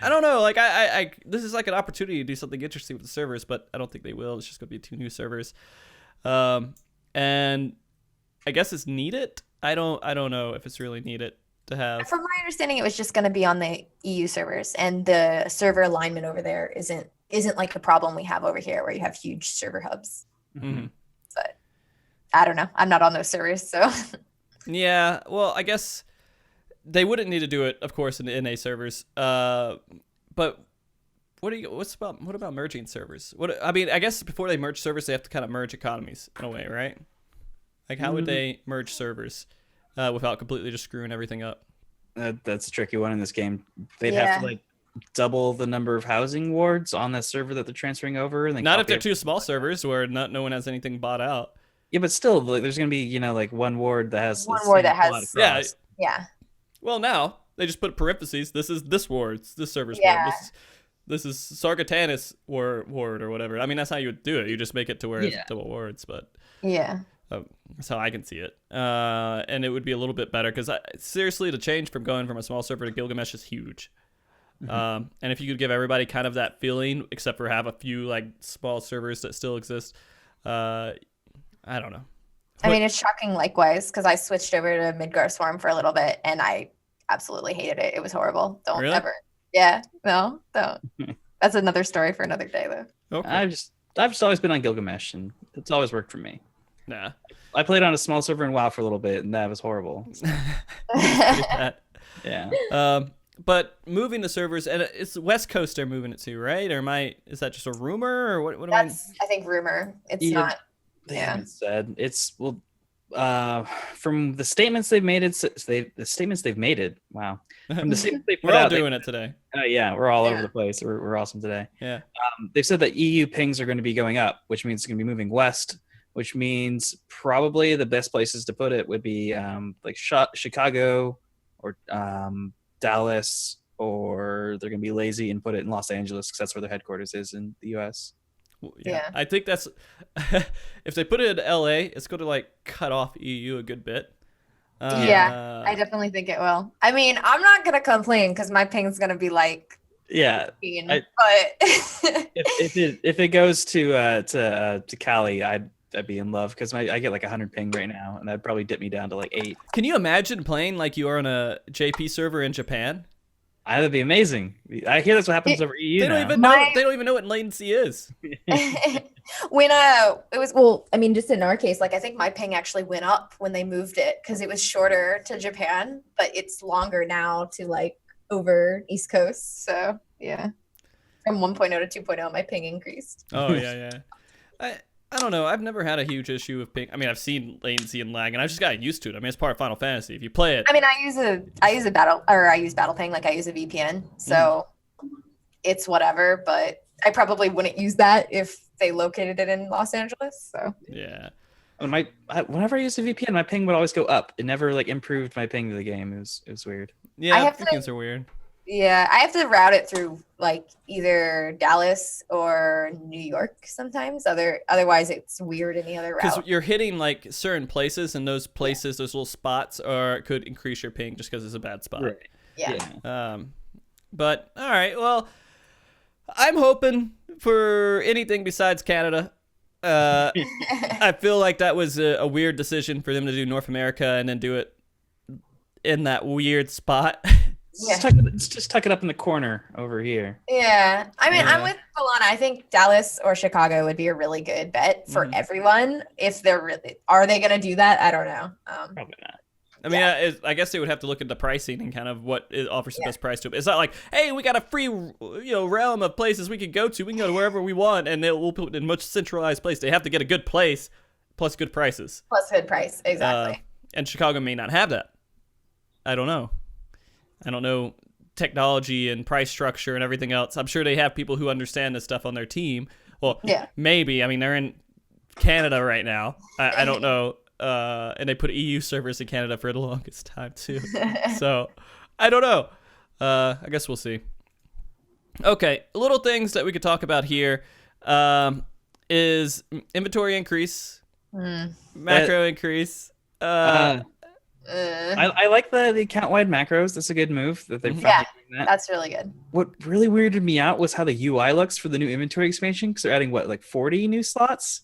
I don't know. Like, I this is like an opportunity to do something interesting with the servers, but I don't think they will. It's just going to be 2 new servers. And I guess it's needed. I don't know if it's really needed to have. From my understanding, it was just going to be on the EU servers, and the server alignment over there isn't like the problem we have over here, where you have huge server hubs. Mm-hmm. But I don't know. I'm not on those servers, so. Yeah. Well, I guess they wouldn't need to do it, of course, in the NA servers. But what about merging servers? I mean, I guess before they merge servers, they have to kind of merge economies in a way, right? Like, how would they merge servers without completely just screwing everything up? That's a tricky one in this game. They'd have to like double the number of housing wards on that server that they're transferring over. And not if they're 2 small servers where no one has anything bought out. Yeah, but still, like, there's gonna be like one ward that has Yeah. Well, now they just put parentheses. This is this ward. This server's ward. This is Sargatanis ward or whatever. I mean, that's how you would do it. You just make it to where it's double wards, but that's how I can see it. And it would be a little bit better because seriously, the change from going from a small server to Gilgamesh is huge. And if you could give everybody kind of that feeling, except for have a few like small servers that still exist, I don't know. I mean, it's shocking likewise because I switched over to Midgar Swarm for a little bit and I absolutely hated it. It was horrible. Don't ever. Yeah, no, don't. That's another story for another day, though. Okay. I've just always been on Gilgamesh, and it's always worked for me. Nah. I played on a small server in WoW for a little bit, and that was horrible. Yeah. But moving the servers, and it's West Coast they're moving it to, right? Or is that just a rumor, or what? That's I think rumor. It's not. They haven't said. It's from the statements they've made wow. From the statements they put we're all out, doing it today. Yeah, we're all over the place. We're awesome today. Yeah. They've said that EU pings are going to be going up, which means it's going to be moving west, which means probably the best places to put it would be like Chicago or Dallas, or they're going to be lazy and put it in Los Angeles because that's where their headquarters is in the US. Yeah. I think that's if they put it in LA, it's going to like cut off EU a good bit. I definitely think it will. I mean, I'm not gonna complain because my ping's gonna be like, but if it goes to Cali, I'd be in love because I get like 100 ping right now, and that'd probably dip me down to like 8. Can you imagine playing like you are on a JP server in Japan? That'd be amazing. I hear that's what happens over EU. They don't even know what latency is. When it was I mean, just in our case, like I think my ping actually went up when they moved it because it was shorter to Japan, but it's longer now to like over East Coast. So yeah, from 1.0 to 2.0, my ping increased. Oh yeah. I don't know. I've never had a huge issue with ping. I mean, I've seen latency and lag, and I just got used to it. I mean, it's part of Final Fantasy. If you play it, I mean, I use battle ping, like I use a VPN, so it's whatever. But I probably wouldn't use that if they located it in Los Angeles. So yeah. Whenever I used a VPN, my ping would always go up. It never like improved my ping to the game. It was weird. Yeah, VPNs are weird. Yeah, I have to route it through like either Dallas or New York sometimes. Otherwise, it's weird in the other route. Because you're hitting like certain places, and those places, those little spots, could increase your ping just because it's a bad spot. Right. Yeah. But all right, well, I'm hoping for anything besides Canada. I feel like that was a weird decision for them to do North America and then do it in that weird spot. Yeah. Just tuck it up in the corner over here. Yeah. I mean, I'm with Balana. I think Dallas or Chicago would be a really good bet for everyone. If are they going to do that? I don't know. Probably not. I mean, I guess they would have to look at the pricing and kind of what it offers the best price to it. It's not like, hey, we got a free, realm of places we could go to. We can go to wherever we want, and we'll put it in a much centralized place. They have to get a good place plus good prices. Plus good price, exactly. And Chicago may not have that. I don't know. I don't know technology and price structure and everything else. I'm sure they have people who understand this stuff on their team. Well, maybe. I mean, they're in Canada right now. I don't know. And they put EU servers in Canada for the longest time, too. So, I don't know. I guess we'll see. Okay, little things that we could talk about here is inventory increase, macro increase. I like the account-wide macros. That's a good move that they're finally doing that. That's really good. What really weirded me out was how the UI looks for the new inventory expansion, because they're adding, what, like 40 new slots?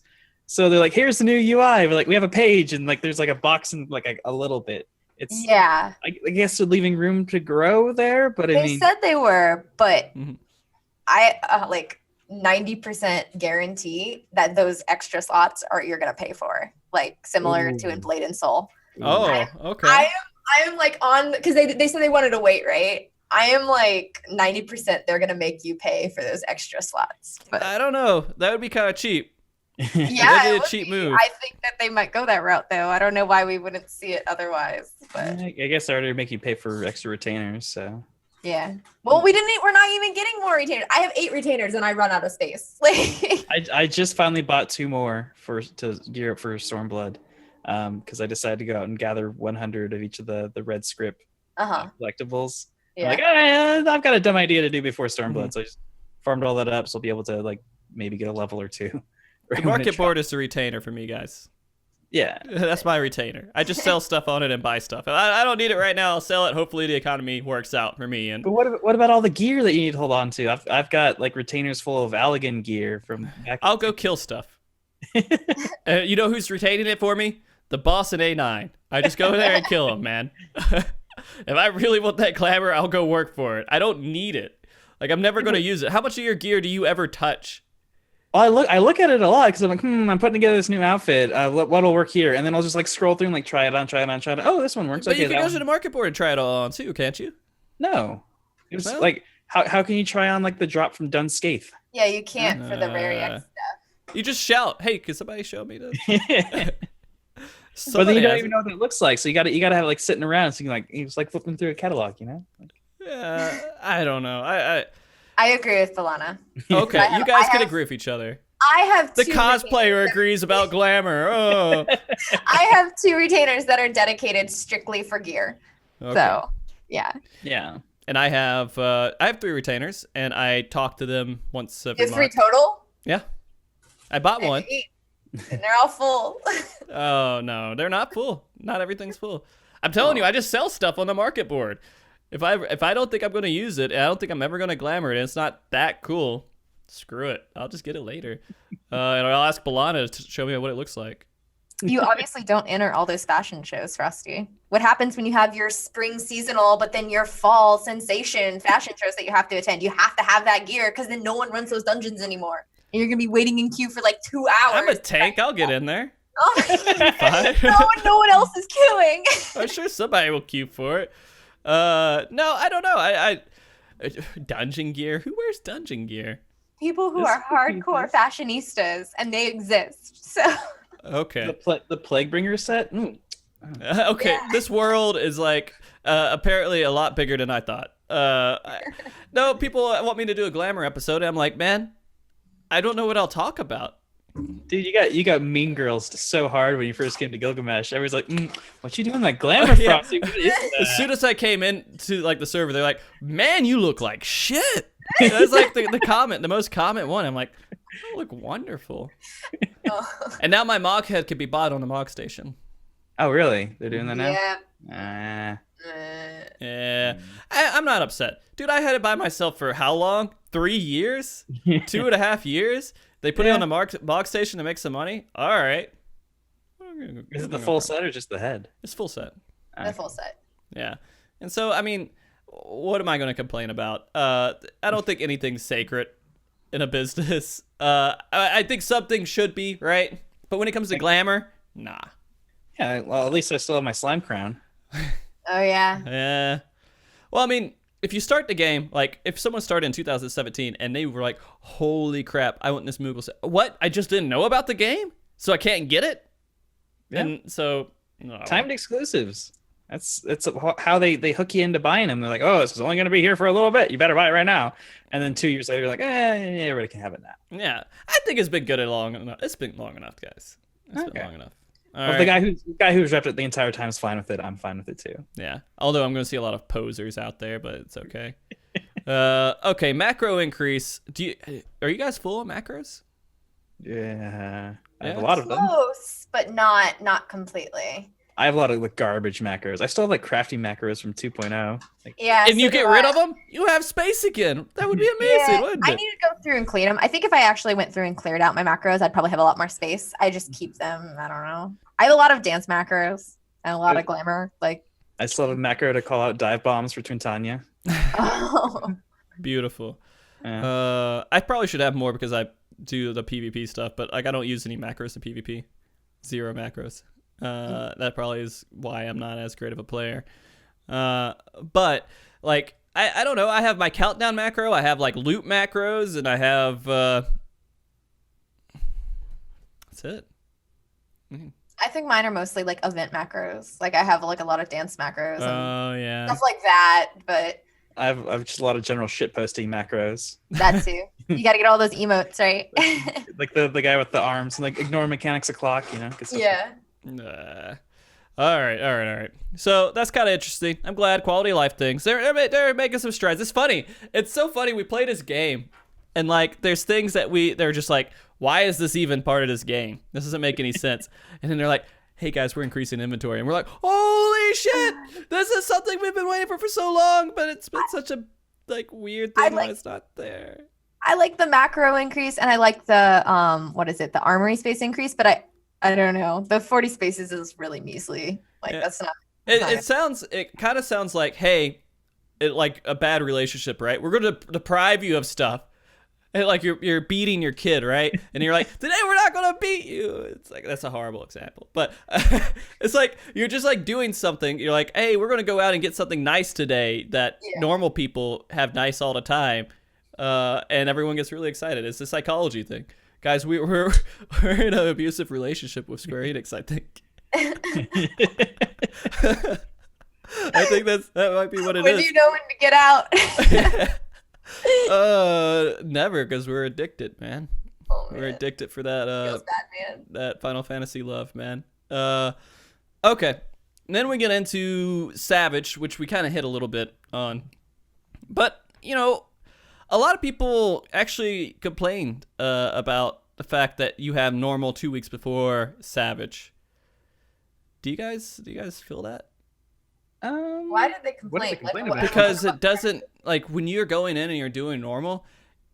So they're like, here's the new UI. We're like, we have a page, and like there's like a box and like a little bit. It's I guess they're leaving room to grow there, but they said they were, but I like 90% guarantee that those extra slots you're gonna pay for, like similar to in Blade and Soul. Oh, okay. I am like on, because they said they wanted to wait, right? I am like 90% they're gonna make you pay for those extra slots. But I don't know. That would be kind of cheap. Yeah, That'd be a cheap move. I think that they might go that route, though. I don't know why we wouldn't see it otherwise. But I guess they already make you pay for extra retainers, so. Yeah. Well, we're not even getting more retainers. I have 8 retainers and I run out of space. Like I just finally bought 2 more to gear up for Stormblood, because I decided to go out and gather 100 of each of the red script collectibles. Yeah. I'm like, I've got a dumb idea to do before Stormblood, so I just farmed all that up, so I'll be able to like maybe get a level or 2. The market board is the retainer for me, guys. Yeah. That's my retainer. I just sell stuff on it and buy stuff. I don't need it right now. I'll sell it. Hopefully the economy works out for me. And but what about all the gear that you need to hold on to? I've got like retainers full of Allegan gear from back. I'll go kill stuff. You know who's retaining it for me? The boss in A9. I just go there and kill him, man. If I really want that glamour, I'll go work for it. I don't need it. Like, I'm never going to use it. How much of your gear do you ever touch? Well, I look at it a lot because I'm like, I'm putting together this new outfit. What'll work here? And then I'll just like scroll through and like try it on. Oh, this one works. But okay, you can go to the market board and try it all on too, can't you? No. It was like, how can you try on like the drop from Dunscath? Yeah, you can't for the very X stuff. You just shout, "Hey, can somebody show me this?" But then you don't even know what it looks like, so you gotta have it like sitting around, so you just like flipping through a catalog, you know? Yeah, I don't know. I agree with Balana. Okay, you guys can agree with each other. I have the cosplayer agrees about glamour. Oh, I have 2 retainers that are dedicated strictly for gear. Okay. So, yeah. And I have 3 retainers, and I talk to them once every month. 3 total? Yeah, I bought one. And they're all full. Oh no, they're not full. Not everything's full. I'm telling you, I just sell stuff on the market board. If I don't think I'm going to use it, and I don't think I'm ever going to glamour it, and it's not that cool, screw it. I'll just get it later. And I'll ask Balana to show me what it looks like. You obviously don't enter all those fashion shows, Frosty. What happens when you have your spring seasonal, but then your fall sensation fashion shows that you have to attend? You have to have that gear because then no one runs those dungeons anymore. And you're going to be waiting in queue for like 2 hours. I'm a tank. I'll get in there. Oh, no one else is queuing. I'm sure somebody will queue for it. No, I don't know. I dungeon gear. Who wears dungeon gear? People who are hardcore fashionistas, and they exist. So okay. The Plaguebringer set. Okay, this world is like apparently a lot bigger than I thought. No, people want me to do a glamour episode, and I'm like, man, I don't know what I'll talk about. Dude, you got Mean Girls so hard when you first came to Gilgamesh. Everyone's like, what you doing that glamour, Frosty? What is that? As soon as I came into like the server, they're like, man, you look like shit. That's like the most comment one. I'm like, you look wonderful. And now my Mog head could be bought on the Mog station. Oh, really? They're doing that now? Yeah. Yeah. I'm not upset. Dude, I had it by myself for how long? 3 years? 2.5 years? They put it on the Mog station to make some money? All right. Is it the full set or just the head? It's full set. The full set. Yeah. And so, I mean, what am I going to complain about? I don't think anything's sacred in a business. I think something should be, right? But when it comes to glamour, nah. Yeah, well, at least I still have my slime crown. Oh, yeah. Yeah. Well, I mean, if you start the game, like, if someone started in 2017 and they were like, holy crap, I want this Moogle set. What? I just didn't know about the game? So I can't get it? Yeah. And so no. Timed exclusives. That's how they hook you into buying them. They're like, oh, this is only going to be here for a little bit. You better buy it right now. And then 2 years later, you're like, everybody can have it now. Yeah, I think it's been good long enough. It's been long enough, guys. It's been long enough. All Well, right. the guy who's repped it the entire time is fine with it. I'm fine with it too. Yeah. Although I'm going to see a lot of posers out there, but it's okay. Okay, macro increase. Are you guys full of macros? Yeah, I have Yeah. a lot of them. Close, but not completely. I have a lot of like garbage macros. I still have like crafty macros from 2.0. Like, Yeah. And so you do get I. rid of them? You have space again. That would be amazing, Yeah, wouldn't I it? need to go through and clean them. I think if I actually went through and cleared out my macros, I'd probably have a lot more space. I just keep them. I don't know. I have a lot of dance macros and a lot of glamour. Like, I still have a macro to call out dive bombs for Twintanya. oh. Beautiful. Yeah. I probably should have more because I do the PvP stuff, but like I don't use any macros to PvP. 0 macros. That probably is why I'm not as great of a player. But like I don't know. I have my countdown macro. I have like loot macros, and I have that's it. I think mine are mostly like event macros. Like I have like a lot of dance macros and Oh yeah. stuff like that. But I've just a lot of general shit posting macros. that too. You got to get all those emotes, right? Like the guy with the arms and like ignore mechanics of clock, good stuff. Yeah. All right. So that's kind of interesting. I'm glad quality of life things. They're making some strides. It's funny. It's so funny. We played this game, and like there's things that they're just like, why is this even part of this game? This doesn't make any sense. And then they're like, hey guys, we're increasing inventory, and we're like, holy shit, this is something we've been waiting for so long, but it's been such a like weird thing why it's not there. I like the macro increase, and I like the what is it, the armory space increase, but I don't know. The 40 spaces is really measly. Like that's not. It kind of sounds like, hey, like a bad relationship, right? We're going to deprive you of stuff. And like you're beating your kid, right? And you're like, today we're not gonna beat you. It's like that's a horrible example, but it's like you're just like doing something. You're like, hey, we're gonna go out and get something nice today that normal people have nice all the time, and everyone gets really excited. It's a psychology thing, guys. We're in an abusive relationship with Square Enix, I think. I think that might be what it is. When do you know when to get out? Never, because we're addicted, man. Oh, man. We're addicted for that Feels bad, man. that Final Fantasy love, man. Okay. And then we get into Savage, which we kind of hit a little bit on. But, a lot of people actually complained about the fact that you have normal 2 weeks before Savage. Do you guys feel that? Why did they complain? about? Because it doesn't, like, when you're going in and you're doing normal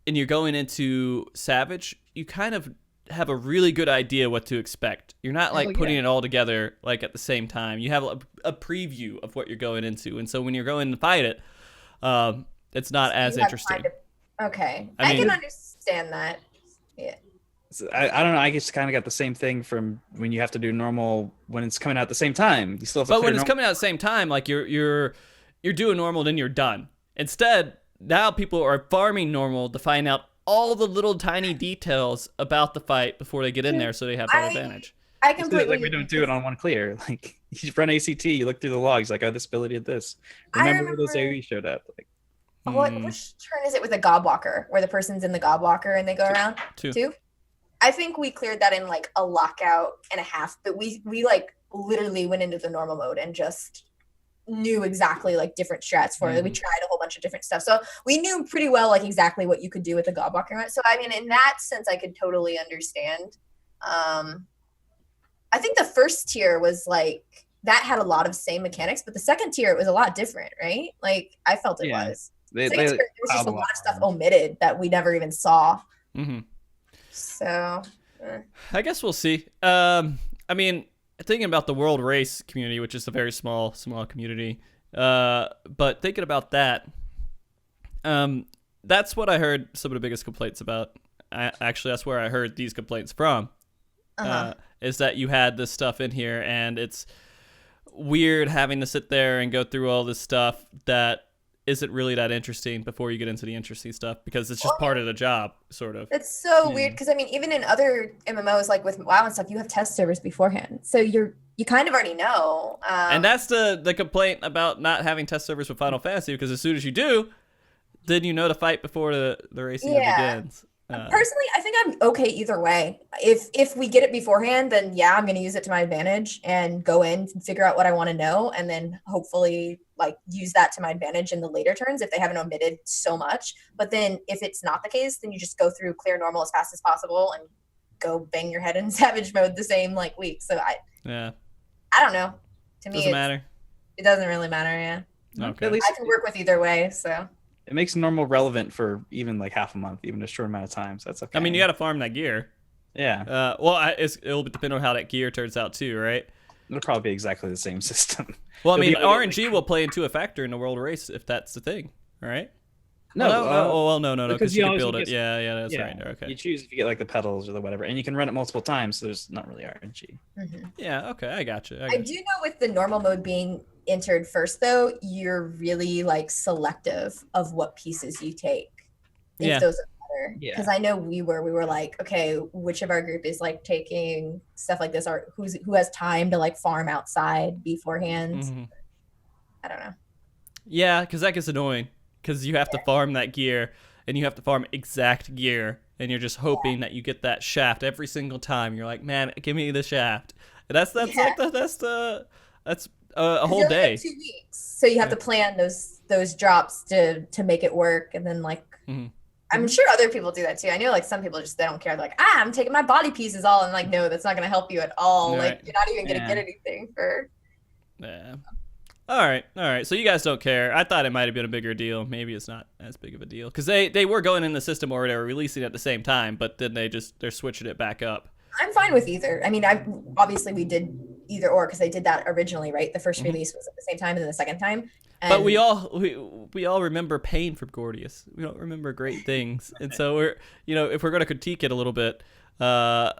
and you're going into Savage, you kind of have a really good idea what to expect. You're not like putting it all together like at the same time. You have a preview of what you're going into, and so when you're going to fight it, it's not as interesting. Okay, I mean, can understand that. Yeah. I don't know. I just kind of got the same thing from when you have to do normal when it's coming out at the same time. You still have to. But when it's coming out at the same time, like you're doing normal, then you're done. Instead, now people are farming normal to find out all the little tiny details about the fight before they get in there, so they have that advantage. I completely. Like we don't do it on one clear. Like you run ACT, you look through the logs, like, oh, this ability did this. Remember those AoE showed up. Like, which turn is it with a Gobwalker, where the person's in the Gobwalker and they go around? Two. I think we cleared that in like a lockout and a half, but we like literally went into the normal mode and just knew exactly like different strats for it. We tried a whole bunch of different stuff. So we knew pretty well like exactly what you could do with the Gobwalker. So I mean, in that sense, I could totally understand. I think the first tier was like, that had a lot of same mechanics, but the second tier, it was a lot different, right? Like I felt it was. There was just a lot of stuff omitted that we never even saw. Mm-hmm. So, I guess we'll see. I mean, thinking about the world race community, which is a very small community, but thinking about that, that's what I heard some of the biggest complaints about. Actually, that's where I heard these complaints from, is that you had this stuff in here, and it's weird having to sit there and go through all this stuff that isn't really that interesting before you get into the interesting stuff because it's just part of the job, sort of. It's so weird because I mean, even in other MMOs like with WoW and stuff, you have test servers beforehand, so you kind of already know. And that's the complaint about not having test servers with Final Fantasy, because as soon as you do, then you know the fight before the racing begins. Personally, I think I'm okay either way. If we get it beforehand, then yeah, I'm going to use it to my advantage and go in and figure out what I want to know, and then hopefully like use that to my advantage in the later turns if they haven't omitted so much. But then if it's not the case, then you just go through clear normal as fast as possible and go bang your head in savage mode the same like week. So I don't know. To me, doesn't matter. It doesn't really matter. Yeah. Okay. At least I can work with either way. So. it makes normal relevant for even like half a month, even a short amount of time. So that's okay. I mean, you got to farm that gear. Yeah. Well, it'll depend on how that gear turns out too, right? It'll probably be exactly the same system. Well, I mean, RNG will play into a factor in the world race if that's the thing, right? No, no, because you can build it. Yeah, that's right. Okay. You choose if you get like the pedals or the whatever, and you can run it multiple times, so there's not really RNG. Mm-hmm. Yeah, okay, I got you. I do know with the normal mode being entered first, though, you're really like selective of what pieces you take. If those are better. Because I know we were like, okay, which of our group is like taking stuff like this, or who has time to like farm outside beforehand. Mm-hmm. I don't know. Yeah, because that gets annoying. Because you have to farm that gear, and you have to farm exact gear, and you're just hoping that you get that shaft every single time. You're like, man, give me the shaft. And that's like that's a whole day. Like 2 weeks, so you have to plan those drops to make it work, and then like I'm sure other people do that too. I know like some people just they don't care. They're like, I'm taking my body pieces all, and like no, that's not gonna help you at all. Right. Like you're not even gonna get anything for. Yeah. All right. So you guys don't care. I thought it might have been a bigger deal. Maybe it's not as big of a deal because they were going in the system or they were releasing it at the same time, but then they're switching it back up. I'm fine with either. I mean, obviously we did either or because they did that originally, right? The first release was at the same time and then the second time. And but we all remember pain from Gordius. We don't remember great things, and so we're if we're going to critique it a little bit, it's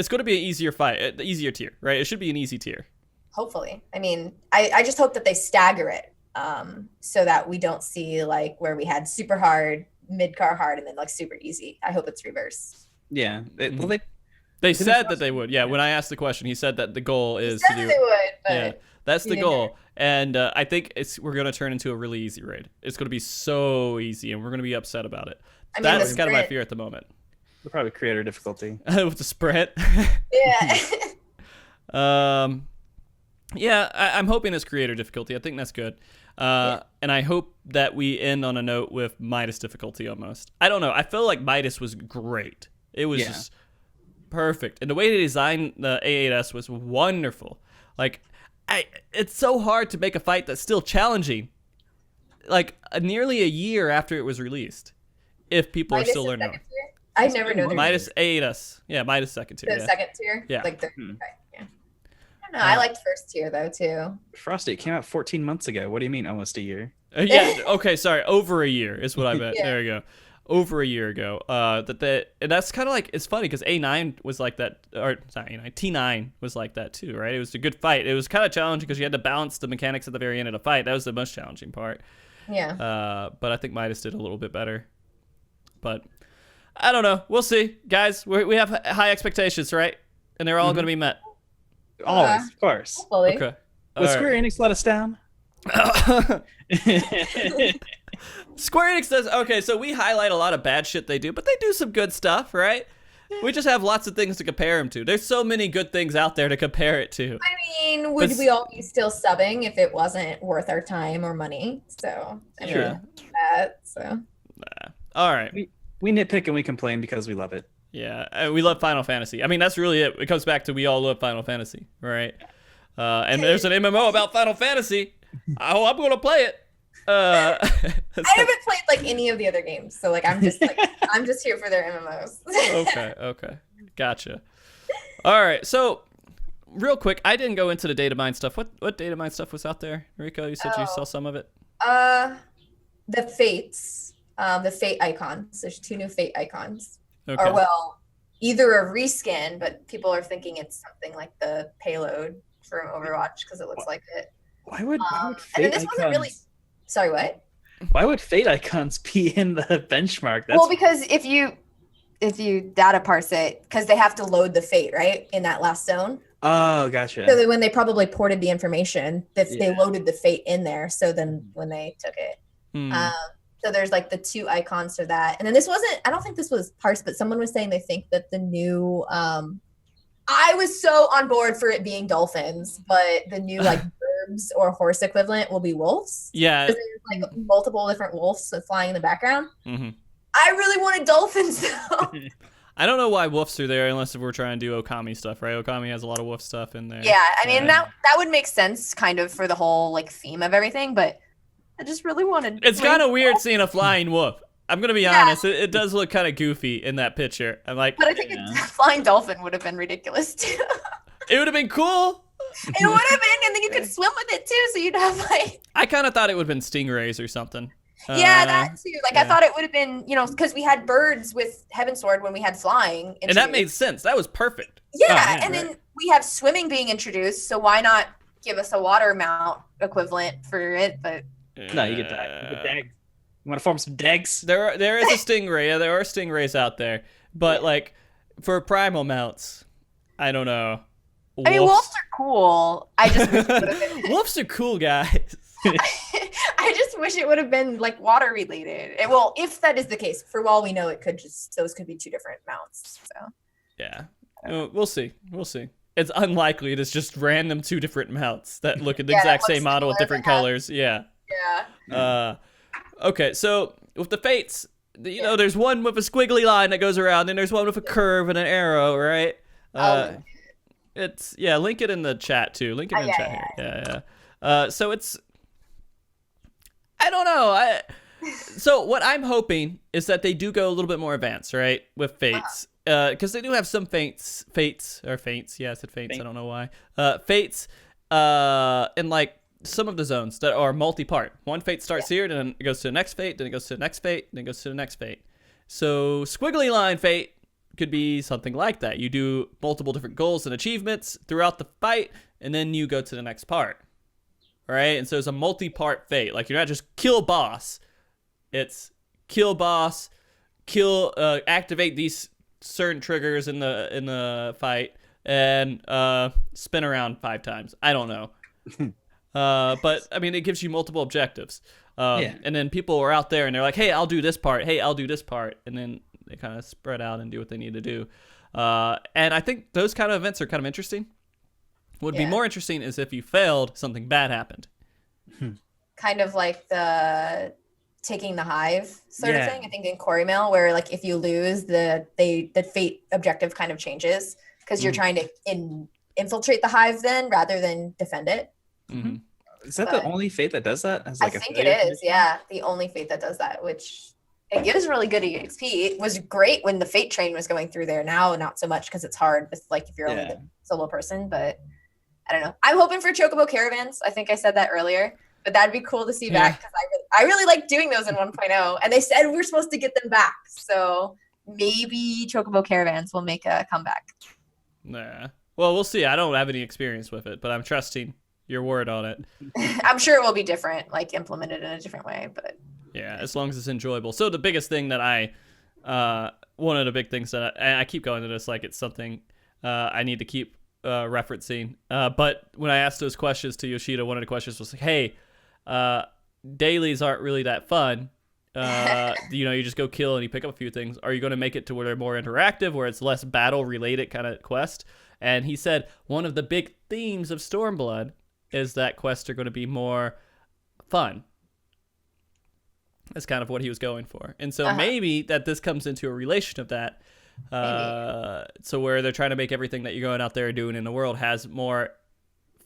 going to be an easier fight, easier tier, right? It should be an easy tier. Hopefully. I mean, I just hope that they stagger it so that we don't see like where we had super hard, mid-car hard, and then like super easy. I hope it's reverse. Yeah. They said that they would. Yeah, when I asked the question, he said that the goal is to do. They would, but yeah, that's the goal. And I think we're going to turn into a really easy raid. It's going to be so easy, and we're going to be upset about it. I mean, that's kind of my fear at the moment. They'll probably creator difficulty. With the sprint. Yeah. Yeah, I'm hoping it's creator difficulty. I think that's good. And I hope that we end on a note with Midas difficulty almost. I don't know. I feel like Midas was great. It was just perfect. And the way they designed the A8S was wonderful. Like, it's so hard to make a fight that's still challenging. Like, nearly a year after it was released. If people are still learning. I never know. Midas A8S. Yeah, Midas second tier. The second tier? Yeah. Like no, I liked first tier though too. Frosty, it came out 14 months ago. What do you mean almost a year? Yeah. Okay. Sorry. Over a year is what I meant. There you go. Over a year ago. And that's kind of like it's funny because A9 was like that, or sorry, A9 T9 was like that too, right? It was a good fight. It was kind of challenging because you had to balance the mechanics at the very end of the fight. That was the most challenging part. Yeah. But I think Midas did a little bit better. But I don't know. We'll see, guys. We have high expectations, right? And they're all going to be met. Always, of course. Hopefully. Okay. Will Square Enix let us down? Square Enix does. Okay, so we highlight a lot of bad shit they do, but they do some good stuff, right? We just have lots of things to compare them to. There's so many good things out there to compare it to. I mean, would we all be still subbing if it wasn't worth our time or money? So, I mean, all right. We nitpick and we complain because we love it. Yeah, we love Final Fantasy. I mean, that's really it. It comes back to we all love Final Fantasy, right? And there's an MMO about Final Fantasy. Oh, I'm going to play it. I haven't played like any of the other games, so like I'm just here for their MMOs. Okay, gotcha. All right, so real quick, I didn't go into the data mine stuff. What data mine stuff was out there, Rico? You said you saw some of it. The fates, the fate icons. There's 2 new fate icons. Okay. Or well, either a reskin, but people are thinking it's something like the payload from Overwatch because it looks like it. Why would And then fate this wasn't really. icons? Sorry, what? Why would fate icons be in the benchmark? That's Well, because if you data parse it, because they have to load the fate right in that last zone. oh, gotcha. So that when they probably ported the information, that they Yeah. loaded the fate in there. So then when they took it, so there's like the two icons for that. And then this wasn't. I don't think this was parsed, but someone was saying they think that the new. I was so on board for it being dolphins, but the new like birds or horse equivalent will be wolves. Yeah. There's like multiple different wolves flying in the background. Mm-hmm. I really wanted dolphins though. I don't know why wolves are there unless if we're trying to do Okami stuff, right? Okami has a lot of wolf stuff in there. Yeah, I mean that would make sense kind of for the whole like theme of everything, but I just really wanted. It's kind of weird seeing a flying wolf. I'm gonna be honest, it does look kind of goofy in that picture. I'm like, but I think a flying dolphin would have been ridiculous too. it would have been cool. It would have been, and then you could swim with it too, so you'd have like. I kind of thought it would have been stingrays or something. Yeah, that too. Like I thought it would have been, because we had birds with Heaven Sword when we had flying. And that made sense. That was perfect. Yeah, and then we have swimming being introduced, so why not give us a water mount equivalent for it? But no, you get that. You get dags. You want to form some dags? There is a stingray. Yeah, there are stingrays out there, but like for primal mounts, I don't know. I mean, wolves are cool. I just wish it would have been. Wolves are cool, guys. I just wish it would have been like water related. Well, if that is the case, for all we know, those could be two different mounts. So yeah, we'll see. We'll see. It's unlikely it is just random two different mounts that look at the exact same model with different colors. Yeah. Yeah. Okay, so with the fates, there's one with a squiggly line that goes around, and there's one with a curve and an arrow, right? Link it in the chat too. Link it in the chat here. Yeah. So it's, I don't know. So what I'm hoping is that they do go a little bit more advanced, right, with fates, because they do have some fates. Yeah, I said fates. I don't know why. Fates, in like some of the zones that are multi-part. One fate starts here, then it goes to the next fate, then it goes to the next fate, then it goes to the next fate. So squiggly line fate could be something like that. You do multiple different goals and achievements throughout the fight, and then you go to the next part. All right, and so it's a multi-part fate. Like you're not just kill boss. It's kill boss, activate these certain triggers in the fight, and spin around 5 times. I don't know. But I mean, it gives you multiple objectives. And then people are out there and they're like, hey, I'll do this part. Hey, I'll do this part. And then they kind of spread out and do what they need to do. And I think those kind of events are kind of interesting. What would be more interesting is if you failed, something bad happened. Kind of like the taking the hive sort of thing. I think in Quarry Mail, where like if you lose, the fate objective kind of changes because you're trying to infiltrate the hive then rather than defend it. Mm-hmm. Is that the only fate that does that? I think it is, the only fate that does that, which it gives really good EXP. It was great when the fate train was going through there. Now, not so much because it's hard. It's like if you're only the solo person, but I don't know. I'm hoping for Chocobo Caravans. I think I said that earlier, but that'd be cool to see back because I really like doing those in 1.0, and they said we're supposed to get them back. So maybe Chocobo Caravans will make a comeback. Nah. Well, we'll see. I don't have any experience with it, but I'm trusting your word on it. I'm sure it will be different, like implemented in a different way, but yeah, as long as it's enjoyable. So the biggest thing that one of the big things that I keep going to this like it's something I need to keep referencing. But when I asked those questions to Yoshida, one of the questions was like, hey, dailies aren't really that fun. You just go kill and you pick up a few things. Are you going to make it to where they're more interactive, where it's less battle related kind of quest? And he said one of the big themes of Stormblood is that quests are going to be more fun. That's kind of what he was going for. And so maybe that this comes into a relation of that. So where they're trying to make everything that you're going out there doing in the world has more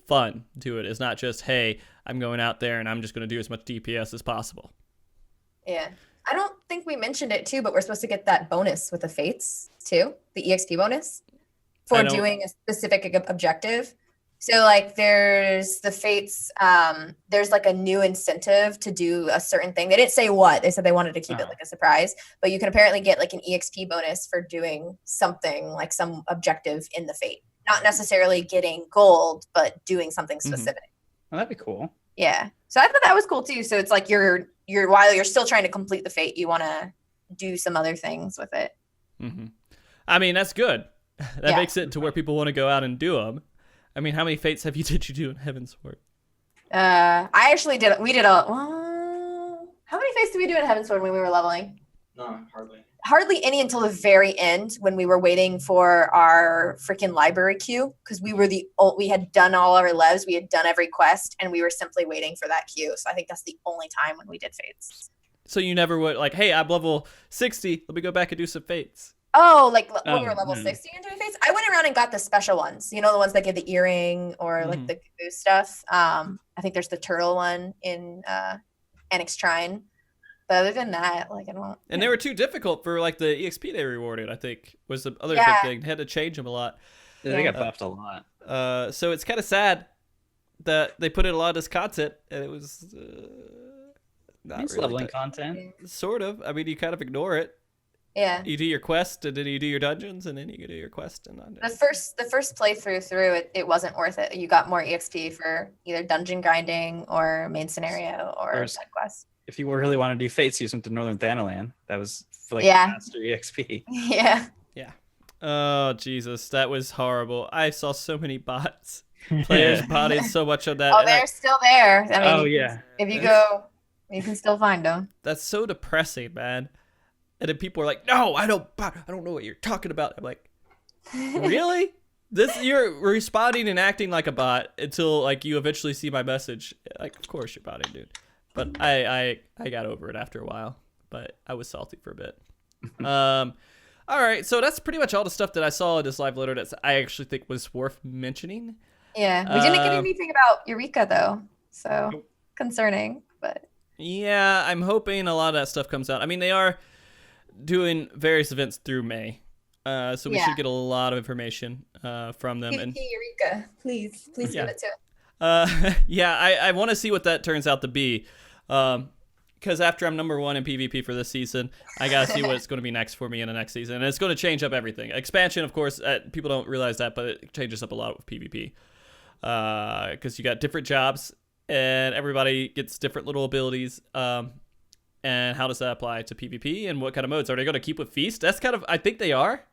fun to it. It's not just, hey, I'm going out there and I'm just going to do as much DPS as possible. Yeah. I don't think we mentioned it too, but we're supposed to get that bonus with the Fates too, the EXP bonus for doing a specific objective. So like there's the Fates, there's like a new incentive to do a certain thing. They didn't say what, they said they wanted to keep it like a surprise, but you can apparently get like an EXP bonus for doing something like some objective in the Fate. Not necessarily getting gold, but doing something specific. Well, that'd be cool. Yeah. So I thought that was cool too. So it's like you're while you're still trying to complete the fate, you want to do some other things with it. Mm-hmm. I mean, that's good. That makes it to where people want to go out and do them. I mean, how many fates did you do in Heaven's Sword? I actually did. We did a. How many fates did we do in Heaven's Sword when we were leveling? No, hardly. Hardly any until the very end when we were waiting for our freaking library queue because we had done all our levs, we had done every quest, and we were simply waiting for that queue. So I think that's the only time when we did fates. So you never would like, hey, I'm level 60. Let me go back and do some fates. Oh, like when we were level 60 and doing fates? I went around and got the special ones. You know, the ones that give the earring or like the caboose stuff. I think there's the turtle one in Annex Shrine. But other than that, like I don't. And they were too difficult for like the EXP they rewarded, I think, was the other big thing. They had to change them a lot. Yeah, they got buffed a lot. So it's kind of sad that they put in a lot of this content and it was not It's really leveling content. Sort of. I mean, you kind of ignore it. Yeah. You do your quest and then you do your dungeons and then you do your quest and the first playthrough through it wasn't worth it. You got more EXP for either dungeon grinding or main scenario or side quest. If you really want to do fates, use them to Northern Thanalan. That was for like faster EXP. Yeah. Yeah. Oh Jesus, that was horrible. I saw so many bots. Players botted so much on that. Oh, they're still there. I mean, if you go, you can still find them. That's so depressing, man. And then people are like, "No, I don't know what you're talking about." I'm like, "Really? You're responding and acting like a bot until like you eventually see my message. Like, of course you're botting, dude." But I got over it after a while. But I was salty for a bit. All right, so that's pretty much all the stuff that I saw in this live letter that I actually think was worth mentioning. Yeah, we didn't get anything about Eureka though, so concerning. But yeah, I'm hoping a lot of that stuff comes out. I mean, they are doing various events through May, so we should get a lot of information from them. And Eureka, please give it to us. I want to see what that turns out to be, because after I'm number 1 in PvP for this season, I gotta see what's going to be next for me in the next season, and it's going to change up everything. Expansion, of course, people don't realize that, but it changes up a lot with PvP, because you got different jobs and everybody gets different little abilities. And how does that apply to PvP and what kind of modes? Are they going to keep with Feast? That's kind of, I think they are.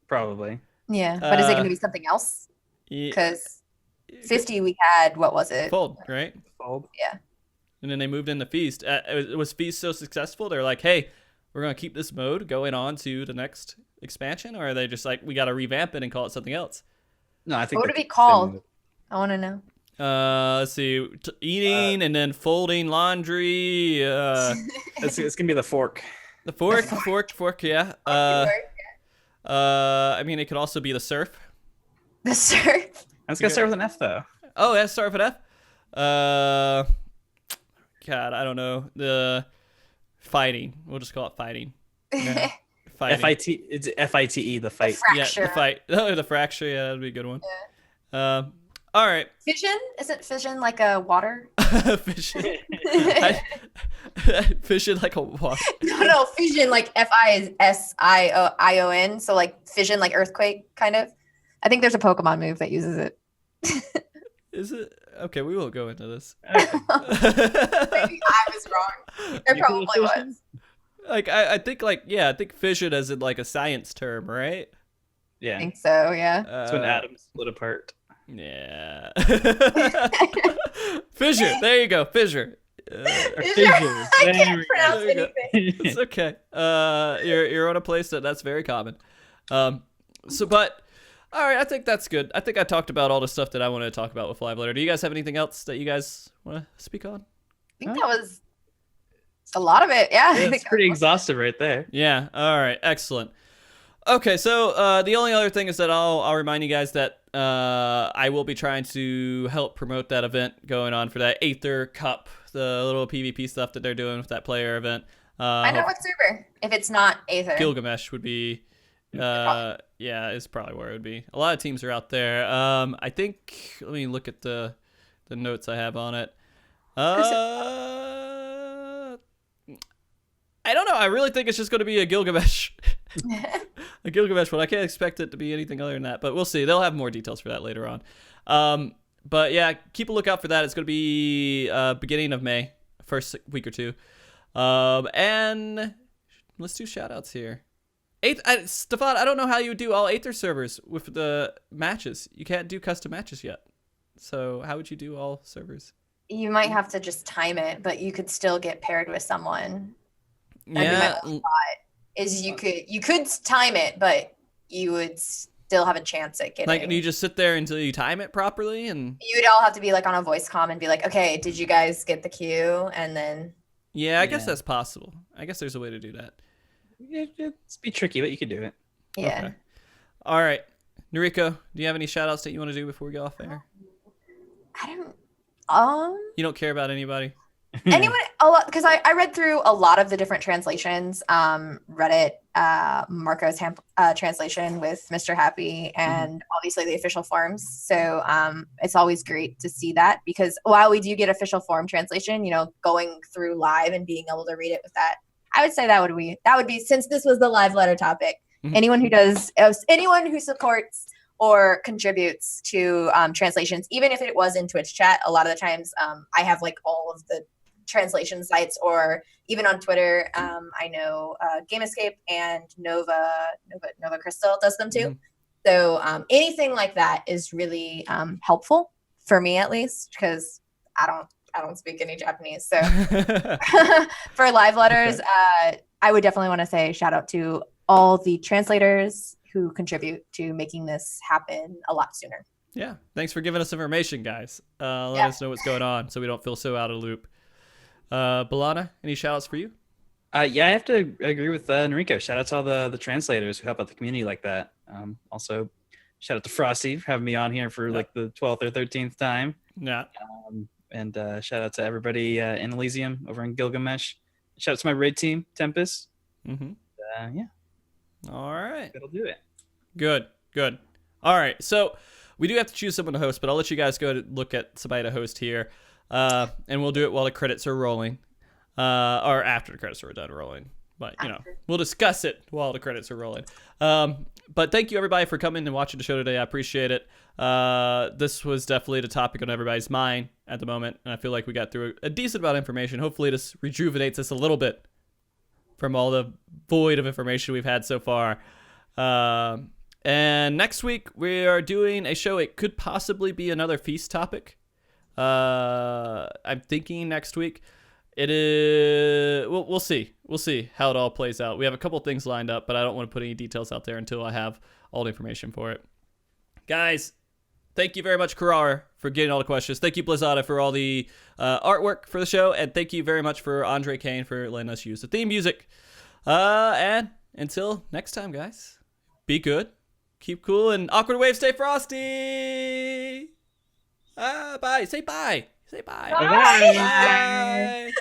Probably. Yeah, but is it going to be something else? Because 50 we had, what was it? Fold, right? Fold. Yeah. And then they moved into Feast. Was Feast so successful? They're like, hey, we're going to keep this mode going on to the next expansion? Or are they just like, we got to revamp it and call it something else? No, I think. What would it be called? I want to know. Let's see, eating and then folding laundry. It's gonna be the fork. The fork. Yeah. I mean, it could also be the surf. The surf. It's gonna start with an F though. Oh, that's start with an F. God, I don't know. The fighting. We'll just call it fighting. Yeah. Fighting. It's FITE. The fight. The fracture. Yeah, the fight. Oh, the fracture. Yeah, that'd be a good one. Yeah. All right. Fission? Isn't fission like a water? Fission. Fission like a water. No, fission like FISION. So like fission like earthquake kind of. I think there's a Pokemon move that uses it. Is it? Okay, we won't go into this. Maybe I was wrong. There probably was. Like I think I think fission as in like a science term, right? Yeah. I think so, yeah. That's when atoms split apart. Yeah. Fissure. There you go. Fissure. I can't pronounce anything. It's okay. You're on a place that's very common. But all right, I think that's good. I think I talked about all the stuff that I wanted to talk about with Live Letter. Do you guys have anything else that you guys want to speak on? I think that was a lot of it. Yeah. It's pretty exhaustive right there. Yeah. All right. Excellent. Okay, so the only other thing is that I'll remind you guys that I will be trying to help promote that event going on for that Aether Cup, the little PvP stuff that they're doing with that player event. I know what server. If it's not Aether. Gilgamesh would be, yeah, it's probably where it would be. A lot of teams are out there. I think, let me look at the notes I have on it. I don't know. I really think it's just going to be a Gilgamesh. A Gilgamesh one. I can't expect it to be anything other than that, but we'll see. They'll have more details for that later on. But yeah, keep a lookout for that. It's going to be beginning of May, first week or two. And let's do shout outs here. Stefan, I don't know how you would do all Aether servers with the matches. You can't do custom matches yet. So how would you do all servers? You might have to just time it, but you could still get paired with someone. Yeah. Is you could time it, but you would still have a chance at getting. Like, you just sit there until you time it properly, and you would all have to be like on a voice comm and be like, okay, did you guys get the queue? And then. Yeah, I guess that's possible. I guess there's a way to do that. It's be tricky, but you could do it. Yeah. Okay. All right. Nariko, do you have any shout outs that you want to do before we go off air? I don't. You don't care about anybody? Anyone, a lot, because I read through a lot of the different translations. Reddit, Marco's translation with Mr. Happy, and obviously the official forms. So it's always great to see that, because while we do get official form translation, going through live and being able to read it with that, I would say that would be since this was the live letter topic. Anyone who supports or contributes to translations, even if it was in Twitch chat, a lot of the times I have like all of the translation sites, or even on Twitter, I know Game Escape and Nova Crystal does them too. So anything like that is really helpful for me, at least, because I don't speak any Japanese. So for live letters, I would definitely want to say shout out to all the translators who contribute to making this happen a lot sooner. Yeah. Thanks for giving us information, guys. Let us know what's going on so we don't feel so out of the loop. Balana, any shout outs for you? Yeah, I have to agree with Nariko. Shout out to all the translators who help out the community like that. Also, shout out to Frosty for having me on here for like the 12th or 13th time. Yeah. And shout out to everybody in Elysium over in Gilgamesh. Shout out to my raid team, Tempest. Yeah. All right. That'll do it. Good. All right. So we do have to choose someone to host, but I'll let you guys go to look at somebody to host here. And we'll do it while the credits are rolling. Or after the credits are done rolling. But, we'll discuss it while the credits are rolling. But thank you, everybody, for coming and watching the show today. I appreciate it. This was definitely the topic on everybody's mind at the moment. And I feel like we got through a decent amount of information. Hopefully this rejuvenates us a little bit from all the void of information we've had so far. And next week, we are doing a show. It could possibly be another feast topic. I'm thinking next week. It is. We'll see. We'll see how it all plays out. We have a couple things lined up, but I don't want to put any details out there until I have all the information for it. Guys, thank you very much, Karara, for getting all the questions. Thank you, Blizzada, for all the artwork for the show, and thank you very much for Andre Kane for letting us use the theme music. And until next time, guys, be good, keep cool, and awkward wave, stay frosty. Bye. Say bye. Say bye. Bye. Bye.